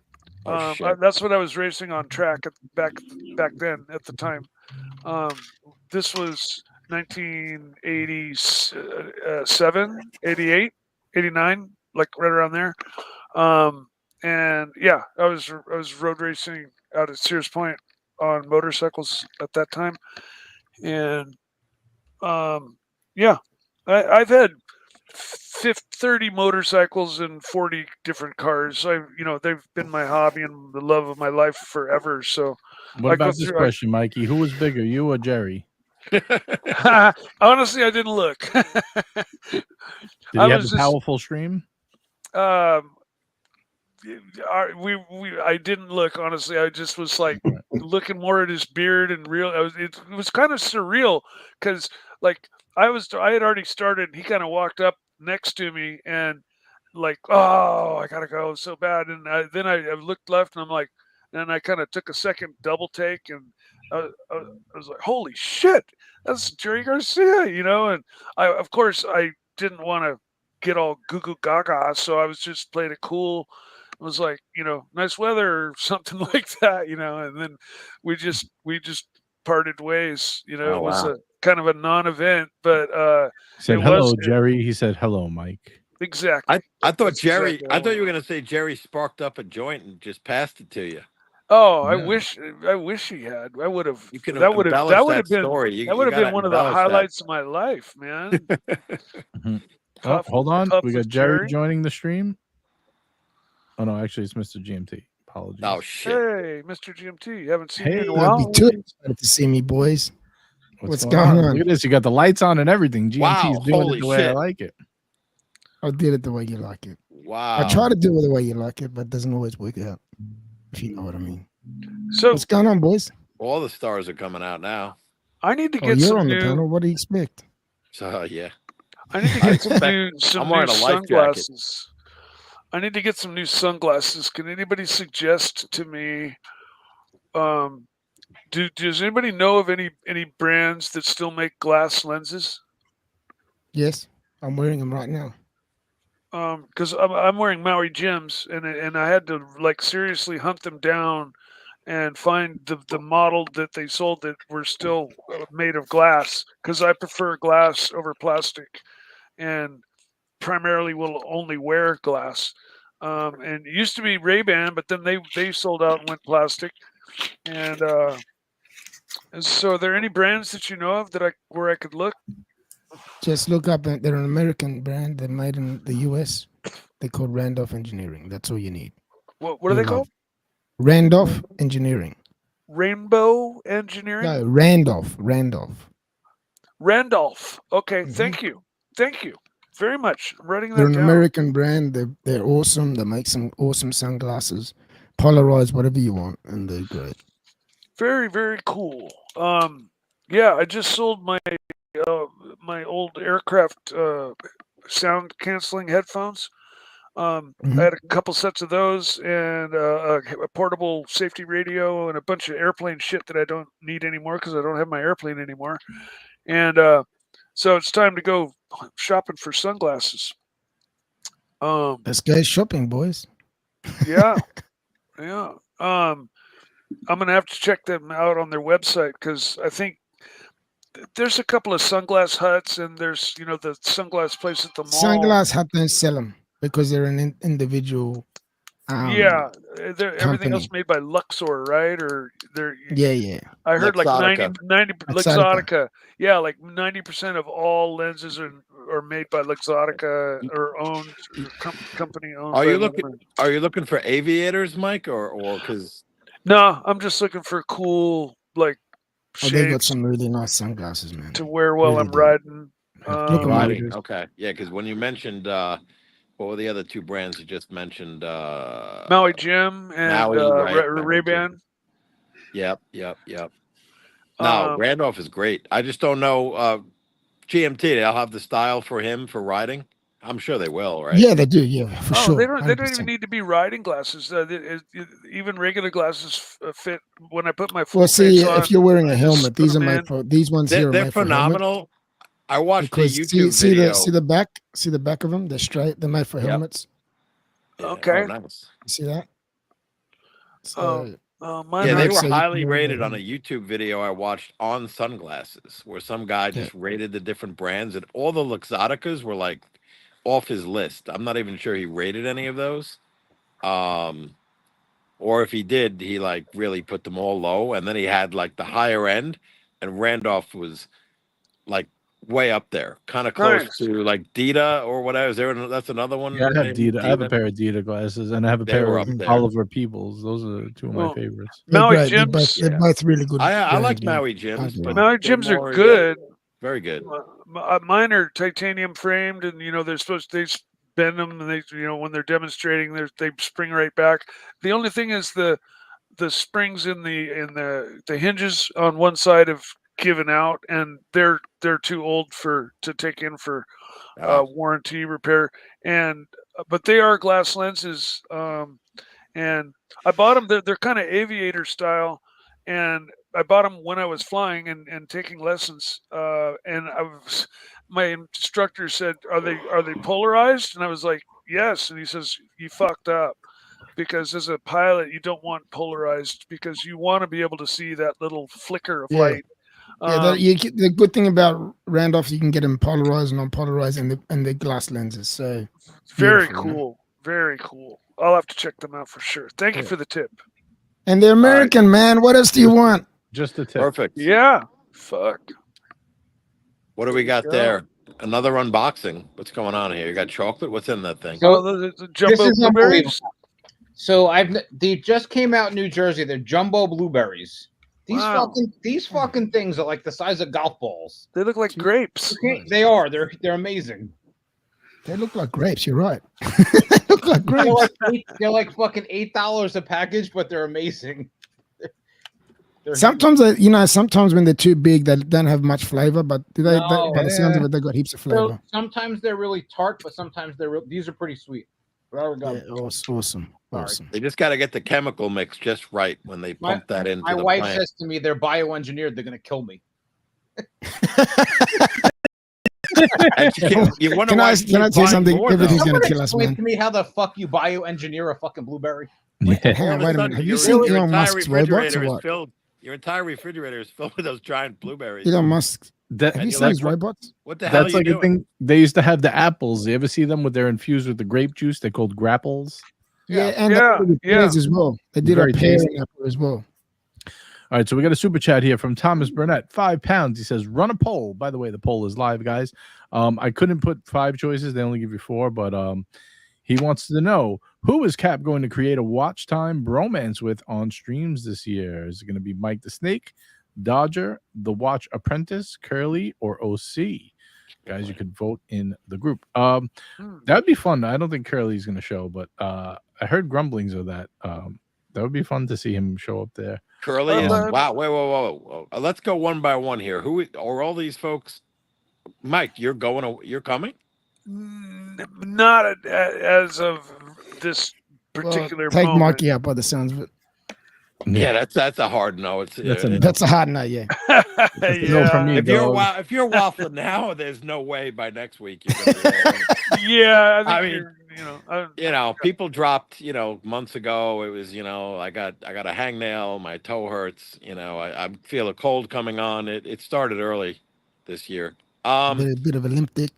S6: Oh shit!
S4: That's what I was racing on track back then at the time. This was 1987, 88, 89, like right around there. And yeah, I was road racing out at Sears Point on motorcycles at that time, and yeah, I've had 30 motorcycles and 40 different cars. They've been my hobby and the love of my life forever. So
S1: What
S4: I go
S1: about this
S4: through.
S1: question, Mikey? Who was bigger, you or Jerry?
S4: Honestly, I didn't look.
S1: Did he
S4: I
S1: have
S4: was
S1: the
S4: just
S1: powerful stream?
S4: I didn't look, honestly. I just was like looking more at his beard and it was kind of surreal because like I had already started. He kind of walked up next to me and like, oh, I gotta go so bad. And then I looked left and I'm like, and I kind of took a second double take and I was like, holy shit, that's Jerry Garcia, And of course I didn't want to get all goo goo gaga, so I was just playing it cool. It was like, nice weather or something like that, and then we just parted ways.
S6: Oh
S4: It was
S6: wow!
S4: a kind of a non-event, but
S1: He said,
S4: it was
S1: hello, Jerry. He said, hello, Mike.
S4: exactly.
S6: I thought
S4: That's
S6: Jerry.
S4: exactly
S6: I
S4: how
S6: thought
S4: it
S6: you were
S4: went.
S6: gonna say Jerry sparked up a joint and just passed it to you.
S4: Oh, I
S1: Yeah.
S4: wish he had. I would have.
S6: You can
S4: That would
S6: embellish
S4: have
S6: story.
S4: that would
S6: You
S4: have been
S6: gotta
S4: one of the
S6: embellish that.
S4: highlights of my life, man.
S1: Mhm. Oh, hold on.
S4: Puff
S1: We
S4: with
S1: got Jerry
S4: Jerry.
S1: joining the stream. Oh, no, actually, it's Mr. GMT. Apologies.
S6: Oh shit!
S4: Hey, Mr. GMT, you haven't seen you in
S1: Hey,
S4: a
S8: I'd
S4: while.
S8: be too excited to see me, boys. What's going on?
S1: Look at this. You got the lights on and everything. GMT's
S6: Wow,
S1: doing
S6: holy
S1: it the way I
S6: shit.
S1: like it.
S8: I did it the way you like it.
S6: Wow.
S8: I try to do it the way you like it, but it doesn't always work out, if you know what I mean.
S4: So
S8: What's going on, boys?
S6: All the stars are coming out now.
S4: I need to
S8: Oh,
S4: get
S8: you're
S4: some
S8: on the
S4: new.
S8: panel. What do you expect?
S6: So yeah.
S4: I need to get some
S6: I'm
S4: new
S6: wearing a life jacket.
S4: sunglasses. I need to get some new sunglasses. Can anybody suggest to me? Does anybody know of any brands that still make glass lenses?
S8: Yes, I'm wearing them right now.
S4: Because I'm wearing Maui Jims, and I had to like seriously hunt them down and find the model that they sold that were still made of glass. Because I prefer glass over plastic, and primarily will only wear glass. And it used to be Ray-Ban, but then they sold out and went plastic. And so, are there any brands that you know of where I could look?
S8: Just look up. They're an American brand. They're made in the U.S. They're called Randolph Engineering. That's all you need.
S4: What are they called?
S8: Randolph Engineering.
S4: Rainbow Engineering?
S8: No, Randolph.
S4: Randolph. Okay,
S8: Mhm.
S4: thank you very much. I'm writing
S8: They're
S4: that
S8: an
S4: down.
S8: American brand. They're awesome. They make some awesome sunglasses, polarized, whatever you want, and they're great.
S4: Very, very cool. Yeah, I just sold my old aircraft sound canceling headphones. I had a couple sets of those and a portable safety radio and a bunch of airplane shit that I don't need anymore because I don't have my airplane anymore. And so it's time to go shopping for sunglasses.
S8: Let's go shopping, boys.
S4: Yeah. I'm gonna have to check them out on their website because I think there's a couple of sunglass huts and there's the sunglass place at the mall.
S8: Sunglass Hut don't sell them because they're an individual.
S4: Yeah, everything else
S8: company.
S4: made by Luxor, right? Or they're
S8: Yeah.
S4: I heard like
S6: Luxottica.
S4: 90
S8: Luxottica.
S4: Luxottica. Yeah, like 90% of all lenses are made by Luxottica or owned company owned.
S6: Are
S4: by
S6: you
S4: one of them.
S6: Are you looking for aviators, Mike, or because?
S4: No, I'm just looking for cool like
S8: Oh, they got
S4: shades
S8: some really nice sunglasses, man.
S4: to wear while
S8: Really
S4: I'm
S8: do.
S4: riding.
S8: Look at my
S6: Riding.
S8: readers.
S6: Okay. Yeah, because when you mentioned what were the other two brands you just mentioned?
S4: Maui Jim and
S6: Maui, right? Maui
S4: Ray-Ban.
S6: Jim. Yep. No, Randolph is great. I just don't know GMT. They'll have the style for him for riding. I'm sure they will, right?
S8: Yeah, they do. Yeah, for sure.
S4: They don't
S8: 100%.
S4: even need to be riding glasses. Even regular glasses fit when I put my full
S8: Well, see,
S4: face on.
S8: if you're wearing a
S4: I just
S8: helmet,
S4: put
S8: these are
S4: them
S8: made
S4: in.
S8: for these ones here. Are
S6: They're
S8: made for helmets.
S6: phenomenal. I watched a
S8: Because
S6: YouTube
S8: see
S6: video.
S8: see the back, see the back of them. They're straight. They're made for
S6: Yep.
S8: helmets.
S6: Yeah.
S4: Okay.
S6: Oh, nice.
S8: You see that? So
S4: Mine
S6: Yeah,
S4: are-
S6: they were
S8: so you can
S6: highly
S8: wear
S6: rated
S8: them.
S6: on a YouTube video I watched on sunglasses, where some guy just rated the different brands, and all the Luxotticas were like off his list. I'm not even sure he rated any of those. Or if he did, he like really put them all low, and then he had like the higher end, and Randolph was like way up there, kind of close
S4: Nice.
S6: to like Dita or whatever. Is there? That's another one.
S1: Yeah, I have
S6: named
S1: Dita. I have a pair of Dita glasses, and I have a
S6: They
S1: pair
S6: were
S1: of
S6: up there.
S1: Oliver Peoples. Those are two of my
S4: Well,
S1: favorites.
S8: They're
S4: Maui
S8: great.
S4: Jims.
S8: They're both really good.
S6: I like
S8: brands, man.
S6: Maui Jims, but
S4: Maui
S6: they're
S4: Jims are
S6: more, yeah,
S4: good.
S6: very good.
S4: Mine are titanium framed, and they're supposed to bend them, and they when they're demonstrating, they spring right back. The only thing is the springs in the hinges on one side have given out, and they're too old to take in for warranty repair. And but they are glass lenses, and I bought them. They're kind of aviator style, and I bought them when I was flying and taking lessons. And my instructor said, "Are they polarized?" And I was like, "Yes." And he says, "You fucked up." Because as a pilot, you don't want polarized because you want to be able to see that little flicker of light.
S8: Yeah, the good thing about Randolph, you can get them polarized and non-polarized, and the glass lenses. So
S4: very
S8: beautiful, man.
S4: cool, very cool. I'll have to check them out for sure. Thank you for the tip.
S8: And they're American, man. What else do you want?
S1: Just a tip.
S6: Perfect.
S4: Yeah. Fuck.
S6: What do we got there? Another unboxing. What's going on here? You got chocolate? What's in that thing?
S4: So the jumbo
S7: this is
S4: blueberries.
S7: unbelievable. So they just came out in New Jersey. They're jumbo blueberries. These fucking things are like the size of golf balls.
S4: They look like grapes.
S7: They are. They're amazing.
S8: They look like grapes. You're right. They look like grapes.
S7: They're like fucking $8 a package, but they're amazing.
S8: Sometimes sometimes when they're too big, they don't have much flavor. But by the sounds of it, they got heaps of flavor.
S7: So sometimes they're really tart, but sometimes these are pretty sweet.
S8: Yeah, awesome.
S6: They just got to get the chemical mix just right when they pump that into
S7: my
S6: the
S7: wife
S6: plant.
S7: says to me, they're bioengineered. They're going to kill me.
S6: You wonder
S8: Can
S6: why
S8: I say something? Everything's going to kill us,
S7: Explain
S8: man.
S7: to me how the fuck you bioengineer a fucking blueberry.
S8: Hang on, wait a minute. Have you seen Elon Musk's robots or what?
S6: Your entire refrigerator is filled with those giant blueberries.
S8: Elon Musk.
S1: Have
S8: you seen his robots?
S6: What the hell
S1: That's
S6: are
S1: like
S6: you
S1: a
S6: doing?
S1: thing. They used to have the apples. You ever see them they're infused with the grape juice? They're called grapples.
S8: Yeah, and pears as well. They did
S1: Very
S8: a pear
S1: tasty.
S8: and apple as well.
S1: All right, so we got a super chat here from Thomas Burnett, £5. He says, "Run a poll." By the way, the poll is live, guys. I couldn't put 5 choices; they only give you 4. But he wants to know, who is Cap going to create a watch time bromance with on streams this year? Is it going to be Mike the Snake, Dodger, the Watch Apprentice, Curly, or OC? Guys, you could vote in the group. That'd be fun. I don't think Curly's going to show, but I heard grumblings of that. That would be fun to see him show up there.
S6: Curly is wow. Wait, whoa. Let's go one by one here. Who are all these folks? Mike, you're coming?
S4: Not as of this particular
S8: Take
S4: moment.
S8: Mikey out by the sounds of it.
S6: Yeah, that's a hard no.
S8: That's a hard no. Yeah.
S1: No from me,
S6: if you're waffling now, there's no way by next week you're gonna be
S4: Yeah,
S6: I mean, people dropped, months ago. It was, I got a hangnail, my toe hurts, I feel a cold coming on. It started early this year.
S8: A bit of a limp dick.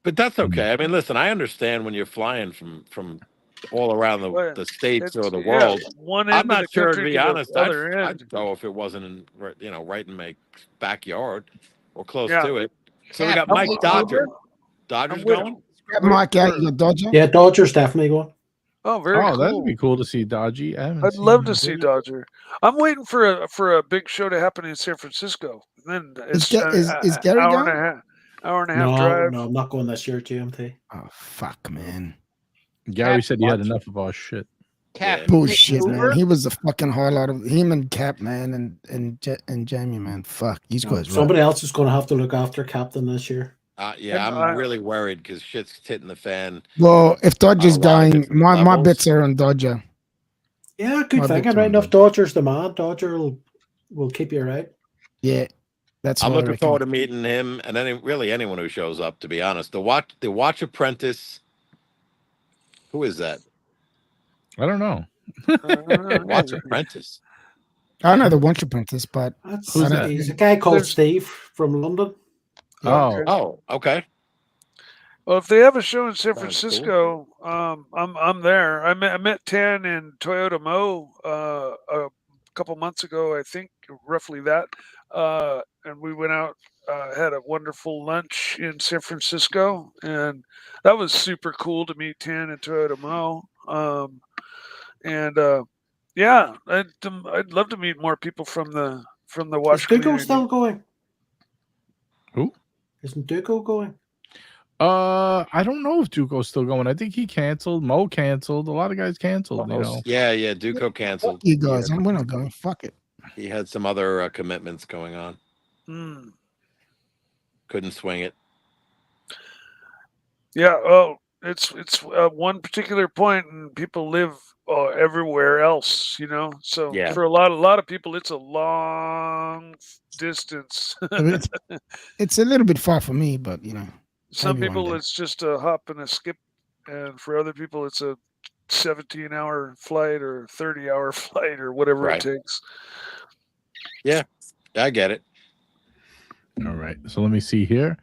S6: But that's okay. I mean, listen, I understand when you're flying from all around the states or the world. I'm not sure, to be honest. I'd go if it wasn't right in my backyard or close to it. So we got Mike Dodger. Dodger's going?
S8: Mike out, you got Dodger?
S2: Yeah, Dodger's definitely going.
S4: Oh, very cool.
S1: That'd be cool to see Dodgy.
S4: I'd love to see Dodger. I'm waiting for a big show to happen in San Francisco. Then it's
S8: is Gary
S4: hour
S8: going?
S4: and a half. Hour and a half
S9: No,
S4: drive.
S9: no, I'm not going this year, GMT.
S8: Oh fuck, man.
S1: Gary said he had
S6: Watch.
S1: enough of our shit.
S7: Cap,
S6: Yeah.
S8: Bullshit,
S7: Uber?
S8: man. He was the fucking highlight of him and Cap, man, and Jamie, man. Fuck, these
S9: No,
S8: guys.
S9: somebody else is going to have to look after Captain this year.
S6: Yeah,
S4: And
S6: I'm really worried because shit's hitting the fan.
S8: Well, if Dodger's
S6: A lot of
S8: going,
S6: different
S8: my
S6: levels.
S8: bets are on Dodger.
S9: Yeah, good
S8: My
S9: thinking.
S8: bets
S9: Right
S8: on
S9: enough,
S8: that.
S9: Dodger's the man. Dodger will keep you right.
S8: Yeah, that's
S6: I'm
S8: what I
S6: looking
S8: reckon.
S6: forward to meeting him and anyone who shows up. To be honest, the watch apprentice. Who is that?
S1: I don't know.
S6: Watch apprentice.
S8: I know the Watch Apprentice, but
S9: That's
S1: Who's that?
S9: He's a guy called
S4: There's-
S9: Steve from London.
S1: Oh,
S6: Oh, okay.
S4: Well, if they have a show in San
S6: Sounds cool.
S4: Francisco, I'm there. I met Tan and Toyota Mo a couple months ago, I think, roughly that, and we went out, had a wonderful lunch in San Francisco, and that was super cool to meet Tan and Toyota Mo. Yeah, I'd love to meet more people from the watch
S9: Is Duco
S4: community.
S9: still going?
S1: Who?
S9: Isn't Duco going?
S1: I don't know if Duco's still going. I think he canceled. Mo canceled. A lot of guys canceled. You know.
S6: Yeah, Duco canceled.
S8: you guys, we're not going. Fuck it.
S6: He had some other commitments going on.
S4: Mm.
S6: Couldn't swing it.
S4: Yeah, well, it's one particular point, and people live everywhere else, you know. So
S6: Yeah.
S4: for a lot of people, it's a long distance.
S8: I mean, it's a little bit far for me, but you know.
S4: Some
S8: maybe one
S4: people
S8: day.
S4: it's just a hop and a skip, and for other people, it's a 17-hour flight or 30-hour flight or whatever
S6: Right.
S4: it takes.
S6: I get it.
S1: All right. So let me see here.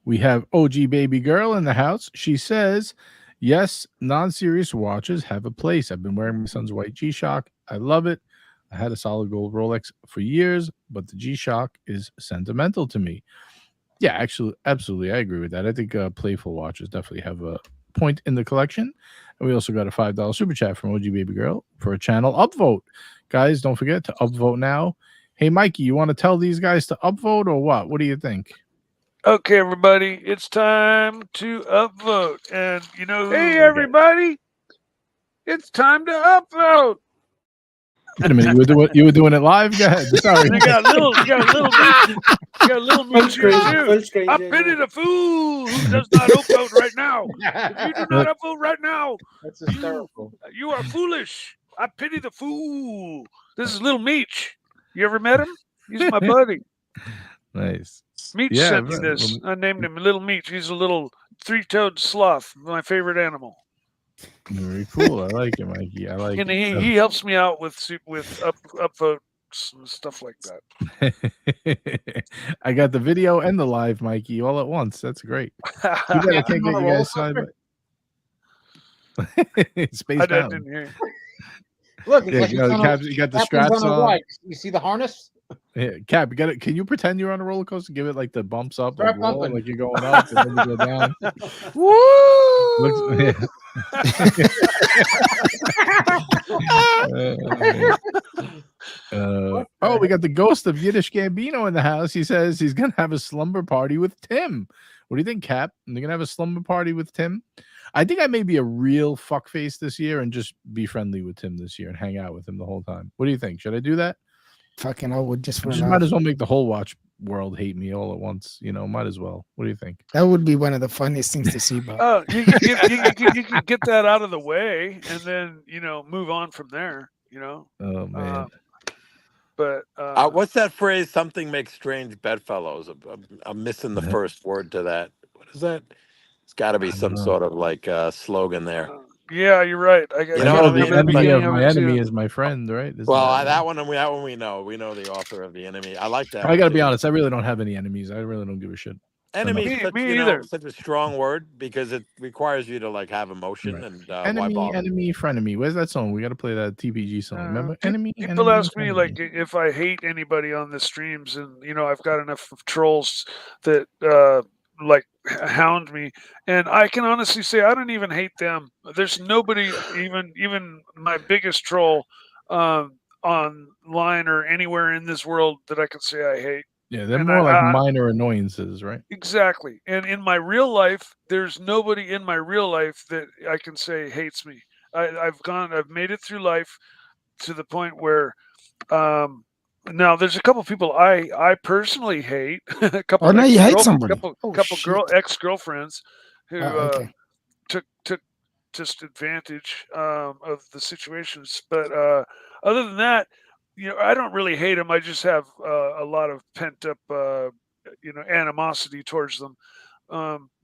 S1: We have OG Baby Girl in the house. She says, yes, non-serious watches have a place. I've been wearing my son's white G-Shock. I love it. I had a solid gold Rolex for years, but the G-Shock is sentimental to me. Yeah, actually, absolutely. I agree with that. I think playful watches definitely have a point in the collection. And we also got a $5 super chat from OG Baby Girl for a channel upvote. Guys, don't forget to upvote now. Hey, Mikey, you want to tell these guys to upvote or what? What do you think?
S4: Okay, everybody, it's time to upvote. And you know, hey, everybody, it's time to upvote.
S1: Wait a minute, you were doing it live? Go ahead. Sorry.
S4: You got a little mooch here too.
S9: Full screen,
S4: I
S9: yeah.
S4: pity the fool who does not upvote right now. If you do not upvote right now,
S7: That's hysterical.
S4: you are foolish. I pity the fool. This is Little Meech. You ever met him? He's my buddy.
S1: Nice.
S4: Meech
S1: Yeah,
S4: sent me
S1: right.
S4: this. I named him Little Meech. He's a little three-toed sloth, my favorite animal.
S1: Very cool. I like it, Mikey. I like
S4: And
S1: it.
S4: he helps me out with upvotes and stuff like that.
S1: I got the video and the live, Mikey, all at once. That's great. Too bad I can't get you guys side by Space
S4: I
S1: Mountain.
S4: didn't hear you.
S7: Look, it's
S1: Yeah,
S7: like
S1: you know,
S7: he's on
S1: Cap, you got the
S7: Captain's
S1: straps
S7: on a
S1: on.
S7: ride. You see the harness?
S1: Yeah, Cap, you got it. Can you pretend you're on a roller coaster? Give it like the bumps up, like,
S7: Start
S1: whoa,
S7: bumping.
S1: like you're going up and then you go down.
S4: Woo!
S1: Oh, we got the ghost of Yiddish Gambino in the house. He says he's gonna have a slumber party with Tim. What do you think, Cap? You're gonna have a slumber party with Tim? I think I may be a real fuckface this year and just be friendly with Tim this year and hang out with him the whole time. What do you think? Should I do that?
S8: Fucking, I would just for a
S1: Just
S8: laugh.
S1: might as well make the whole watch world hate me all at once. You know, might as well. What do you think?
S8: That would be one of the funniest things to see, but
S4: Oh, you can get that out of the way and then, you know, move on from there, you know.
S1: Oh man.
S4: But
S6: What's that phrase? Something makes strange bedfellows. I'm missing the
S1: Yeah.
S6: first word to that. What is that? It's got to be some
S1: know.
S6: sort of like slogan there.
S4: yeah, you're right. I
S6: You
S1: I
S6: know
S1: know
S6: what I
S1: the
S6: mean?
S1: enemy
S6: Like-
S1: of my enemy is my friend, right? Isn't
S6: Well,
S1: that
S6: that one we know. We know the author of the enemy. I like that.
S1: I
S6: one,
S1: gotta
S6: too.
S1: be honest. I really don't have any enemies. I really don't give a shit.
S6: Enemy
S4: Me-
S6: is such,
S4: me
S6: you know,
S4: either.
S6: such a strong word because it requires you to like have emotion
S1: Right.
S6: and why
S1: Enemy,
S6: bother?
S1: enemy, frenemy. Where's that song? We got to play that TPG song. Remember? Enemy.
S4: People
S1: enemy,
S4: ask me
S1: frenemy.
S4: like if I hate anybody on the streams, and you know I've got enough of trolls that like hound me, and I can honestly say I don't even hate them. There's nobody, even my biggest troll, online or anywhere in this world that I can say I hate.
S1: Yeah, they're
S4: And
S1: more like minor annoyances, right?
S4: Exactly. And in my real life, there's nobody in my real life that I can say hates me. I've made it through life to the point where now there's a couple people I personally hate, a couple
S8: now you hate somebody.
S4: ex-girlfriends who
S8: Okay.
S4: took just advantage of the situations. But other than that, I don't really hate them. I just have a lot of pent up animosity towards them.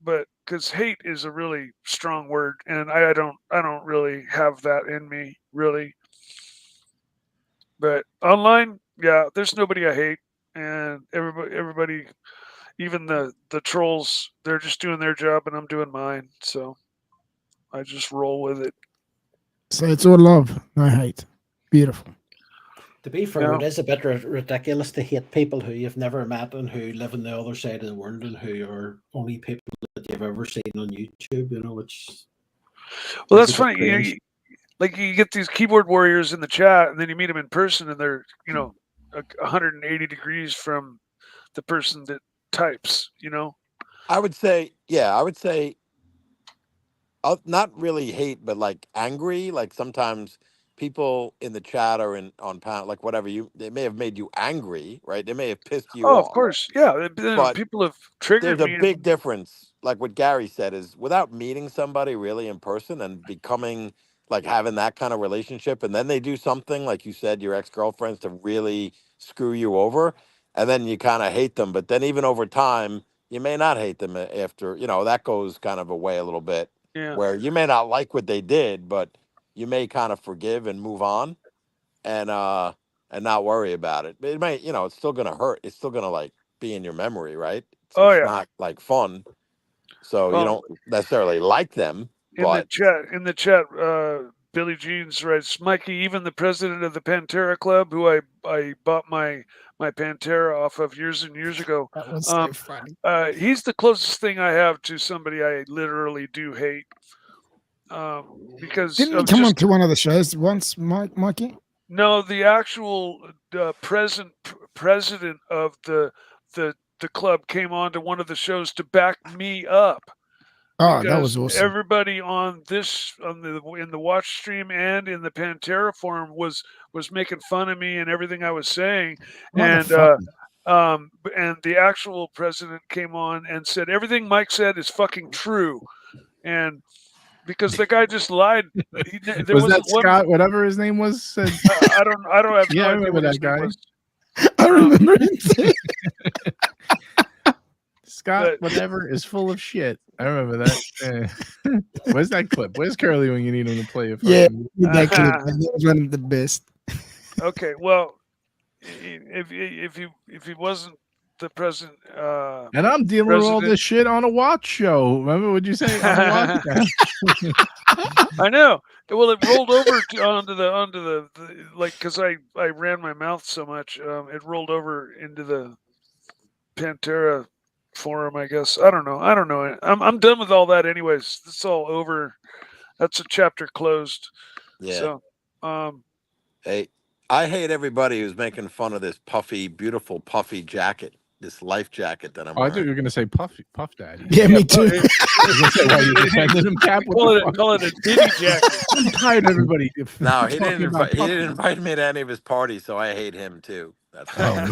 S4: But because hate is a really strong word, and I don't really have that in me, really. But online, yeah, there's nobody I hate, and everybody, even the trolls, they're just doing their job, and I'm doing mine. So I just roll with it.
S8: So it's all love, no hate. Beautiful.
S9: To be fair, it is a bit ridiculous to hate people who you've never met and who live on the other side of the world and who are only people that you've ever seen on YouTube. Which.
S4: Well, that's funny. Like you get these keyboard warriors in the chat, and then you meet them in person, and they're 180 degrees from the person that types.
S6: I would say, not really hate, but like angry. Like sometimes people in the chat or on panel, like whatever, they may have made you angry, right? They may have pissed you off.
S4: Of course, yeah.
S6: But
S4: people have triggered
S6: there's
S4: me.
S6: a big difference. Like what Gary said is, without meeting somebody really in person and becoming like having that kind of relationship, and then they do something like you said, your ex-girlfriends, to really screw you over, and then you kind of hate them. But then even over time, you may not hate them after, that goes kind of away a little bit.
S4: Yeah.
S6: Where you may not like what they did, but you may kind of forgive and move on, and not worry about it. It may, it's still gonna hurt. It's still gonna like be in your memory, right? It's not like fun. So you don't necessarily like them.
S4: In the chat, Billy Jeans writes, Mikey, even the president of the Pantera Club, who I bought my Pantera off of years and years ago.
S8: That was so funny.
S4: He's the closest thing I have to somebody I literally do hate. Because
S8: didn't he come on to one of the shows once, Mikey?
S4: No, the actual president of the club came on to one of the shows to back me up.
S8: Oh, that was awesome.
S4: Everybody in the watch stream and in the Pantera forum was making fun of me and everything I was saying. And the actual president came on and said everything Mike said is fucking true. And because the guy just lied.
S1: Was that Scott, whatever his name was?
S4: I don't have no idea what his name was.
S8: I remember it.
S1: Scott, whatever, is full of shit. I remember that. Where's that clip? Where's Curly when you need him to play it?
S8: Yeah, that clip. That was one of the best.
S4: Okay, well, if he wasn't the president,
S1: and I'm dealing with all this shit on a watch show. Remember what you say? On a watch
S4: I know. Well, it rolled over onto the like because I ran my mouth so much. It rolled over into the Pantera forum, I guess. I don't know. I'm done with all that anyways. It's all over. That's a chapter closed.
S6: Yeah.
S4: So
S6: hey, I hate everybody who's making fun of this beautiful puffy jacket, this life jacket that I'm wearing.
S1: I thought you were gonna say Puff Daddy.
S8: Yeah, me too.
S4: Call it a ditty jacket.
S1: I'm tired of everybody.
S6: No, he didn't invite me to any of his parties, so I hate him too. That's all.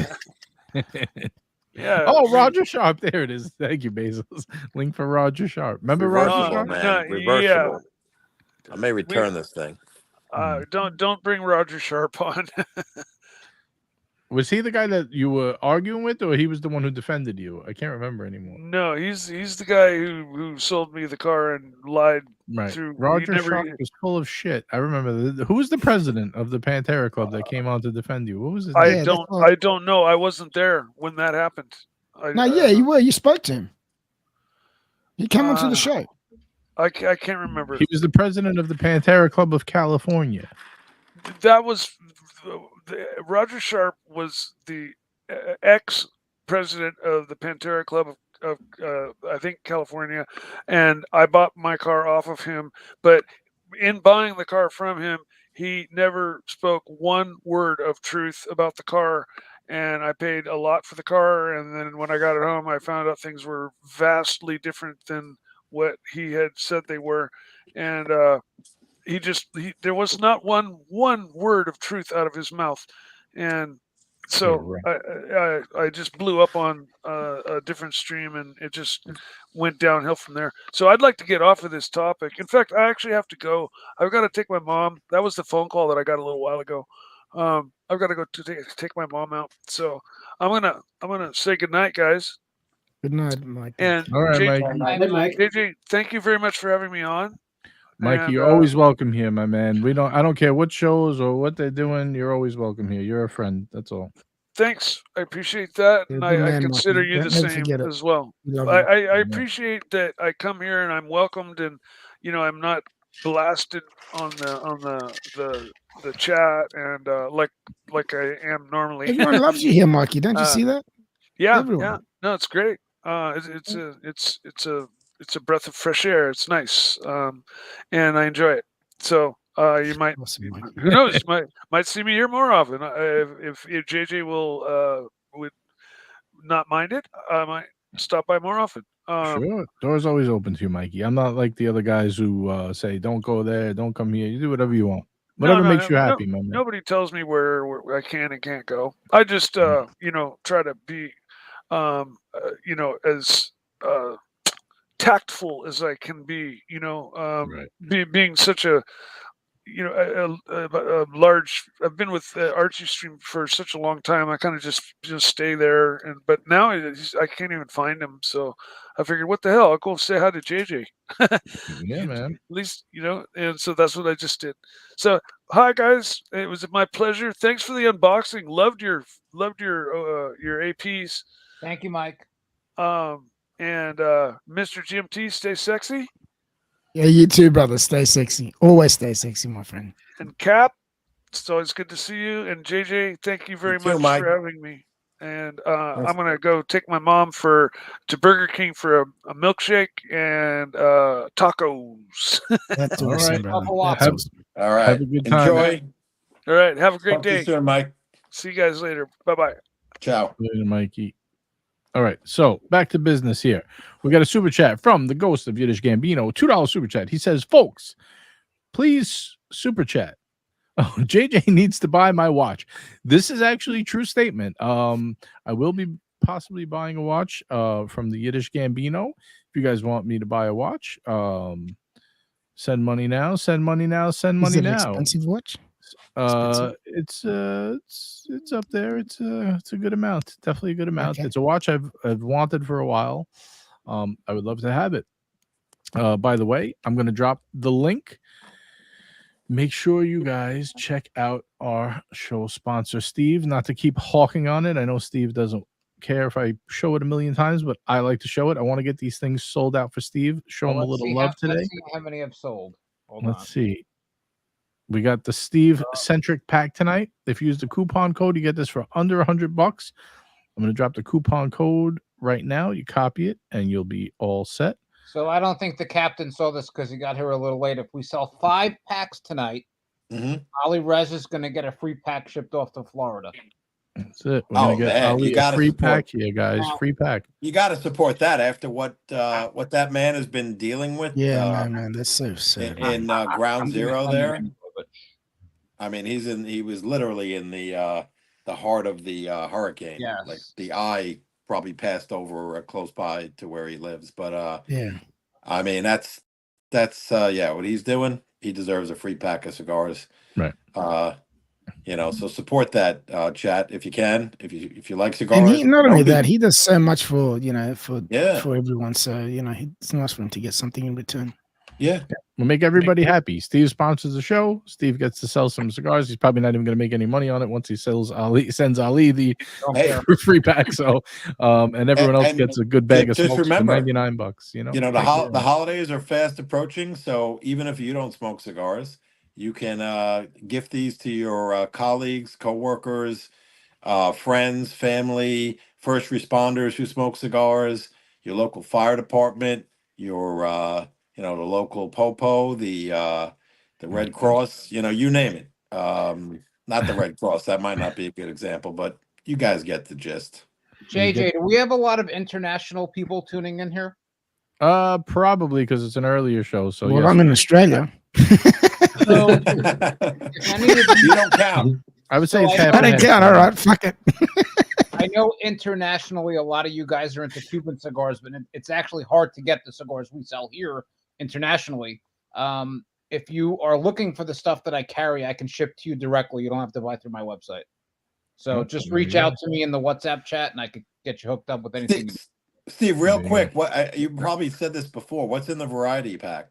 S4: Yeah.
S1: Oh, Roger Sharp. There it is. Thank you, Bezos. Link for Roger Sharp. Remember Roger Sharp?
S6: Man. Reversible. Yeah. I may return this thing.
S4: Don't bring Roger Sharp on.
S1: Was he the guy that you were arguing with, or he was the one who defended you? I can't remember anymore.
S4: No, he's the guy who sold me the car and lied through.
S1: Roger Sharp was full of shit. I remember. Who was the president of the Pantera Club that came on to defend you? What was his name?
S4: I don't know. I wasn't there when that happened.
S8: You were. You spoke to him. He came onto the show.
S4: I can't remember.
S1: He was the president of the Pantera Club of California.
S4: That was Roger Sharp was the ex-president of the Pantera Club of I think California, and I bought my car off of him. But in buying the car from him, he never spoke one word of truth about the car, and I paid a lot for the car. And then when I got it home, I found out things were vastly different than what he had said they were. And there was not one word of truth out of his mouth. And so I just blew up on a different stream, and it just went downhill from there. So I'd like to get off of this topic. In fact, I actually have to go. I've got to take my mom. That was the phone call that I got a little while ago. I've got to go to take my mom out. So I'm gonna say goodnight, guys.
S8: Good night, Mike.
S4: And
S1: All right,
S4: JJ,
S1: Mike.
S9: Good night.
S4: JJ, thank you very much for having me on.
S1: Mikey,
S4: And,
S1: you're always welcome here, my man. I don't care what shows or what they're doing. You're always welcome here. You're a friend. That's all.
S4: Thanks. I appreciate that.
S8: You're
S4: And
S8: a good
S4: I
S8: man,
S4: consider
S8: Mikey.
S4: you the
S8: Don't never
S4: same
S8: forget it.
S4: as well.
S8: We love
S4: I
S8: you.
S4: appreciate that I come here and I'm welcomed, and I'm not blasted on the chat and like I am normally.
S8: Everyone loves you here, Mikey. Don't you see that?
S4: Yeah,
S8: Everyone.
S4: yeah. No, it's great. It's a breath of fresh air. It's nice. And I enjoy it. So you might,
S8: Awesome, Mikey.
S4: who knows, might see me here more often. If JJ would not mind it, I might stop by more often.
S1: Sure. Door's always open to you, Mikey. I'm not like the other guys who say, don't go there, don't come here. You do whatever you want. Whatever makes you happy, my man.
S4: Nobody tells me where I can and can't go. I just try to be as tactful as I can be, being such a large. I've been with Archie Stream for such a long time. I kind of just stay there, but now I can't even find him. So I figured, what the hell? I'll go say hi to JJ.
S1: Yeah, man.
S4: At least and so that's what I just did. So hi guys, it was my pleasure. Thanks for the unboxing. Loved your APs.
S7: Thank you, Mike.
S4: And Mr. GMT, stay sexy.
S8: Yeah, you too, brother. Stay sexy. Always stay sexy, my friend.
S4: And Cap, it's always good to see you. And JJ, thank you very much
S6: Mike.
S4: for having me. And I'm gonna go take my mom to Burger King for a milkshake and tacos.
S8: That's
S1: All
S8: awesome,
S1: right.
S8: brother.
S7: Have-
S8: That's awesome.
S6: All right.
S1: Have a good time.
S6: Enjoy.
S4: All right, have a great
S6: Talk to you
S4: day.
S6: soon, Mike.
S4: See you guys later. Bye bye.
S6: Ciao.
S1: Later, Mikey. All right, so back to business here. We got a super chat from the ghost of Yiddish Gambino, $2 super chat. He says, folks, please super chat. Oh, JJ needs to buy my watch. This is actually a true statement. I will be possibly buying a watch from the Yiddish Gambino. If you guys want me to buy a watch, send money now, send money now, send money
S8: Is it an
S1: now.
S8: expensive watch?
S1: It's up there. It's a good amount. Definitely a good amount.
S8: Okay.
S1: It's a watch I've wanted for a while. I would love to have it. By the way, I'm going to drop the link. Make sure you guys check out our show sponsor, Steve. Not to keep hawking on it. I know Steve doesn't care if I show it a million times, but I like to show it. I want to get these things sold out for Steve. Show him a little love today.
S7: Let's see how many have sold. Hold on.
S1: Let's see. We got the Steve-centric pack tonight. If you use the coupon code, you get this for under $100. I'm going to drop the coupon code right now. You copy it, and you'll be all set.
S7: So I don't think the captain saw this because he got here a little late. If we sell 5 packs tonight, Ali Rez is going to get a free pack shipped off to Florida.
S1: That's it. We're going to get Ali a free pack here, guys. Free pack.
S6: You got to support that after what that man has been dealing with.
S8: Yeah, man, that's so sad.
S6: In Ground Zero there. I mean, he was literally in the heart of the hurricane.
S7: Yes.
S6: Like the eye probably passed over close by to where he lives. But
S8: yeah,
S6: I mean, that's what he's doing. He deserves a free pack of cigars.
S1: Right.
S6: So support that chat if you can. If you like cigars.
S8: and he, not only that, he does so much for for
S6: Yeah.
S8: everyone. So it's nice for him to get something in return.
S6: Yeah.
S1: We'll make everybody happy. Steve sponsors the show. Steve gets to sell some cigars. He's probably not even going to make any money on it once he sends Ali the free pack. So, and everyone else gets a good bag of
S6: just
S1: smokes
S6: remember,
S1: for $99.
S6: The holidays are fast approaching. So even if you don't smoke cigars, you can gift these to your colleagues, coworkers, friends, family, first responders who smoke cigars, your local fire department, your the local popo, the Red Cross, you name it. Not the Red Cross. That might not be a good example, but You guys get the gist.
S7: JJ, do we have a lot of international people tuning in here?
S1: Probably because it's an earlier show. So
S8: Well,
S1: yes.
S8: I'm in Australia.
S7: So,
S6: You don't count.
S1: I would say
S7: So
S1: it's
S7: I
S1: half.
S8: I
S1: and
S8: don't
S1: half.
S8: count. All right, fuck it.
S7: I know internationally a lot of you guys are into Cuban cigars, but it's actually hard to get the cigars we sell here internationally. If you are looking for the stuff that I carry, I can ship to you directly. You don't have to buy through my website. So
S1: Oh,
S7: just
S1: there you
S7: reach
S1: go.
S7: out to me in the WhatsApp chat, and I could get you hooked up with anything.
S6: Steve, real
S1: There you
S6: quick, what you probably said this before. What's in the variety pack?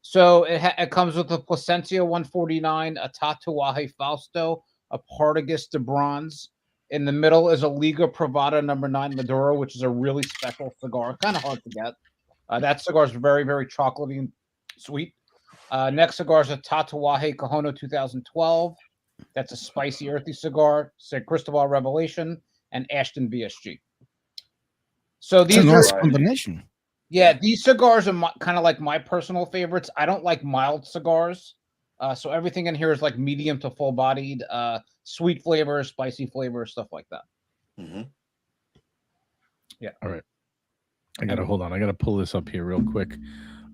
S7: So it comes with a Placencia 149, a Tatuaje Fausto, a Partagas de Bronze. In the middle is a Liga Privada number 9 Maduro, which is a really special cigar, kind of hard to get. That cigar is very, very chocolatey and sweet. Next cigar is a Tatuaje Cajono 2012. That's a spicy, earthy cigar. San Cristobal Revelation and Ashton BSG. So
S8: It's a
S7: these
S8: nice
S7: are
S8: combination.
S7: Yeah, these cigars are kind of like my personal favorites. I don't like mild cigars. So everything in here is like medium to full bodied, sweet flavors, spicy flavors, stuff like that.
S6: Mm-hmm.
S7: Yeah.
S1: All right. I gotta hold on. I gotta pull this up here real quick.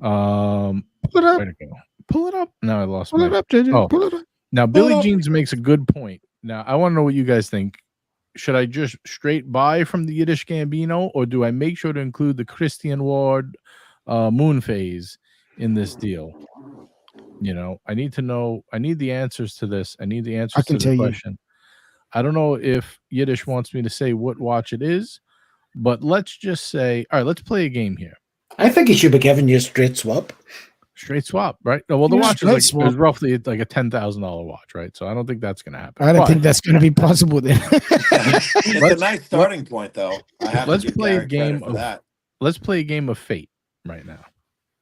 S8: Pull it up.
S1: Where'd it go? Pull it up. No, I lost
S8: Pull
S1: my.
S8: it up, JJ.
S1: Oh.
S8: Pull it up.
S1: Now, Billy Jeans makes a good point. Now, I want to know what you guys think. Should I just straight buy from the Yiddish Gambino, or do I make sure to include the Christian Ward moon phase in this deal? You know, I need to know. I need the answers to this. I need the answers to the question. I don't know if Yiddish wants me to say what watch it is, but let's just say, all right, let's play a game here.
S9: I think he should be giving you a straight swap.
S1: Straight swap, right? No, well, the
S8: Yeah,
S1: watch is
S8: straight
S1: like, roughly like a $10,000 watch, right? So I don't think that's going to happen.
S8: I don't
S1: But
S8: think that's going to be possible then.
S6: It's a nice starting point, though. I have
S1: let's
S6: to give
S1: play a
S6: Gary credit
S1: game
S6: for
S1: of
S6: that.
S1: let's play a game of fate right now.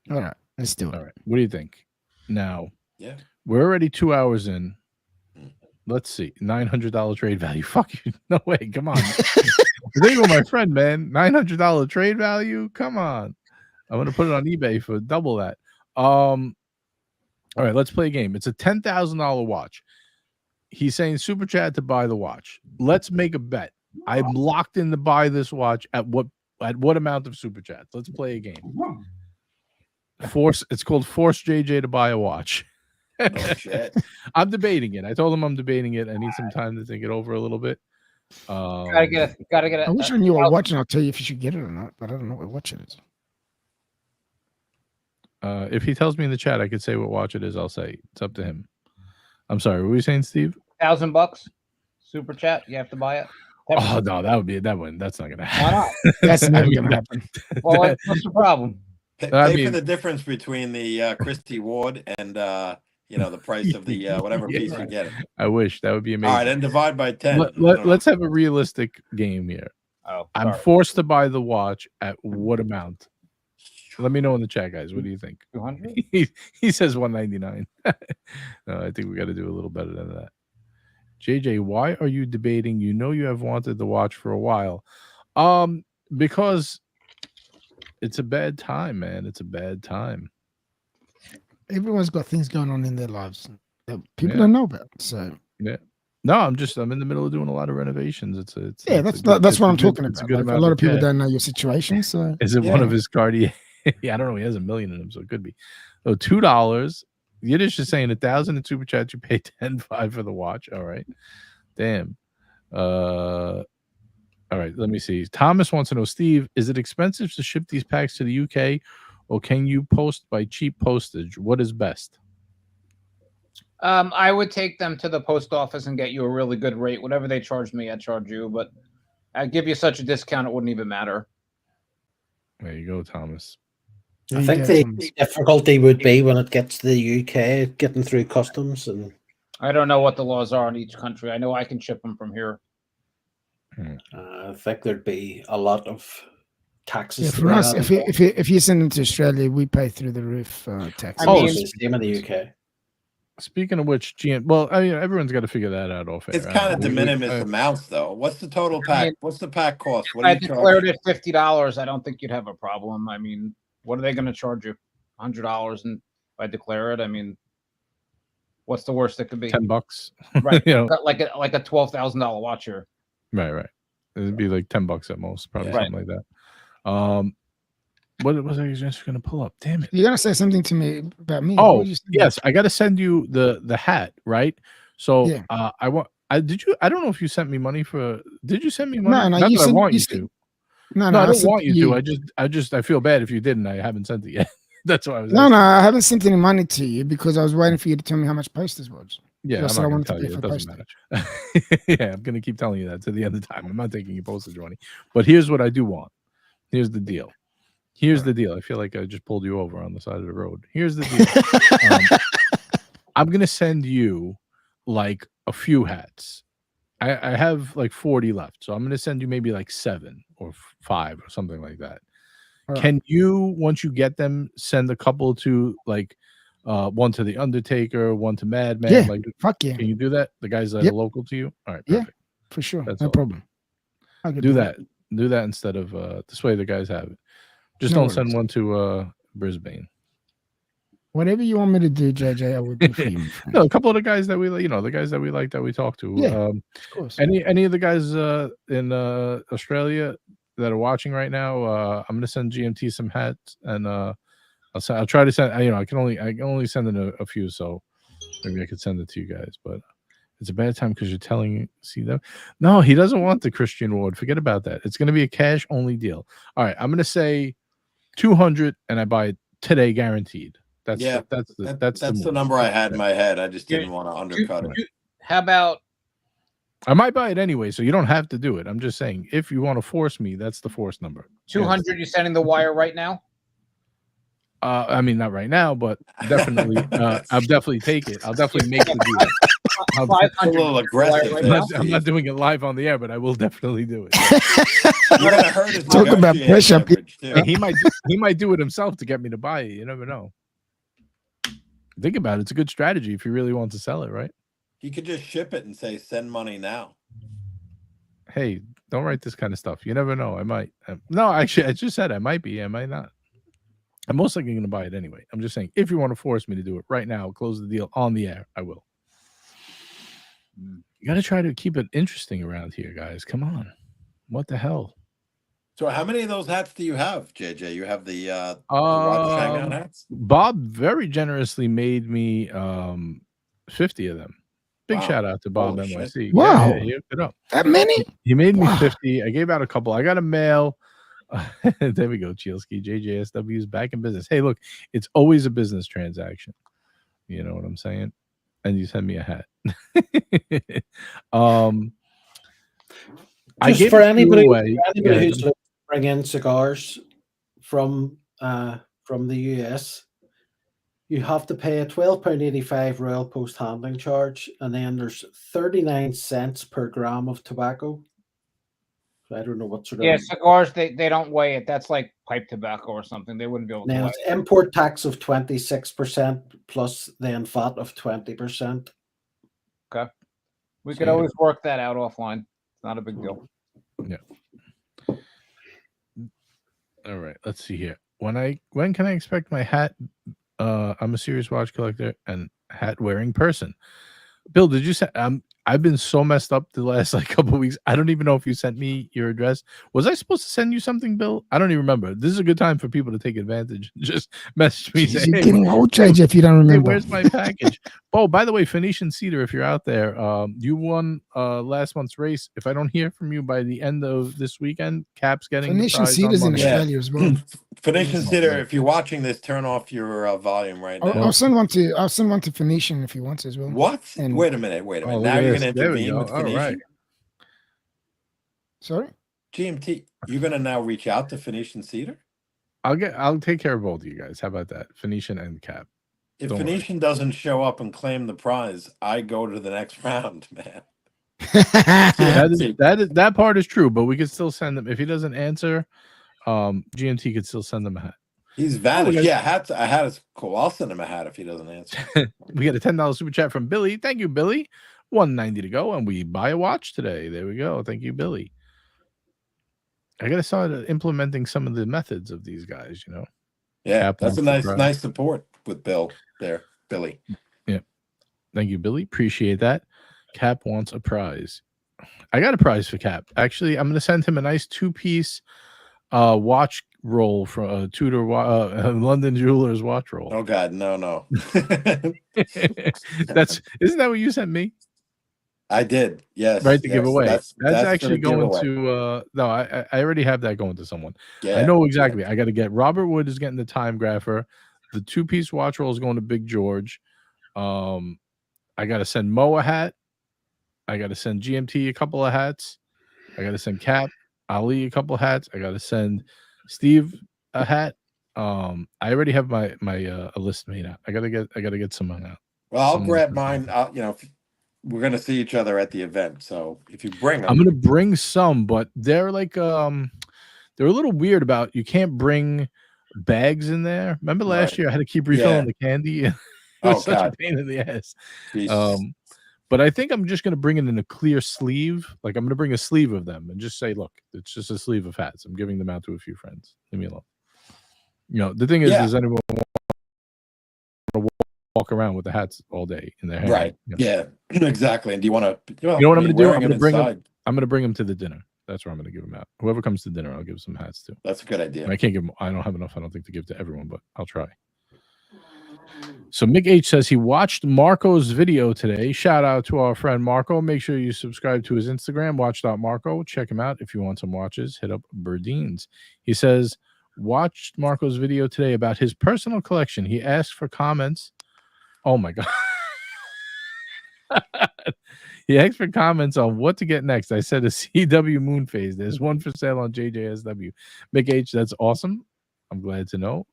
S8: All right, let's do it.
S1: All right, what do you think? Now,
S6: Yeah.
S1: we're already 2 hours in. Let's see, $900 trade value. Fuck you, no way. Come on, think of my friend, man. $900 trade value. Come on, I'm gonna put it on eBay for double that. All right, let's play a game. It's a $10,000 watch. He's saying super chat to buy the watch. Let's make a bet. I'm locked in to buy this watch at what amount of super chats? Let's play a game. It's called Force JJ to buy a watch.
S6: Oh, shit.
S1: I'm debating it. I told him I'm debating it. I need some time to think it over a little bit.
S7: Gotta get it.
S8: I wish I knew what watch, and I'll tell you if you should get it or not, but I don't know what watch it is.
S1: If he tells me in the chat, I could say what watch it is. I'll say it's up to him. I'm sorry. What were you saying, Steve?
S7: $1,000 super chat. You have to buy it.
S1: Oh no, that one. That's not gonna happen.
S7: Why not?
S8: That's never going to happen.
S7: Well, what's the problem?
S6: Pay
S1: I
S6: for
S1: mean-
S6: the difference between the Christy Ward and the price of the whatever
S1: Yeah,
S6: piece you get.
S1: I wish that would be amazing.
S6: All right, and divide by 10.
S1: Let's have a realistic game here.
S7: Oh,
S1: I'm forced to buy the watch at what amount? Let me know in the chat, guys. What do you think?
S7: 200.
S1: He says 199. No, I think we got to do a little better than that. JJ, why are you debating? You know you have wanted the watch for a while. Because it's a bad time, man. It's a bad time.
S8: Everyone's got things going on in their lives that people
S1: Yeah.
S8: don't know about. So
S1: Yeah. No, I'm in the middle of doing a lot of renovations. It's
S8: yeah,
S1: it's
S8: that's
S1: it's
S8: what I'm
S1: good-
S8: talking
S1: it's
S8: about.
S1: good
S8: Like, a
S1: amount
S8: lot of people
S1: cash.
S8: don't know your situation. So
S1: Is it one
S6: Yeah.
S1: of his Cartier? Yeah, I don't know. He has $1 million in him, so it could be. So $2. Yiddish is saying 1,000 in super chat. You pay 10.5 for the watch. All right. Damn. All right. Let me see. Thomas wants to know, Steve, is it expensive to ship these packs to the UK, or can you post by cheap postage? What is best?
S7: I would take them to the post office and get you a really good rate. Whatever they charge me, I'd charge you. But I'd give you such a discount, it wouldn't even matter.
S1: There you go, Thomas.
S8: there
S9: I
S8: you
S9: think
S8: go,
S9: the
S8: Thomas.
S9: difficulty would be when it gets to the UK, getting through customs. And
S7: I don't know what the laws are in each country. I know I can ship them from here.
S9: I think there'd be a lot of taxes.
S8: Yeah,
S9: to
S8: for
S9: pay
S8: us,
S9: out
S8: if
S9: as well.
S8: if you send them to Australia, we pay through the roof tax.
S7: I mean-
S9: It's the same in the UK.
S1: Speaking of which, well, I mean, everyone's got to figure that out off air.
S6: It's kind of de
S1: We-
S6: minimis
S1: I-
S6: amounts, though. What's the total
S7: I
S6: pack?
S7: mean,
S6: What's the pack cost? What
S7: If I
S6: do you
S7: declared
S6: charge?
S7: it $50, I don't think you'd have a problem. I mean, what are they going to charge you? $100, and if I declare it, I mean, what's the worst it could be?
S1: $10.
S7: Right,
S1: You know,
S7: got like a $12,000 watch here.
S1: Right. It'd be like $10 at most, probably
S6: Yeah.
S1: something like that. What was I just gonna pull up? Damn it!
S8: You're gonna say something to me about me.
S1: Oh,
S8: What did you say?
S1: yes, I got to send you the hat, right? So,
S8: Yeah.
S1: I don't know if you sent me money for. Did you send me money?
S8: No,
S1: Not
S8: you
S1: that I
S8: sent-
S1: want
S8: you
S1: you
S8: sent-
S1: to.
S8: No,
S1: No, I
S8: I
S1: don't
S8: sent
S1: want you
S8: you.
S1: to. I feel bad if you didn't. I haven't sent it yet. That's why I was.
S8: No,
S1: asking.
S8: I haven't sent any money to you because I was waiting for you to tell me how much postage was.
S1: Yeah,
S8: I
S1: I'm
S8: said
S1: not
S8: I
S1: gonna
S8: wanted to
S1: tell
S8: pay
S1: you.
S8: for
S1: It doesn't
S8: postage.
S1: matter. Yeah, I'm gonna keep telling you that to the end of time. I'm not taking your postage money. But here's what I do want. Here's the deal. Here's the deal. I feel like I just pulled you over on the side of the road. Here's the deal. I'm gonna send you like a few hats. I have like 40 left, so I'm gonna send you maybe like 7 or 5 or something like that.
S8: Alright.
S1: Can you, once you get them, send a couple to like one to the Undertaker, one to Madman?
S8: Yeah,
S1: Like,
S8: fuck yeah.
S1: can you do that? The guys that
S8: Yep.
S1: are local to you. All right,
S8: Yeah.
S1: perfect.
S8: For sure.
S1: That's
S8: No
S1: all.
S8: problem. I could
S1: Do that. Do that instead of this way the guys have it. Just
S8: No
S1: don't send
S8: worries.
S1: one to Brisbane.
S8: Whatever you want me to do, JJ, I will do for you. my friend.
S1: No, a couple of the guys that we, the guys that we like that we talk to.
S8: Yeah. Of course.
S1: Any of the guys in Australia that are watching right now, I'm gonna send GMT some hats, and I'll try to send. I can only send in a few, so maybe I could send it to you guys. But it's a bad time because you're telling see them. No, he doesn't want the Christian Ward. Forget about that. It's gonna be a cash only deal. All right, I'm gonna say 200, and I buy it today, guaranteed. That's
S6: the number I had in my head. I just didn't want to undercut it.
S7: How about
S1: I might buy it anyway, so you don't have to do it. I'm just saying, if you want to force me, that's the force number.
S7: 200? You sending the wire right now?
S1: I mean, not right now, but definitely, I'll definitely take it. I'll definitely make the deal.
S6: A little aggressive.
S1: I'm not doing it live on the air, but I will definitely do it.
S6: You're gonna hurt his
S8: Talk about
S6: negotiating
S8: pressure.
S6: leverage, too.
S1: He might do it himself to get me to buy it. You never know. Think about it. It's a good strategy if you really want to sell it, right?
S6: He could just ship it and say, "Send money now."
S1: Hey, don't write this kind of stuff. You never know. I might. No, actually, I just said I might be. I might not. I'm most likely going to buy it anyway. I'm just saying, if you want to force me to do it right now, close the deal on the air, I will. You got to try to keep it interesting around here, guys. Come on. What the hell?
S6: So, how many of those hats do you have, JJ? You have the Watch Hangout hats?
S1: Bob very generously made me 50 of them. Big shout out to Bob
S6: Holy
S1: NYC.
S6: shit.
S8: Wow.
S1: He hooked it up.
S8: That many?
S1: He made me
S8: Wow.
S1: 50. I gave out a couple. I got a mail. There we go, Chielski. JJSW is back in business. Hey, look, it's always a business transaction. You know what I'm saying? And you send me a hat. I
S9: Just
S1: gave
S9: for
S1: a few
S9: anybody,
S1: away. Yeah.
S9: who's looking to bring in cigars from the US, you have to pay a £12.85 Royal Post handling charge, and then there's 39 cents per gram of tobacco. So I don't know what sort of.
S7: Yeah, cigars, they don't weigh it. That's like pipe tobacco or something. They wouldn't be able to
S9: Now
S7: weigh
S9: it's
S7: it.
S9: import tax of 26% plus then VAT of 20%.
S7: Okay. We could always work that out offline. It's not a big deal.
S1: Yeah. All right. Let's see here. When can I expect my hat? I'm a serious watch collector and hat wearing person. Bill, did you say I've been so messed up the last couple of weeks. I don't even know if you sent me your address. Was I supposed to send you something, Bill? I don't even remember. This is a good time for people to take advantage. Just message me.
S8: Jeez,
S1: Say,
S8: you're
S1: hey,
S8: getting old, JJ, if you don't
S1: hey,
S8: remember.
S1: where's my package? Oh, by the way, Phoenician Cedar, if you're out there, you won last month's race. If I don't hear from you by the end of this weekend, Cap's getting
S8: Phoenician
S1: the prize on
S8: Cedars in
S1: Monday.
S8: Australia as well.
S6: Phoenician Cedar, if you're watching this, turn off your volume right now.
S8: I'll send one to Phoenician if he wants as well.
S6: What?
S8: And-
S6: Wait a minute.
S1: Oh,
S6: Now
S1: look
S6: you're
S1: at
S6: going to
S1: this. There we
S6: intervene
S1: go.
S6: with
S1: All
S6: Phoenician?
S1: right.
S8: Sorry?
S6: GMT, you're going to now reach out to Phoenician Cedar?
S1: I'll take care of both of you guys. How about that? Phoenician and Cap.
S6: If
S1: Don't
S6: Phoenician doesn't show up and claim the prize, I go to the next round, man.
S1: That part is true, but we could still send him if he doesn't answer. GMT could still send him a hat.
S6: He's vanished. Yeah, a hat is cool. I'll send him a hat if he doesn't answer.
S1: We get a $10 super chat from Billy. Thank you, Billy. 190 to go, and we buy a watch today. There we go. Thank you, Billy. I gotta start implementing some of the methods of these guys. You know.
S6: Yeah,
S1: Cap
S6: that's a
S1: wants the prize.
S6: nice support with Bill there, Billy.
S1: Yeah. Thank you, Billy. Appreciate that. Cap wants a prize. I got a prize for Cap. Actually, I'm going to send him a nice 2-piece watch roll from a Tudor London Jewelers watch roll.
S6: Oh God, no.
S1: Isn't that what you sent me?
S6: I did, yes.
S1: Right, to
S6: yes,
S1: give away. That's actually going
S6: giveaway.
S1: to no, I already have that going to someone.
S6: Yeah,
S1: I know exactly. I got to get Robert Wood is getting the time grapher. The 2-piece watch roll is going to Big George. I got to send Mo a hat. I got to send GMT a couple of hats. I got to send Cap, Ali a couple of hats. I got to send Steve a hat. I already have my a list made out. I gotta get some out.
S6: Well, I'll grab mine. We're gonna see each other at the event, so if you bring them,
S1: I'm gonna bring some, but they're like they're a little weird about you can't bring bags in there. Remember last year I had to keep refilling the candy. It was such a pain in the ass. But I think I'm just gonna bring it in a clear sleeve. Like I'm gonna bring a sleeve of them and just say, look, it's just a sleeve of hats. I'm giving them out to a few friends. Leave me alone. You know, the thing is, does anyone want to walk around with the hats all day in their hand?
S6: Right. Yeah, exactly. And do you want to?
S1: You know what I'm going to do? I'm going to bring them to the dinner. That's where I'm going to give them out. Whoever comes to dinner, I'll give some hats to.
S6: That's a good idea.
S1: And I can't give them. I don't have enough. I don't think to give to everyone, but I'll try. So Mick H says he watched Marco's video today. Shout out to our friend Marco. Make sure you subscribe to his Instagram, watch.marco. Check him out if you want some watches. Hit up Burdeen's. He says, watched Marco's video today about his personal collection. He asked for comments. Oh my God. He asked for comments on what to get next. I said a CW moon phase. There's one for sale on JJSW. Mick H, that's awesome. I'm glad to know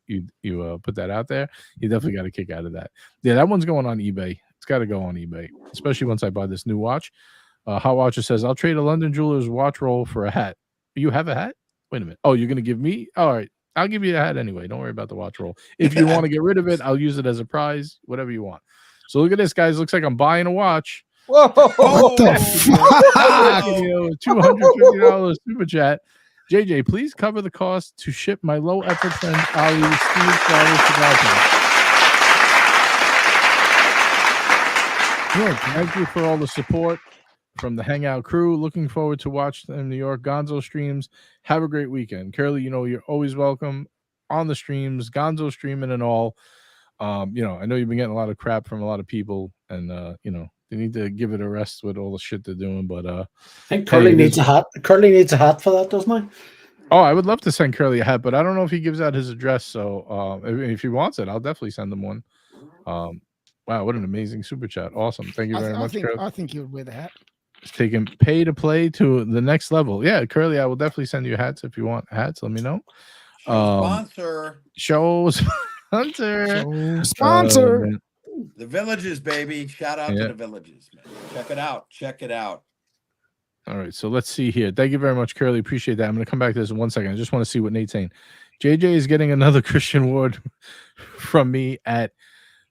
S1: you put that out there. You definitely got a kick out of that. Yeah, that one's going on eBay. It's got to go on eBay, especially once I buy this new watch. Hot Watcher says, I'll trade a London Jewelers watch roll for a hat. You have a hat? Wait a minute. Oh, you're going to give me? All right. I'll give you a hat anyway. Don't worry about the watch roll. If you want to get rid of it, I'll use it as a prize, whatever you want. So look at this, guys. Looks like I'm buying a watch.
S7: Whoa!
S8: What the fuck?
S1: $250 super chat. JJ, please cover the cost to ship my low effort friend Ali Steve Flowers to Good. Thank you for all the support from the Hangout crew. Looking forward to Watchtime New York Gonzo streams. Have a great weekend. Curly, you know you're always welcome on the streams, Gonzo streaming and all. I know you've been getting a lot of crap from a lot of people, and they need to give it a rest with all the shit they're doing. But
S9: I think Curly needs a hat. Curly needs a hat for that, doesn't he?
S1: Oh, I would love to send Curly a hat, but I don't know if he gives out his address. So if he wants it, I'll definitely send him one. Wow, what an amazing super chat! Awesome, thank you very much.
S8: I think you would wear the hat.
S1: It's taking pay to play to the next level. Yeah, Curly, I will definitely send you hats if you want hats. Let me know.
S6: Sponsor.
S1: Shows sponsor.
S8: Sponsor.
S6: The Villages, baby. Shout out to the Villages, man. Check it out. Check it out.
S1: All right, so let's see here. Thank you very much, Curly. Appreciate that. I'm going to come back to this in 1 second. I just want to see what Nate's saying. JJ is getting another Christian Ward from me at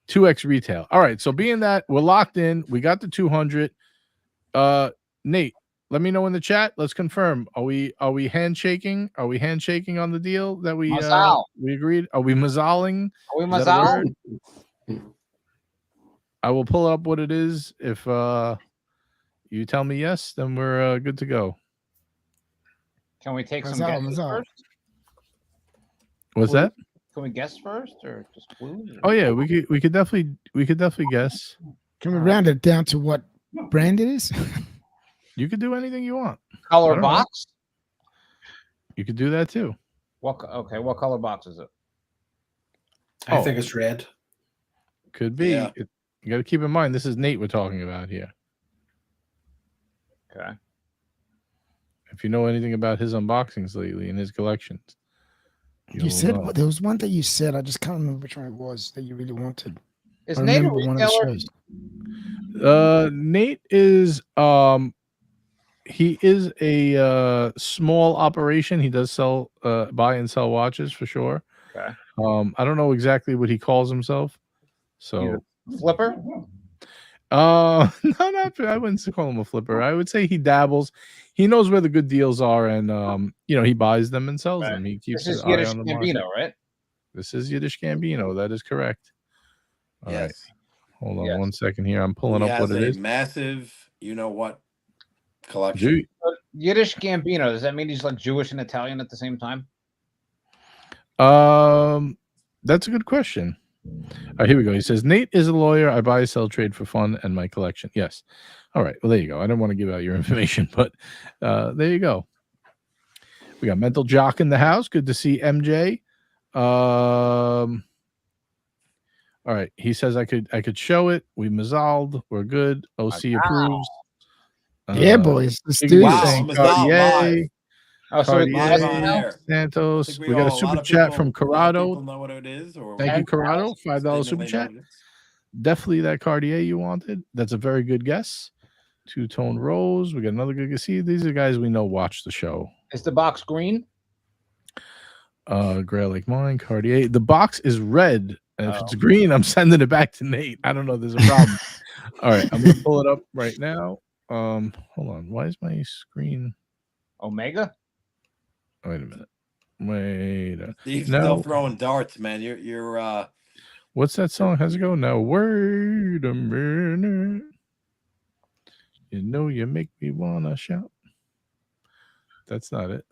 S1: 2x retail. All right, so being that we're locked in, we got the 200. Nate, let me know in the chat. Let's confirm. Are we handshaking? Are we handshaking on the deal that we agreed? Are we mazzaling?
S7: Are we mazzaling?
S1: I will pull up what it is. If you tell me yes, then we're good to go.
S7: Can we take some guesses first?
S1: What's that?
S7: Can we guess first, or just clues?
S1: Oh yeah, we could definitely guess.
S8: Can we round it down to what brand it is?
S1: You could do anything you want.
S7: Color box.
S1: You could do that too.
S7: What color box is it?
S9: I think it's red.
S1: Could be.
S6: Yeah.
S1: You got to keep in mind this is Nate we're talking about here.
S7: Okay.
S1: If you know anything about his unboxings lately and his collections,
S8: you said there was one that you said. I just can't remember which one it was that you really wanted.
S7: Is Nate a retailer?
S1: Nate is he is a small operation. He does sell buy and sell watches for sure.
S7: Okay.
S1: I don't know exactly what he calls himself. So
S7: flipper?
S1: No, not I wouldn't call him a flipper. I would say he dabbles. He knows where the good deals are, and he buys them and sells them. He keeps his eye on the market.
S7: Gambino, right?
S1: This is Yiddish Gambino. That is correct. All right. Hold on 1 second here. I'm pulling up what it is.
S6: Massive, you know what collection.
S7: Yiddish Gambino, does that mean he's like Jewish and Italian at the same time?
S1: That's a good question. All right, here we go. He says, Nate is a lawyer. I buy, sell, trade for fun and my collection. Yes. All right. Well, there you go. I don't want to give out your information, but there you go. We got Mental Jock in the house. Good to see MJ. All right. He says I could show it. We mazzaled. We're good. OC approves.
S8: Yeah, boys. Let's
S1: Big
S8: do
S1: Wow,
S8: this.
S6: Mazzal
S1: Cartier,
S6: live.
S7: Oh, so
S1: Cartier,
S7: it's
S6: on air.
S1: Santos.
S6: We
S1: We got a
S6: lot
S1: super
S6: of
S1: chat
S6: people-
S1: from
S6: a lot of
S1: Corrado.
S6: people know what it is, or
S1: Thank you, Corrado. $5 super
S6: seemingly
S1: chat.
S6: know what it is.
S1: Definitely that Cartier you wanted. That's a very good guess. Two-tone rose. We got another good guess. See, these are guys we know watch the show.
S7: Is the box green?
S1: Grail like mine, Cartier. The box is red. And if it's green, I'm sending it back to Nate. I don't know. There's a problem. All right. I'm going to pull it up right now. Hold on. Why is my screen?
S7: Omega?
S1: Wait a minute. Wait.
S6: Steve's
S1: No.
S6: still throwing darts, man. You're
S1: What's that song? How's it go? Now, wait a minute. You know you make me want to shout. That's not it.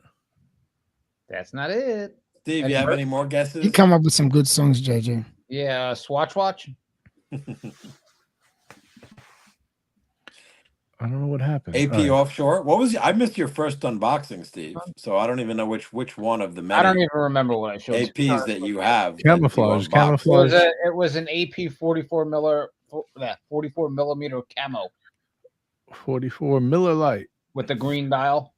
S7: That's not it.
S6: Steve, you have any more guesses?
S8: You come up with some good songs, JJ.
S7: Yeah, Swatch Watch.
S1: I don't know what happened.
S6: AP
S1: All right.
S6: offshore. What was I missed your first unboxing, Steve? So I don't even know which one of the many
S7: I don't even remember what I showed.
S6: APs that you have.
S1: Camouflage.
S6: that you unboxed.
S1: Camouflage.
S7: It was an AP 44 millimeter camo
S1: 44 Miller Lite.
S7: with the green dial.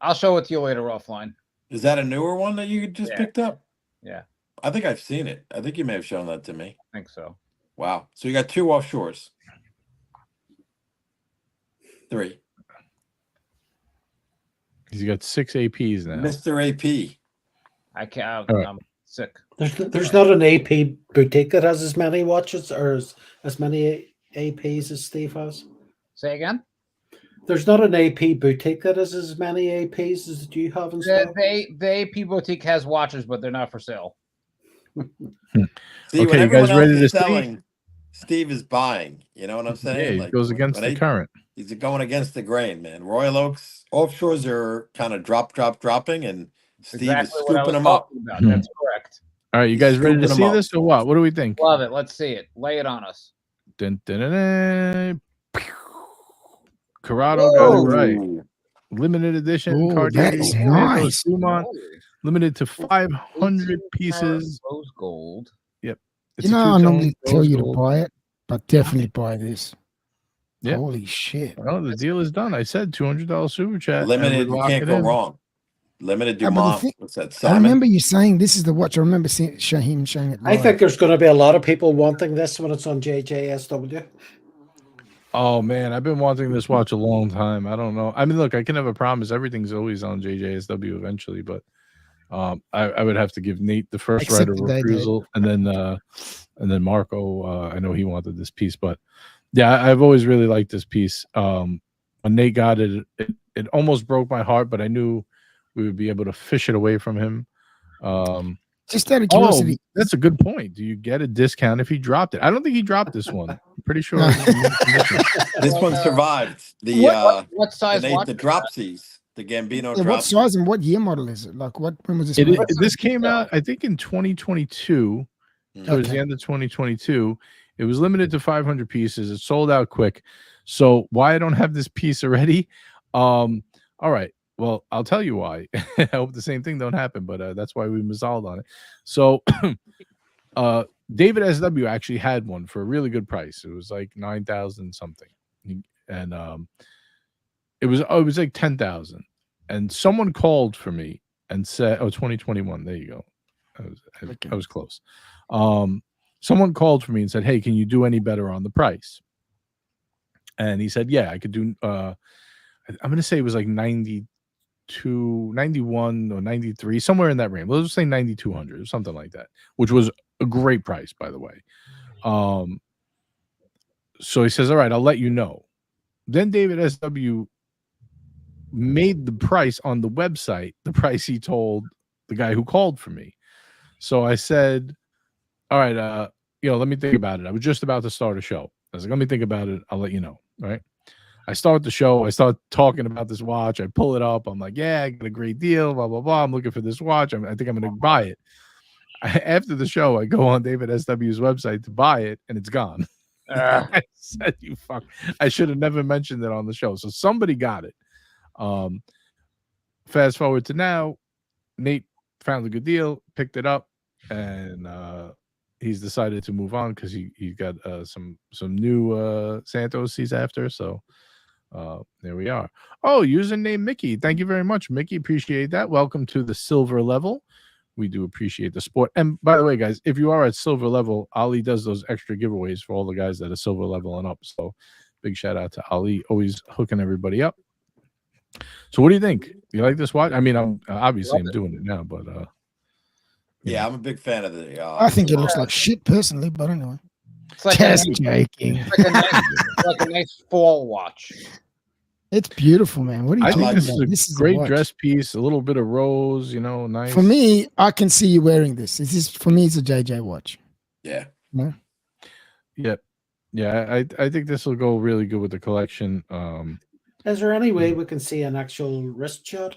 S7: I'll show it to you later offline.
S6: Is that a newer one that you just picked up?
S7: Yeah,
S6: I think I've seen it. I think you may have shown that to me.
S7: I think so.
S6: Wow. So you got 2 offshores. 3.
S1: He's got 6 APs now.
S6: Mr. AP.
S7: I can't.
S1: All right.
S7: I'm sick.
S2: There's not an AP boutique that has as many watches or as many APs as Steve has.
S7: Say again.
S2: There's not an AP boutique that has as many APs as you have in stock.
S7: The AP boutique has watches, but they're not for sale.
S6: See,
S1: Okay,
S6: when
S1: you
S6: everyone
S1: guys
S6: else
S1: ready
S6: is
S1: to see?
S6: selling, Steve is buying. You know what I'm
S1: Yeah,
S6: saying?
S1: he goes against
S6: when
S1: the current.
S6: He's going against the grain, man. Royal Oaks offshores are kind of dropping, and Steve
S7: Exactly
S6: is
S7: what I
S6: scooping
S7: was
S6: them up.
S7: talking about. That's correct.
S1: All right, you guys ready to
S6: Scooping
S1: see
S6: 'em up.
S1: this or what? What do we think?
S7: Love it. Let's see it. Lay it on us.
S1: Dun, dun, dun, dun. Corrado got it right.
S6: Ooh.
S1: Limited edition
S8: Ooh,
S1: Cartier
S8: that is
S1: Santos
S8: nice.
S1: Dumont, limited to 500 pieces.
S7: Rose gold.
S1: It's
S8: You know,
S1: a
S8: I
S1: two-tone
S8: normally tell
S1: rose
S8: you to
S1: gold.
S8: buy it, but definitely buy this.
S1: Yeah.
S8: Holy shit.
S1: Oh, the deal is done. I said $200 super chat. and
S6: Limited,
S1: we
S6: you
S1: lock
S6: can't
S1: it
S6: go
S1: in.
S6: wrong. Limited
S8: Yeah, but the
S6: Dumont.
S8: thing-
S6: What's that?
S8: I
S6: Simon.
S8: remember you saying this is the watch. I remember seeing him showing it.
S2: I
S8: live.
S2: think there's going to be a lot of people wanting this when it's on JJSW.
S1: Oh man, I've been wanting this watch a long time. I don't know. I mean, look, I can never promise everything's always on JJSW eventually, but I would have to give Nate the first right
S8: Except
S1: of
S8: today, Dave.
S1: refusal, and then Marco. I know he wanted this piece, but yeah, I've always really liked this piece. When Nate got it, it almost broke my heart, but I knew we would be able to fish it away from him.
S8: Just out of
S1: Oh,
S8: curiosity,
S1: that's a good point. Do you get a discount if he dropped it? I don't think he dropped this one. I'm pretty sure. It was in mint condition.
S6: This one survived the
S7: What size
S6: the
S7: watch?
S6: dropsies, the Gambino
S8: yeah, what
S6: drop.
S8: size and what year model is it? Like, when was this?
S1: It,
S8: made?
S1: this came out, I think, in 2022. Towards the
S8: Okay.
S1: end of 2022. It was limited to 500 pieces. It sold out quick. So why I don't have this piece already? All right. Well, I'll tell you why. I hope the same thing don't happen, but that's why we mazzaled on it. So David SW actually had one for a really good price. It was like 9,000 something. And it was like 10,000. And someone called for me and said, 2021. There you go. I was close. Someone called for me and said, "Hey, can you do any better on the price?" And he said, "Yeah, I could do." I'm going to say it was like 92, 91 or 93, somewhere in that range. Let's just say 9,200 or something like that, which was a great price, by the way. So he says, "All right, I'll let you know." Then David SW made the price on the website the price he told the guy who called for me. So I said, all right, let me think about it. I was just about to start a show. I was like, let me think about it. I'll let you know. Right. I start the show. I start talking about this watch. I pull it up. I'm like, yeah, I got a great deal. Blah blah blah. I'm looking for this watch. I think I'm going to buy it. After the show, I go on David SW's website to buy it, and it's gone. I said, "You fuck! I should have never mentioned it on the show." So somebody got it. Fast forward to now, Nate found a good deal, picked it up, and he's decided to move on because he got some new Santos he's after. So there we are. Oh, username Mickey. Thank you very much, Mickey. Appreciate that. Welcome to the silver level. We do appreciate the support. And by the way, guys, if you are at silver level, Ali does those extra giveaways for all the guys that are silver level and up. So big shout out to Ali, always hooking everybody up. So what do you think? You like this watch? I mean, I'm obviously I'm doing it now, but
S6: yeah, I'm a big fan of the.
S8: I think it looks like shit personally, but anyway.
S7: It's like
S8: Just joking.
S7: like a nice fall watch.
S8: It's beautiful, man. What are you
S1: I
S8: talking
S1: think this
S8: about?
S1: is a great dress piece, a little bit of rose, you know, nice.
S8: For me, I can see you wearing this. This is for me, it's a JJ watch.
S6: Yeah.
S8: Yeah.
S1: Yep. Yeah, I think this will go really good with the collection.
S9: Is there any way we can see an actual wrist shot?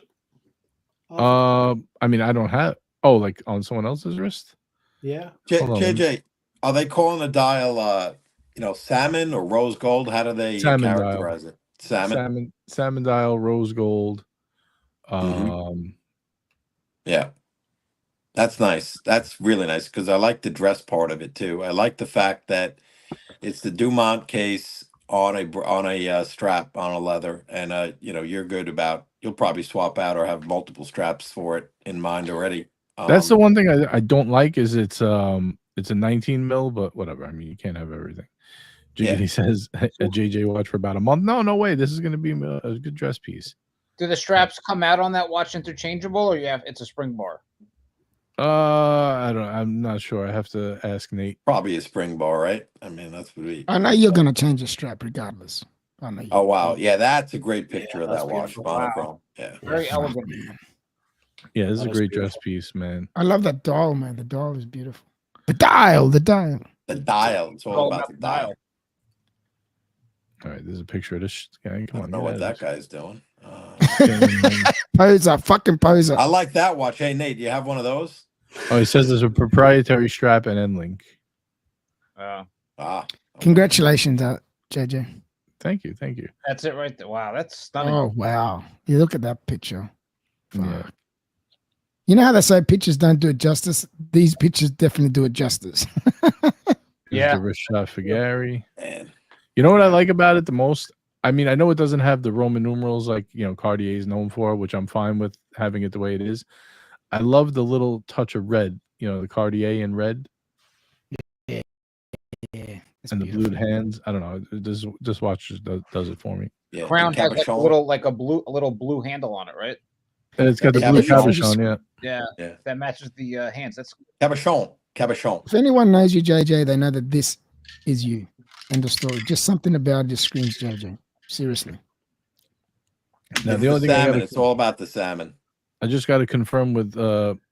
S1: I mean, I don't have. Oh, like on someone else's wrist?
S9: Yeah.
S6: JJ, are they calling the dial, salmon or rose gold? How do they characterize it?
S1: Salmon dial, rose gold.
S6: Yeah, that's nice. That's really nice because I like the dress part of it too. I like the fact that it's the Dumont case on a strap on a leather, and you're good about. You'll probably swap out or have multiple straps for it in mind already.
S1: That's the one thing I don't like is it's a 19 mil, but whatever. I mean, you can't have everything. He says a JJ watch for about a month. No way. This is going to be a good dress piece.
S7: Do the straps come out on that watch interchangeable, or it's a spring bar?
S1: I don't. I'm not sure. I have to ask Nate.
S6: Probably a spring bar, right? I mean, that's what we.
S8: I know you're going to change the strap regardless. I know.
S6: Oh wow, yeah, that's a great picture of that watch. Monochrome. Yeah,
S7: very elegant.
S1: Yeah, this is a great dress piece, man.
S8: I love that dial, man. The dial is beautiful. The dial.
S6: The dial. It's all about the dial.
S1: All right, there's a picture of this guy. Come on,
S6: I don't know what that guy's doing.
S8: Poser, fucking poser.
S6: I like that watch. Hey, Nate, do you have one of those?
S1: Oh, he says there's a proprietary strap and end link.
S8: Congratulations, JJ.
S1: Thank you.
S7: That's it right there. Wow, that's stunning.
S8: Oh, wow. You look at that picture. Yeah. You know how they say pictures don't do it justice? These pictures definitely do it justice.
S1: Yeah. The wrist shot for Gary. You know what I like about it the most? I mean, I know it doesn't have the Roman numerals like, Cartier is known for, which I'm fine with having it the way it is. I love the little touch of red, the Cartier in red.
S8: Yeah.
S1: And the blued hands. I don't know. This watch just does it for me.
S6: Yeah.
S7: Crown has like a little blue handle on it, right?
S1: And it's got the blue cabochon,
S7: yeah. That matches the hands. That's
S6: cabochon.
S8: If anyone knows you, JJ, they know that this is you. End of story. Just something about it just screams JJ. Seriously.
S6: Now, the only thing it's all about the salmon.
S1: I just got to confirm with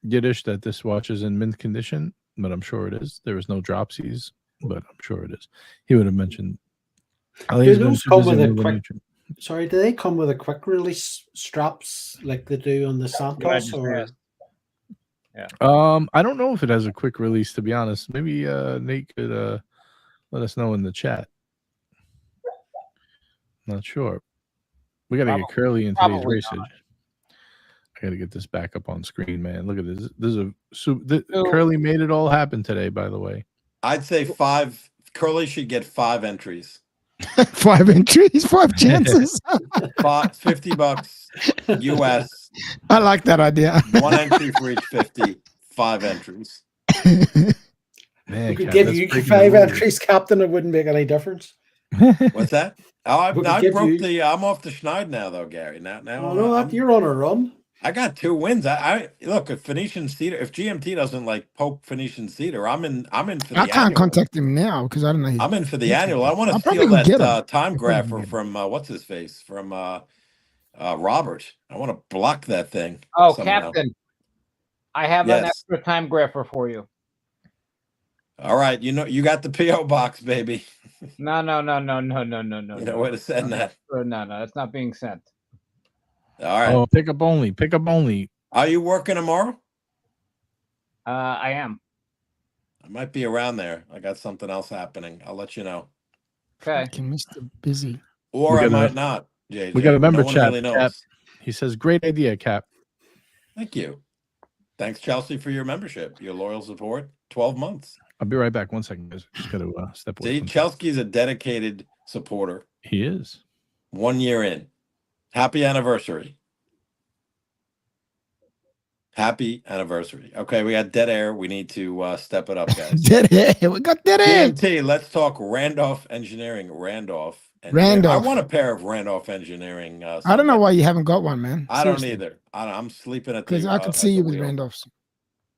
S1: Yiddish that this watch is in mint condition, but I'm sure it is. There is no dropsies, but I'm sure it is. He would have mentioned.
S9: Do those come with a quick? Sorry, do they come with a quick release straps like they do on the Santos?
S7: Yeah.
S1: I don't know if it has a quick release. To be honest, maybe Nate could let us know in the chat. Not sure. We got to get Curly in today's raceage. I got to get this back up on screen, man. Look at this. Curly made it all happen today, by the way.
S6: I'd say 5. Curly should get 5 entries.
S8: 5 entries, 5 chances.
S6: $50 US.
S8: I like that idea.
S6: 1 entry for each 50. 5 entries.
S9: Man, could give you 5 entries, Captain. It wouldn't make any difference.
S6: What's that? Oh, I broke the. I'm off the schneid now, though, Gary. Now,
S9: you're on a run.
S6: I got 2 wins. I look if Phoenician Cedar. If GMT doesn't like poke Phoenician Cedar, I'm in for the.
S8: I can't contact him now because I don't know.
S6: I'm in for the annual. I want to steal that time grapher from what's his face from Robert. I want to block that thing.
S7: Oh, somehow. Captain, I have an extra time grapher for you.
S6: All right, you got the PO box, baby.
S7: No.
S6: You know where to send that.
S7: No, that's not being sent.
S6: All right.
S1: Oh, pick up only. Pick up only.
S6: Are you working tomorrow?
S7: I am.
S6: I might be around there. I got something else happening. I'll let you know.
S7: Okay.
S8: Fucking Mr. Busy.
S6: Or
S1: We
S6: I
S1: got
S6: might
S1: a-
S6: not, JJ.
S1: We got a member
S6: No one
S1: chat.
S6: really knows.
S1: Cap. He says, "Great idea, Cap."
S6: Thank you. Thanks, Chelsea, for your membership, your loyal support. 12 months.
S1: I'll be right back. 1 second, guys. Just got to step away.
S6: See,
S1: from-
S6: Chelsea's a dedicated supporter.
S1: He is.
S6: 1 year in. Happy anniversary. Happy anniversary. Okay, we got dead air. We need to step it up, guys.
S8: Dead air. We got dead air.
S6: TNT, let's talk Randolph Engineering. Randolph.
S8: Randolph.
S6: I want a pair of Randolph Engineering.
S8: I don't know why you haven't got one, man.
S6: I don't either. I'm sleeping at the
S8: Because I could see you with Randolphs.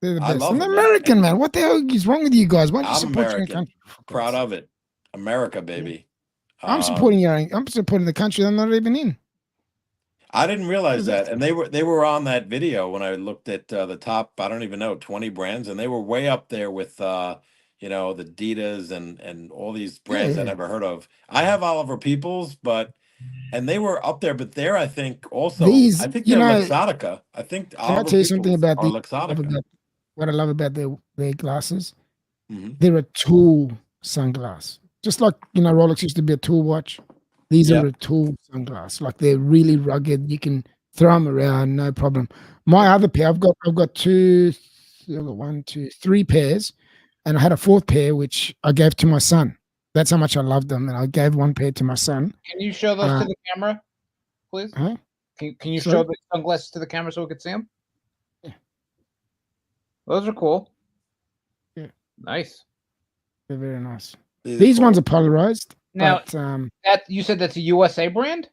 S8: They're the
S6: I
S8: best.
S6: love
S8: And
S6: them,
S8: they're
S6: man.
S8: American, man. What the hell is wrong with you guys? Why don't you
S6: I'm
S8: support your own
S6: American.
S8: country?
S6: Proud of it. America, baby.
S8: I'm supporting the country I'm not even in.
S6: I didn't realize that, and they were on that video when I looked at the top. I don't even know 20 brands, and they were way up there with the Adidas and all these brands I never heard of. I have Oliver Peoples, and they were up there, but they're I think also I think they're Luxottica. I think
S8: Can I tell you something about
S6: the Luxottica.
S8: What I love about their glasses?
S6: Mhm.
S8: They're a tool sunglass, just like Rolex used to be a tool watch. These are a tool sunglass. Like they're really rugged. You can throw them around, no problem. My other pair, I've got three pairs, and I had a fourth pair which I gave to my son. That's how much I loved them, and I gave one pair to my son.
S7: Can you show those to the camera, please?
S8: Huh?
S7: Can you
S8: Sorry?
S7: show the sunglasses to the camera so we can see them?
S8: Yeah.
S7: Those are cool.
S8: Yeah.
S7: Nice.
S8: They're very nice.
S6: These
S8: ones are polarized.
S7: Now,
S8: but,
S7: that you said that's a USA brand?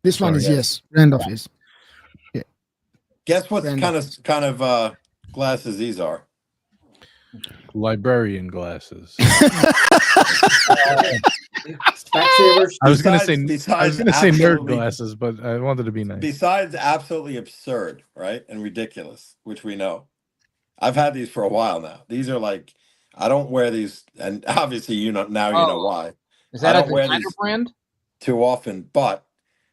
S8: this one
S1: Sorry,
S8: is
S6: yes.
S8: Randolph is.
S6: Guess what
S8: Randolph.
S6: kind of glasses these are?
S1: Librarian glasses.
S9: Specsavers.
S1: I was gonna say
S6: besides
S1: nerd
S6: absolutely-
S1: glasses, but I wanted to be nice.
S6: Besides absolutely absurd, right, and ridiculous, which we know. I've had these for a while now. These are like I don't wear these, and obviously you know why.
S7: Is that
S6: I
S7: a
S6: don't wear
S7: designer
S6: these
S7: brand?
S6: too often, but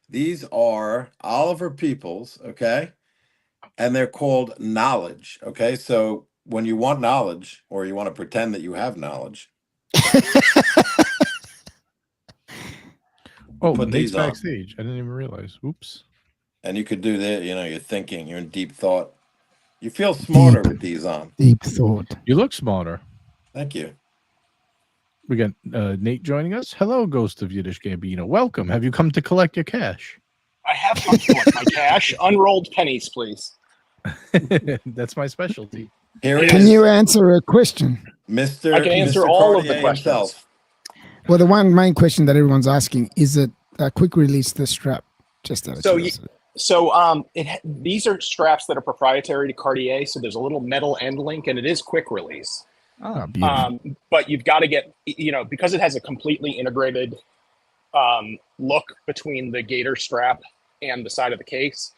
S6: these are Oliver Peoples, okay? And they're called Knowledge, okay? So when you want knowledge or you want to pretend that you have knowledge,
S1: Oh,
S6: put
S1: Nate's
S6: these on.
S1: backstage. I didn't even realize. Oops.
S6: and you could do that, you're thinking, you're in deep thought. You feel smarter with these on.
S8: Deep thought.
S1: You look smarter.
S6: Thank you.
S1: We got Nate joining us. Hello, Ghost of Yiddish Gambino. Welcome. Have you come to collect your cash?
S10: I have come to collect my cash. Unrolled pennies, please.
S1: That's my specialty.
S6: Here he
S8: Can
S6: is,
S8: you answer a question?
S6: Mr.
S10: I can answer
S6: Mr.
S10: all of the
S6: Cartier
S10: questions.
S6: himself.
S8: Well, the one main question that everyone's asking is it a quick release the strap? Just out of
S10: So
S8: curiosity.
S10: So these are straps that are proprietary to Cartier. So there's a little metal end link, and it is quick release.
S8: Oh, beautiful.
S10: But you've got to get, because it has a completely integrated look between the gator strap and the side of the case.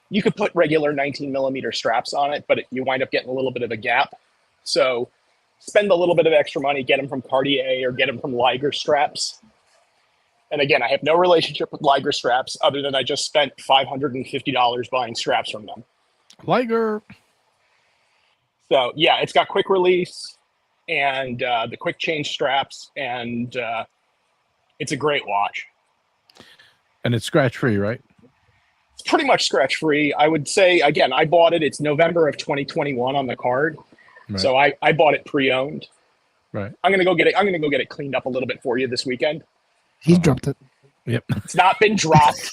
S10: You could put regular 19 millimeter straps on it, but you wind up getting a little bit of a gap. So spend a little bit of extra money, get them from Cartier or get them from Liger straps. And again, I have no relationship with Liger straps other than I just spent $550 buying straps from them.
S1: Liger.
S10: So yeah, it's got quick release and the quick change straps, and it's a great watch.
S1: And it's scratch free, right?
S10: It's pretty much scratch free. I would say, again, I bought it. It's November of 2021 on the card.
S1: Right.
S10: So I bought it pre-owned.
S1: Right.
S10: I'm gonna go get it cleaned up a little bit for you this weekend.
S8: He's dropped it.
S1: Yep.
S10: It's not been dropped.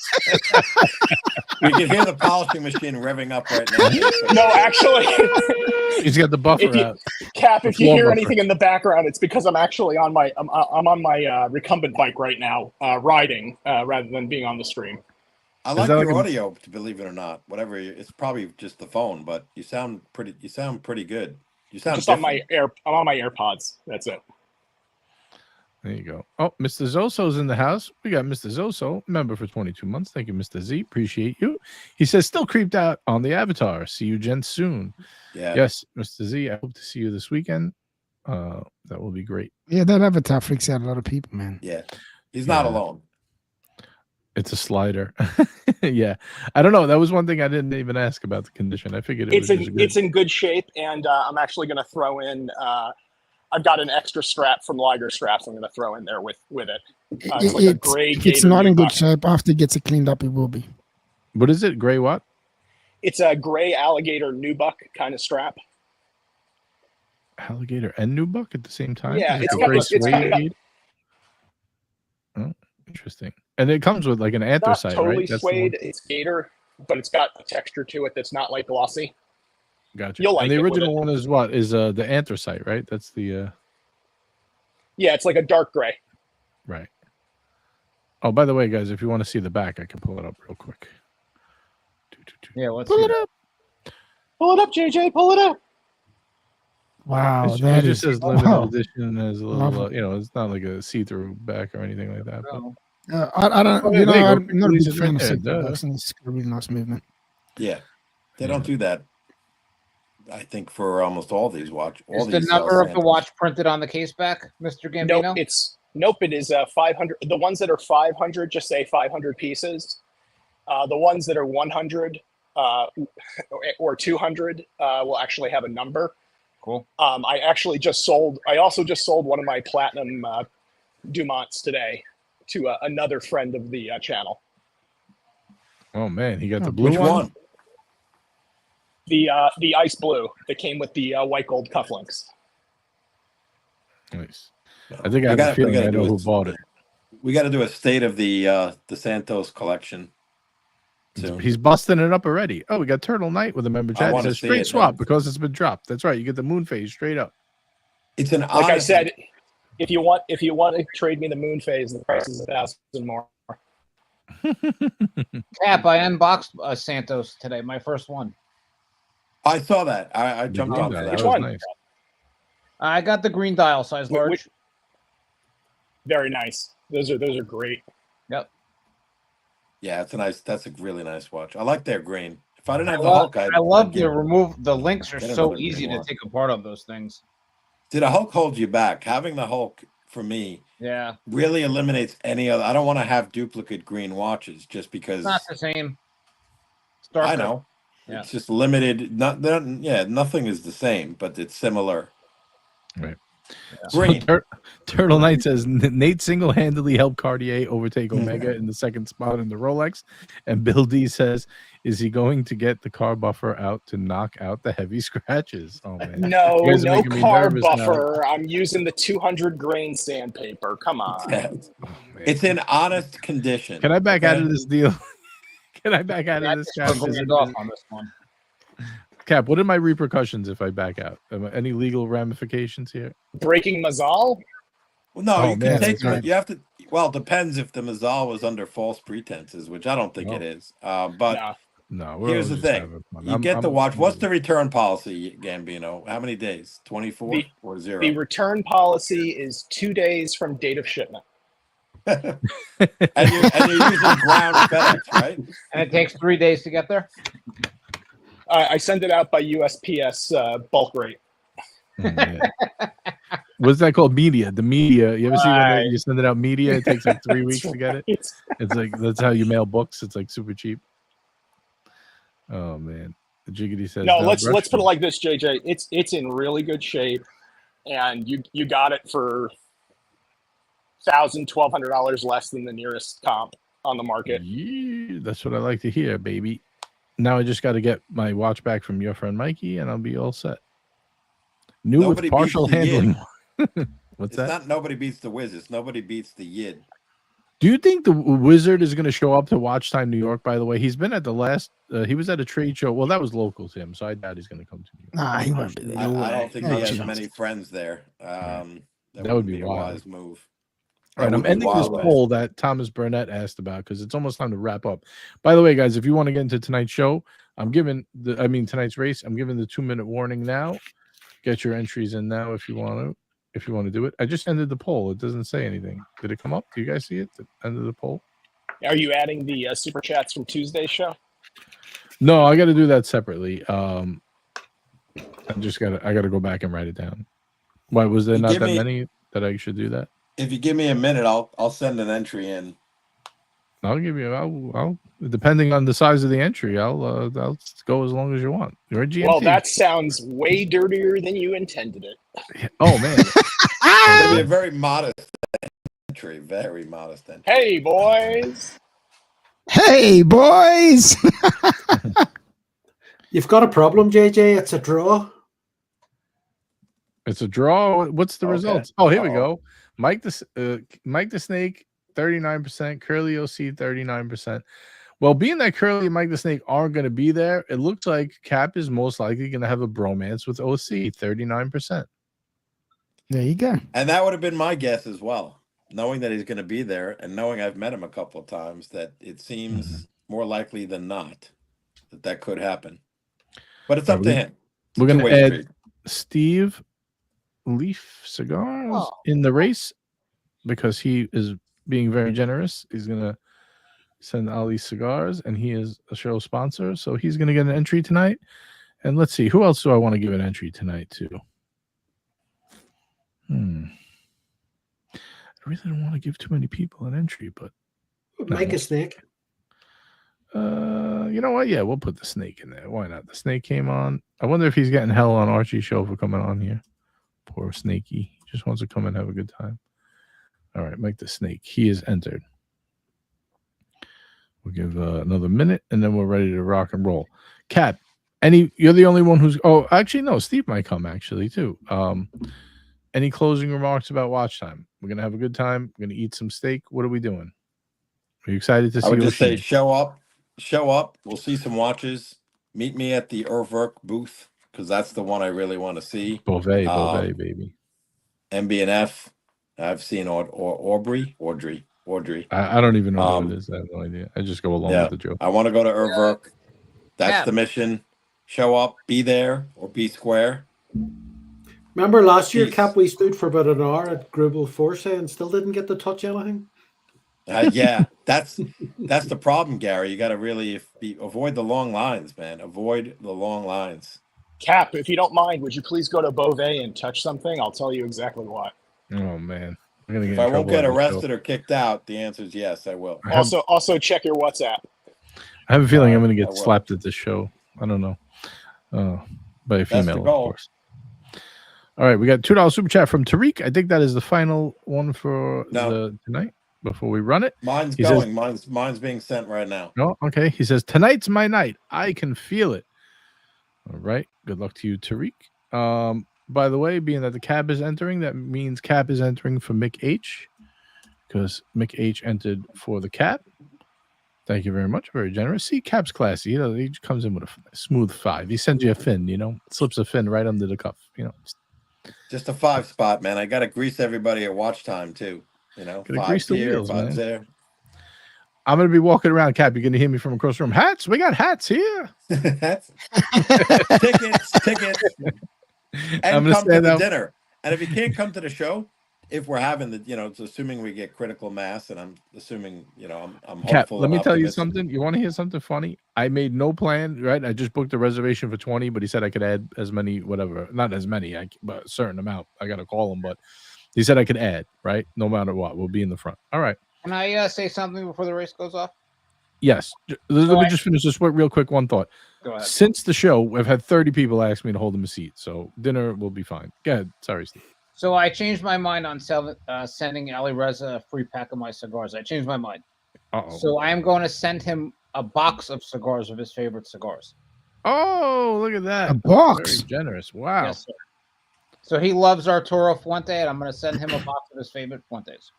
S6: We can hear the polishing machine revving up right now.
S10: No, actually,
S1: He's got the buffer
S10: if you,
S1: out.
S10: Cap, if you
S1: Floor
S10: hear
S1: buffer.
S10: anything in the background, it's because I'm actually on my recumbent bike right now, riding rather than being on the stream.
S6: I like
S1: that
S6: your
S1: like a-
S6: audio, believe it or not. Whatever, it's probably just the phone, but you sound pretty good. You sound
S10: Just on
S6: different.
S10: I'm on my AirPods. That's it.
S1: There you go. Oh, Mr. Zoso's in the house. We got Mr. Zoso, member for 22 months. Thank you, Mr. Z. Appreciate you. He says, still creeped out on the avatar. See you, gents, soon.
S6: Yeah.
S1: Yes, Mr. Z. I hope to see you this weekend. That will be great.
S8: Yeah, that avatar freaks out a lot of people, man.
S6: Yeah, he's not
S1: Yeah.
S6: alone.
S1: It's a slider. Yeah, I don't know. That was one thing I didn't even ask about the condition. I figured it was just good.
S10: It's in good shape, and I'm actually going to throw in. I've got an extra strap from Liger Straps. I'm going to throw in there with it. It's like a gray.
S8: If it's not in good shape, after it gets it cleaned up, it will be.
S1: What is it? Gray what?
S10: It's a gray alligator nubuck kind of strap.
S1: Alligator and nubuck at the same time?
S10: Yeah,
S1: Is it
S10: it's
S1: a
S10: got-
S1: gray
S10: it's
S1: suede
S10: got-
S1: bead? Oh, interesting. And it comes with like an
S10: Not
S1: anthracite,
S10: totally
S1: right? That's the one.
S10: suede. It's gator, but it's got a texture to it that's not like glossy.
S1: Gotcha.
S10: You'll like
S1: and the
S10: it with
S1: original
S10: it.
S1: one is what? Is the anthracite, right? That's the
S10: Yeah, it's like a dark gray.
S1: right. Oh, by the way, guys, if you want to see the back, I can pull it up real quick.
S7: Yeah, let's
S8: Pull
S7: see
S8: it
S7: that.
S8: up.
S10: Pull it up, JJ. Pull it up.
S8: Wow,
S1: It
S8: that
S1: just
S8: is
S1: says limited
S8: wow.
S1: edition as a
S8: Lovely.
S1: little, it's not like a see-through back or anything like that. But
S8: I don't,
S1: Oh,
S8: you know,
S1: there you go.
S8: I'm not a big
S1: Release it
S8: fan
S1: right
S8: of
S1: there,
S8: secret
S1: duh.
S8: box, and it's a really nice movement.
S6: Yeah, they don't do that. I think for almost all these watch. All
S7: Is the
S6: these
S7: number of the
S6: samples.
S7: watch printed on the case back, Mr. Gambino?
S10: Nope. It is 500. The ones that are 500 just say 500 pieces. The ones that are 100 or 200 will actually have a number.
S7: Cool.
S10: I also just sold one of my platinum Dumonts today to another friend of the channel.
S1: Oh man, he got the blue
S6: Which one?
S10: The ice blue that came with the white gold cufflinks.
S1: Nice. I think I have a feeling I know who bought it.
S6: We got to do a state of the Santos collection. soon.
S1: He's busting it up already. Oh, we got Turtle Knight with a member chat. It
S6: wanna
S1: says
S6: see
S1: straight
S6: it,
S1: swap
S6: man.
S1: because it's been dropped. That's right. You get the moon phase straight up.
S6: It's an
S10: Like I
S6: honest-
S10: said, if you want to trade me the moon phase, the price is 1,000 more.
S7: Cap, I unboxed Santos today, my first one.
S6: I saw that. I jumped
S1: Oh,
S6: on
S1: that
S6: that.
S10: Which
S1: was
S10: one?
S1: nice.
S7: I got the green dial size large.
S10: Which- Very nice. Those are great.
S7: Yep.
S6: Yeah, that's a really nice watch. I like their green. If I didn't have the
S7: Well,
S6: Hulk,
S7: I love
S6: I'd
S7: the remove. The links are
S6: get
S7: so
S6: another
S7: easy
S6: green
S7: to
S6: one.
S7: take apart on those things.
S6: Did a Hulk hold you back? Having the Hulk for me
S7: Yeah,
S6: really eliminates any other. I don't want to have duplicate green watches just because
S7: it's not the same. It's
S6: I
S7: darker.
S6: know
S7: Yeah.
S6: it's just limited. Nothing is the same, but it's similar.
S1: Right.
S6: Green.
S1: Turtle Knight says Nate single-handedly helped Cartier overtake Omega in the second spot in the Rolex, and Bill D says, "Is he going to get the car buffer out to knock out the heavy scratches?" Oh man,
S10: No,
S1: You guys are
S10: no
S1: making me
S10: car
S1: nervous now.
S10: buffer. I'm using the 200 grain sandpaper. Come on.
S6: Yeah.
S1: Oh, man.
S6: It's in honest condition.
S1: Can I back out
S6: okay?
S1: of this deal? Can I back out
S7: I
S1: of this?
S7: just
S1: Cap?
S7: took a
S1: Is
S7: grand
S1: it-
S7: off on this one.
S1: Cap, what are my repercussions if I back out? Any legal ramifications here?
S10: Breaking Mazal?
S6: Well, no,
S1: Oh,
S6: you
S1: man,
S6: can take.
S1: that's right.
S6: You have to. Well, it depends if the Mazal was under false pretenses, which I don't think
S1: No.
S6: it is. But
S10: Nah.
S1: No, we're
S6: here's
S1: all
S6: the
S1: just
S6: thing:
S1: having fun.
S6: you get the watch. What's the return policy, Gambino? How many days? 24 or 0?
S10: The return policy is 2 days from date of shipment.
S6: and you're using ground FedEx, right?
S7: And it takes 3 days to get there.
S10: I send it out by USPS bulk rate.
S1: What's that called? Media. The media. You ever see when
S10: Right.
S1: you send it out media? It takes like 3 weeks to get it.
S10: It's
S1: It's like that's how you mail books. It's like super cheap. Oh man, the Jiggity says
S10: no, let's
S1: rush
S10: put it
S1: me.
S10: like this, JJ. It's in really good shape, and you got it for $1,200 less than the nearest comp on the market.
S1: Yeah, that's what I like to hear, baby. Now I just got to get my watch back from your friend Mikey, and I'll be all set. New
S6: Nobody
S1: with partial
S6: beats the
S1: handling.
S6: Yid.
S1: What's
S6: It's
S1: that?
S6: not nobody beats the Wiz. It's nobody beats the Yid.
S1: Do you think the Wizard is going to show up to Watchtime New York? By the way, he's been at the last. He was at a trade show. Well, that was local to him, so I doubt he's going to come to New York.
S8: Nah, he won't be there.
S6: I don't think
S8: No
S6: he has
S8: chance.
S6: many friends there.
S1: That
S6: That
S1: would
S6: would
S1: be
S6: be a
S1: wild.
S6: wise move.
S1: All right,
S6: That
S1: I'm
S6: would be
S1: ending this
S6: wild.
S1: poll that Thomas Burnett asked about because it's almost time to wrap up. By the way, guys, if you want to get into tonight's show, tonight's race, I'm giving the 2-minute warning now. Get your entries in now if you want to do it. I just ended the poll. It doesn't say anything. Did it come up? Do you guys see it? The end of the poll?
S10: Are you adding the super chats from Tuesday's show?
S1: No, I got to do that separately. I got to go back and write it down. Why was there
S6: You
S1: not
S6: give
S1: that
S6: me-
S1: many that I should do that?
S6: If you give me a minute, I'll send an entry in.
S1: I'll give you. I'll depending on the size of the entry, I'll go as long as you want. You're a GMT.
S10: Well, that sounds way dirtier than you intended it.
S1: Oh man.
S6: It's gonna be a very modest entry. Very modest entry.
S10: Hey, boys.
S8: Hey, boys!
S9: You've got a problem, JJ. It's a draw.
S1: It's a draw. What's the
S6: Okay.
S1: results? Oh, here we
S6: Uh-oh.
S1: go. Mike the Snake, 39%. Curly OC, 39%. Well, being that Curly and Mike the Snake aren't going to be there, it looks like Cap is most likely going to have a bromance with OC, 39%.
S8: There you go.
S6: And that would have been my guess as well, knowing that he's going to be there and knowing I've met him a couple of times, that it seems more likely than not that could happen. But it's up to him. It's
S1: We're
S6: a
S1: going to
S6: two-way
S1: add
S6: street.
S1: Steve Leaf Cigars
S7: Oh.
S1: in the race because he is being very generous. He's going to send Ali cigars, and he is a show sponsor, so he's going to get an entry tonight. And let's see, who else do I want to give an entry tonight to? I really don't want to give too many people an entry, but
S9: Make a snake.
S1: you know what? Yeah, we'll put the Snake in there. Why not? The Snake came on. I wonder if he's getting hell on Archie's show for coming on here. Poor Snakey. He just wants to come and have a good time. All right, Mike the Snake. He is entered. We'll give another minute, and then we're ready to rock and roll. Kat, you're the only one who's... Oh, actually, no. Steve might come, actually, too. Any closing remarks about watch time? We're going to have a good time. We're going to eat some steak. What are we doing? Are you excited to see
S6: I would just say
S1: Oshie?
S6: show up. We'll see some watches. Meet me at the Urwerk booth because that's the one I really want to see.
S1: Beauvais, baby.
S6: MB&F. I've seen Audrey.
S1: I don't even know what it is. I have no idea. I just go along with the joke.
S6: I want to go to Urwerk. That's
S7: Yeah.
S6: the mission. Show up, be there, or be square.
S9: Remember last year,
S6: Peace.
S9: Cap, we stood for about an hour at Grubel Force and still didn't get to touch anything.
S6: Yeah, that's the problem, Gary. You got to really avoid the long lines, man. Avoid the long lines.
S10: Cap, if you don't mind, would you please go to Beauvais and touch something? I'll tell you exactly what.
S1: Oh man, I'm gonna get
S6: If
S1: in
S6: I won't
S1: trouble
S6: get
S1: on this show.
S6: arrested or kicked out, the answer is yes, I will.
S10: Also check your WhatsApp.
S1: I have a feeling I'm
S6: I
S1: gonna get
S6: will.
S1: slapped at this show. I don't know, by a
S6: That's the
S1: female, of
S6: goal.
S1: course. All right, we got $2 super chat from Tariq. I think that is the final one for tonight. Before we run it,
S6: Mine's
S1: He
S6: going.
S1: says-
S6: Mine's being sent right now.
S1: no, okay. He says tonight's my night. I can feel it. All right. Good luck to you, Tariq. By the way, being that the cab is entering, that means Cap is entering for Mick H, because Mick H entered for the Cap. Thank you very much. Very generous. See, Cap's classy. You know, he comes in with a smooth 5. He sends you a fin. Slips a fin right under the cuff.
S6: Just a 5 spot, man. I got to grease everybody at watch time too.
S1: Gotta
S6: 5
S1: grease the
S6: here,
S1: wheels,
S6: 5
S1: man.
S6: there.
S1: I'm gonna be walking around, Cap. You're gonna hear me from across the room. Hats. We got hats here.
S6: Tickets.
S1: I'm
S6: And
S1: gonna
S6: come to
S1: stand
S6: the
S1: out.
S6: dinner. And if you can't come to the show, if we're having the, it's assuming we get critical mass, and I'm assuming, I'm
S1: Cap,
S6: hopeful.
S1: let
S6: and
S1: me tell you
S6: optimistic.
S1: something. You want to hear something funny? I made no plan, right? I just booked a reservation for 20, but he said I could add as many, whatever. Not as many, but a certain amount. I got to call him, but he said I could add, right? No matter what. We'll be in the front. All right.
S7: Can I say something before the race goes off?
S1: Yes. Let me just finish this real quick. One thought.
S7: Go ahead.
S1: Since the show, I've had 30 people ask me to hold them a seat. So dinner will be fine. Go ahead. Sorry, Steve.
S7: So I changed my mind on sending Ali Reza a free pack of my cigars. I changed my mind.
S1: Uh-oh.
S7: So I am going to send him a box of cigars of his favorite cigars.
S1: Oh, look at that.
S8: A box.
S1: Very generous. Wow.
S7: Yes, sir. So he loves Arturo Fuente, and I'm going to send him a box of his favorite Fuentes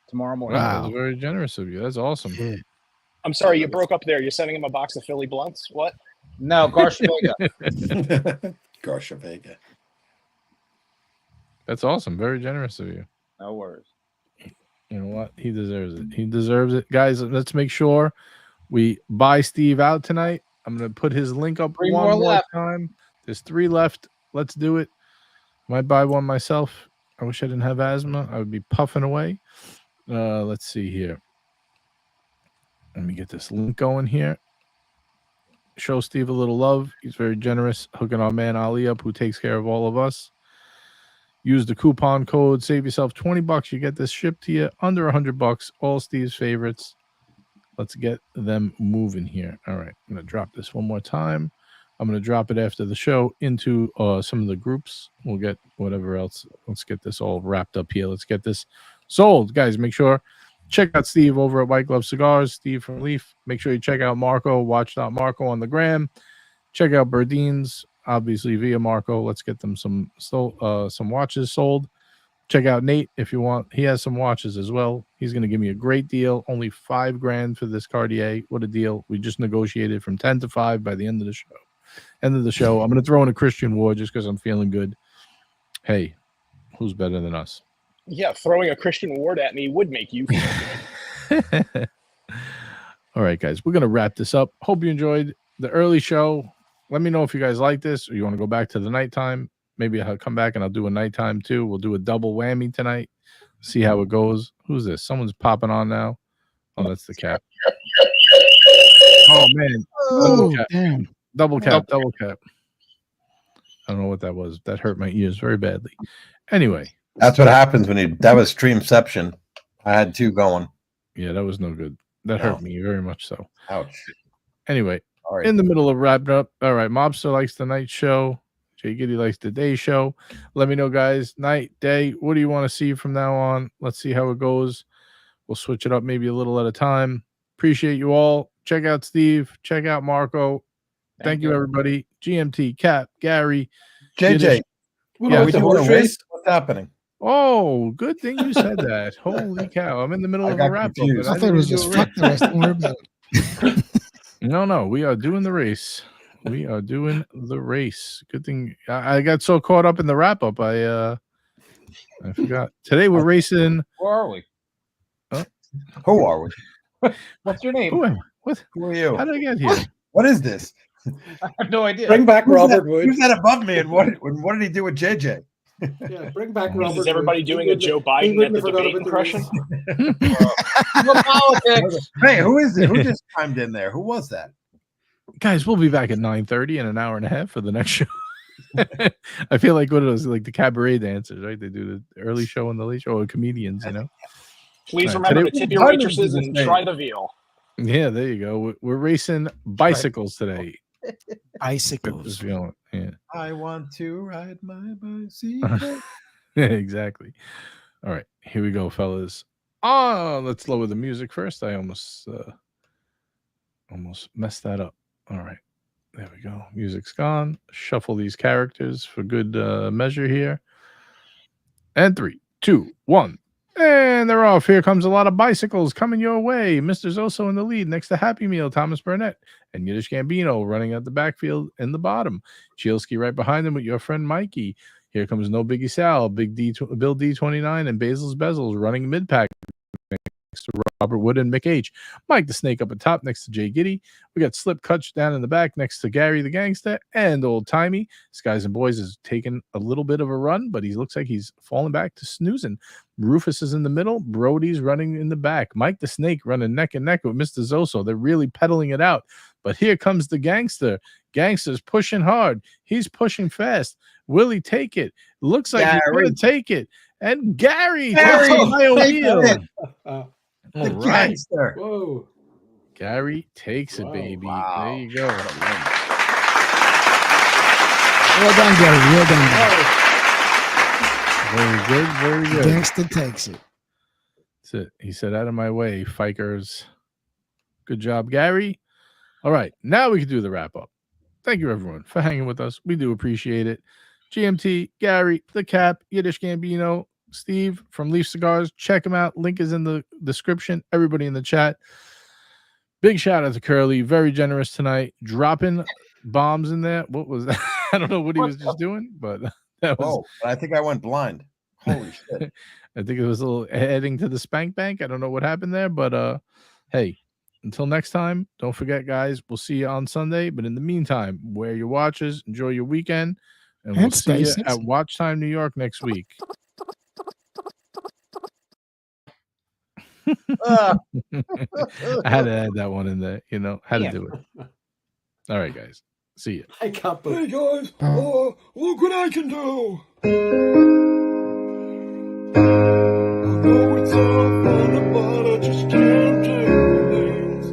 S7: tomorrow morning.
S1: Wow.
S8: Wow.
S1: That's very generous of you. That's awesome.
S8: Yeah.
S10: I'm sorry, you broke up there. You're sending him a box of Philly Blunts? What?
S7: No, Garcia Vega.
S6: Garcia Vega.
S1: That's awesome. Very generous of you.
S7: No worries.
S1: You know what? He deserves it. He deserves it. Guys, let's make sure we buy Steve out tonight. I'm going to put his link up
S7: 3
S1: one
S7: more
S1: more
S7: left.
S1: time. There's 3 left. Let's do it. Might buy one myself. I wish I didn't have asthma. I would be puffing away. Let's see here. Let me get this link going here. Show Steve a little love. He's very generous, hooking our man Ali up, who takes care of all of us. Use the coupon code. Save yourself $20. You get this shipped to you under $100. All Steve's favorites. Let's get them moving here. All right. I'm going to drop this one more time. I'm going to drop it after the show into some of the groups. We'll get whatever else. Let's get this all wrapped up here. Let's get this sold. Guys, make sure, check out Steve over at White Glove Cigars, Steve from Leaf. Make sure you check out Marco, watch.marco on the gram. Check out Berdeen's, obviously via Marco. Let's get them some watches sold. Check out Nate if you want. He has some watches as well. He's going to give me a great deal. Only $5,000 for this Cartier. What a deal. We just negotiated from 10 to 5 by the end of the show. I'm going to throw in a Christian War just because I'm feeling good. Hey, who's better than us?
S10: Yeah, throwing a Christian Ward at me would make you feel good.
S1: All right, guys, we're going to wrap this up. Hope you enjoyed the early show. Let me know if you guys like this or you want to go back to the nighttime. Maybe I'll come back and I'll do a nighttime too. We'll do a double whammy tonight. See how it goes. Who's this? Someone's popping on now. Oh, that's the cat. Oh, man.
S8: Damn.
S1: Double cap. I don't know what that was. That hurt my ears very badly. Anyway.
S6: That's what happens when that was streamception. I had 2 going.
S1: Yeah, that was no good. That hurt me very much so.
S6: Ouch.
S1: Anyway,
S6: Sorry.
S1: In the middle of wrapping up. All right, Mobster likes the night show. Jay Giddy likes the day show. Let me know, guys. Night, day. What do you want to see from now on? Let's see how it goes. We'll switch it up maybe a little at a time. Appreciate you all. Check out Steve. Check out Marco. Thank you, everybody. GMT, Cap, Gary,
S6: JJ.
S1: Yeah,
S6: we doing a race? What's happening?
S1: Oh, good thing you said that. Holy cow. I'm in the middle of a wrap up.
S8: I thought it was just fuck the rest. Don't worry about it.
S1: No. We are doing the race. Good thing I got so caught up in the wrap up. I forgot. Today we're racing.
S7: Where are we?
S6: Who are we?
S7: What's your name?
S1: Who am I? What?
S6: Who are you?
S1: How did I get here?
S6: What is this?
S7: I have no idea.
S9: Bring back Robert Wood.
S6: Who's that above me? And what did he do with JJ?
S9: Yeah, bring back Robert.
S10: Is everybody
S9: Wood.
S10: doing a Joe Biden at the debate impression?
S7: Politics.
S6: Hey, who is it? Who just chimed in there? Who was that?
S1: Guys, we'll be back at 9:30 in an hour and a half for the next show. I feel like one of those, like the cabaret dancers, right? They do the early show and the late show, or comedians, you know.
S10: Please
S1: Right.
S10: remember to
S1: Today-
S10: tip your waitresses and try the veal.
S1: Yeah, there you go. We're racing bicycles today.
S8: Icicles.
S1: Yeah.
S6: I want to ride my bicycle.
S1: Yeah, exactly. All right, here we go, fellas. Let's lower the music first. I almost messed that up. All right, there we go. Music's gone. Shuffle these characters for good measure here. And 3, 2, 1. And they're off. Here comes a lot of bicycles coming your way. Mr. Zoso in the lead next to Happy Meal, Thomas Burnett, and Yiddish Gambino running at the backfield in the bottom. Chielski right behind them with your friend Mikey. Here comes No Biggie Sal, Big D, Bill D29, and Basil's Bezels running mid-pack next to Robert Wood and Mick H. Mike the Snake up at top next to Jay Giddy. We got Slip Cutch down in the back next to Gary the Gangster and Old Timey. Skies and Boys is taking a little bit of a run, but he looks like he's falling back to snoozing. Rufus is in the middle. Brody's running in the back. Mike the Snake running neck and neck with Mr. Zoso. They're really pedaling it out. But here comes the Gangster. Gangster's pushing hard. He's pushing fast. Will he take it? Looks like he's going to take it. And Gary takes a high wheel. All right.
S6: Gangster.
S9: Whoa.
S1: Gary takes it, baby.
S6: Wow.
S1: There you go.
S8: Well done, Gary. Well done.
S1: Very good. Very good.
S8: Gangster takes it.
S1: That's it. He said, out of my way, Fikers. Good job, Gary. All right. Now we can do the wrap up. Thank you, everyone, for hanging with us. We do appreciate it. GMT, Gary, The Cap, Yiddish Gambino, Steve from Leaf Cigars. Check him out. Link is in the description. Everybody in the chat. Big shout out to Curly. Very generous tonight. Dropping bombs in there. What was that? I don't know what he was just doing, but that was.
S6: Oh, I think I went blind. Holy shit.
S1: I think it was a little heading to the spank bank. I don't know what happened there, but hey, until next time, don't forget, guys, we'll see you on Sunday. But in the meantime, wear your watches, enjoy your weekend, and we'll see you at Watchtime New York next week. I had to add that one in there, had to do it. All right, guys. See you.
S9: I can't believe.
S5: Hey guys, look what I can do.
S11: know it's all fun, but I just can't take things.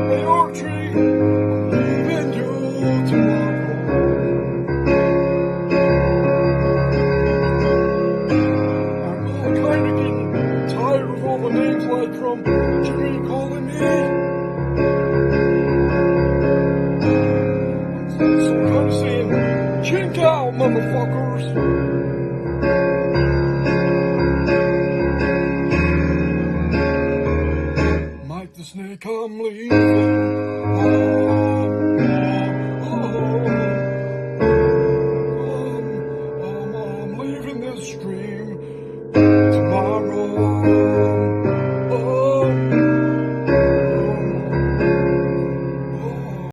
S11: Hey, Archie, I'm leaving you tomorrow. I'm kind of getting tired of all the names like from Jimmy calling me. So I'm kind of saying, chink out, motherfuckers. Mike the Snake, I'm leaving.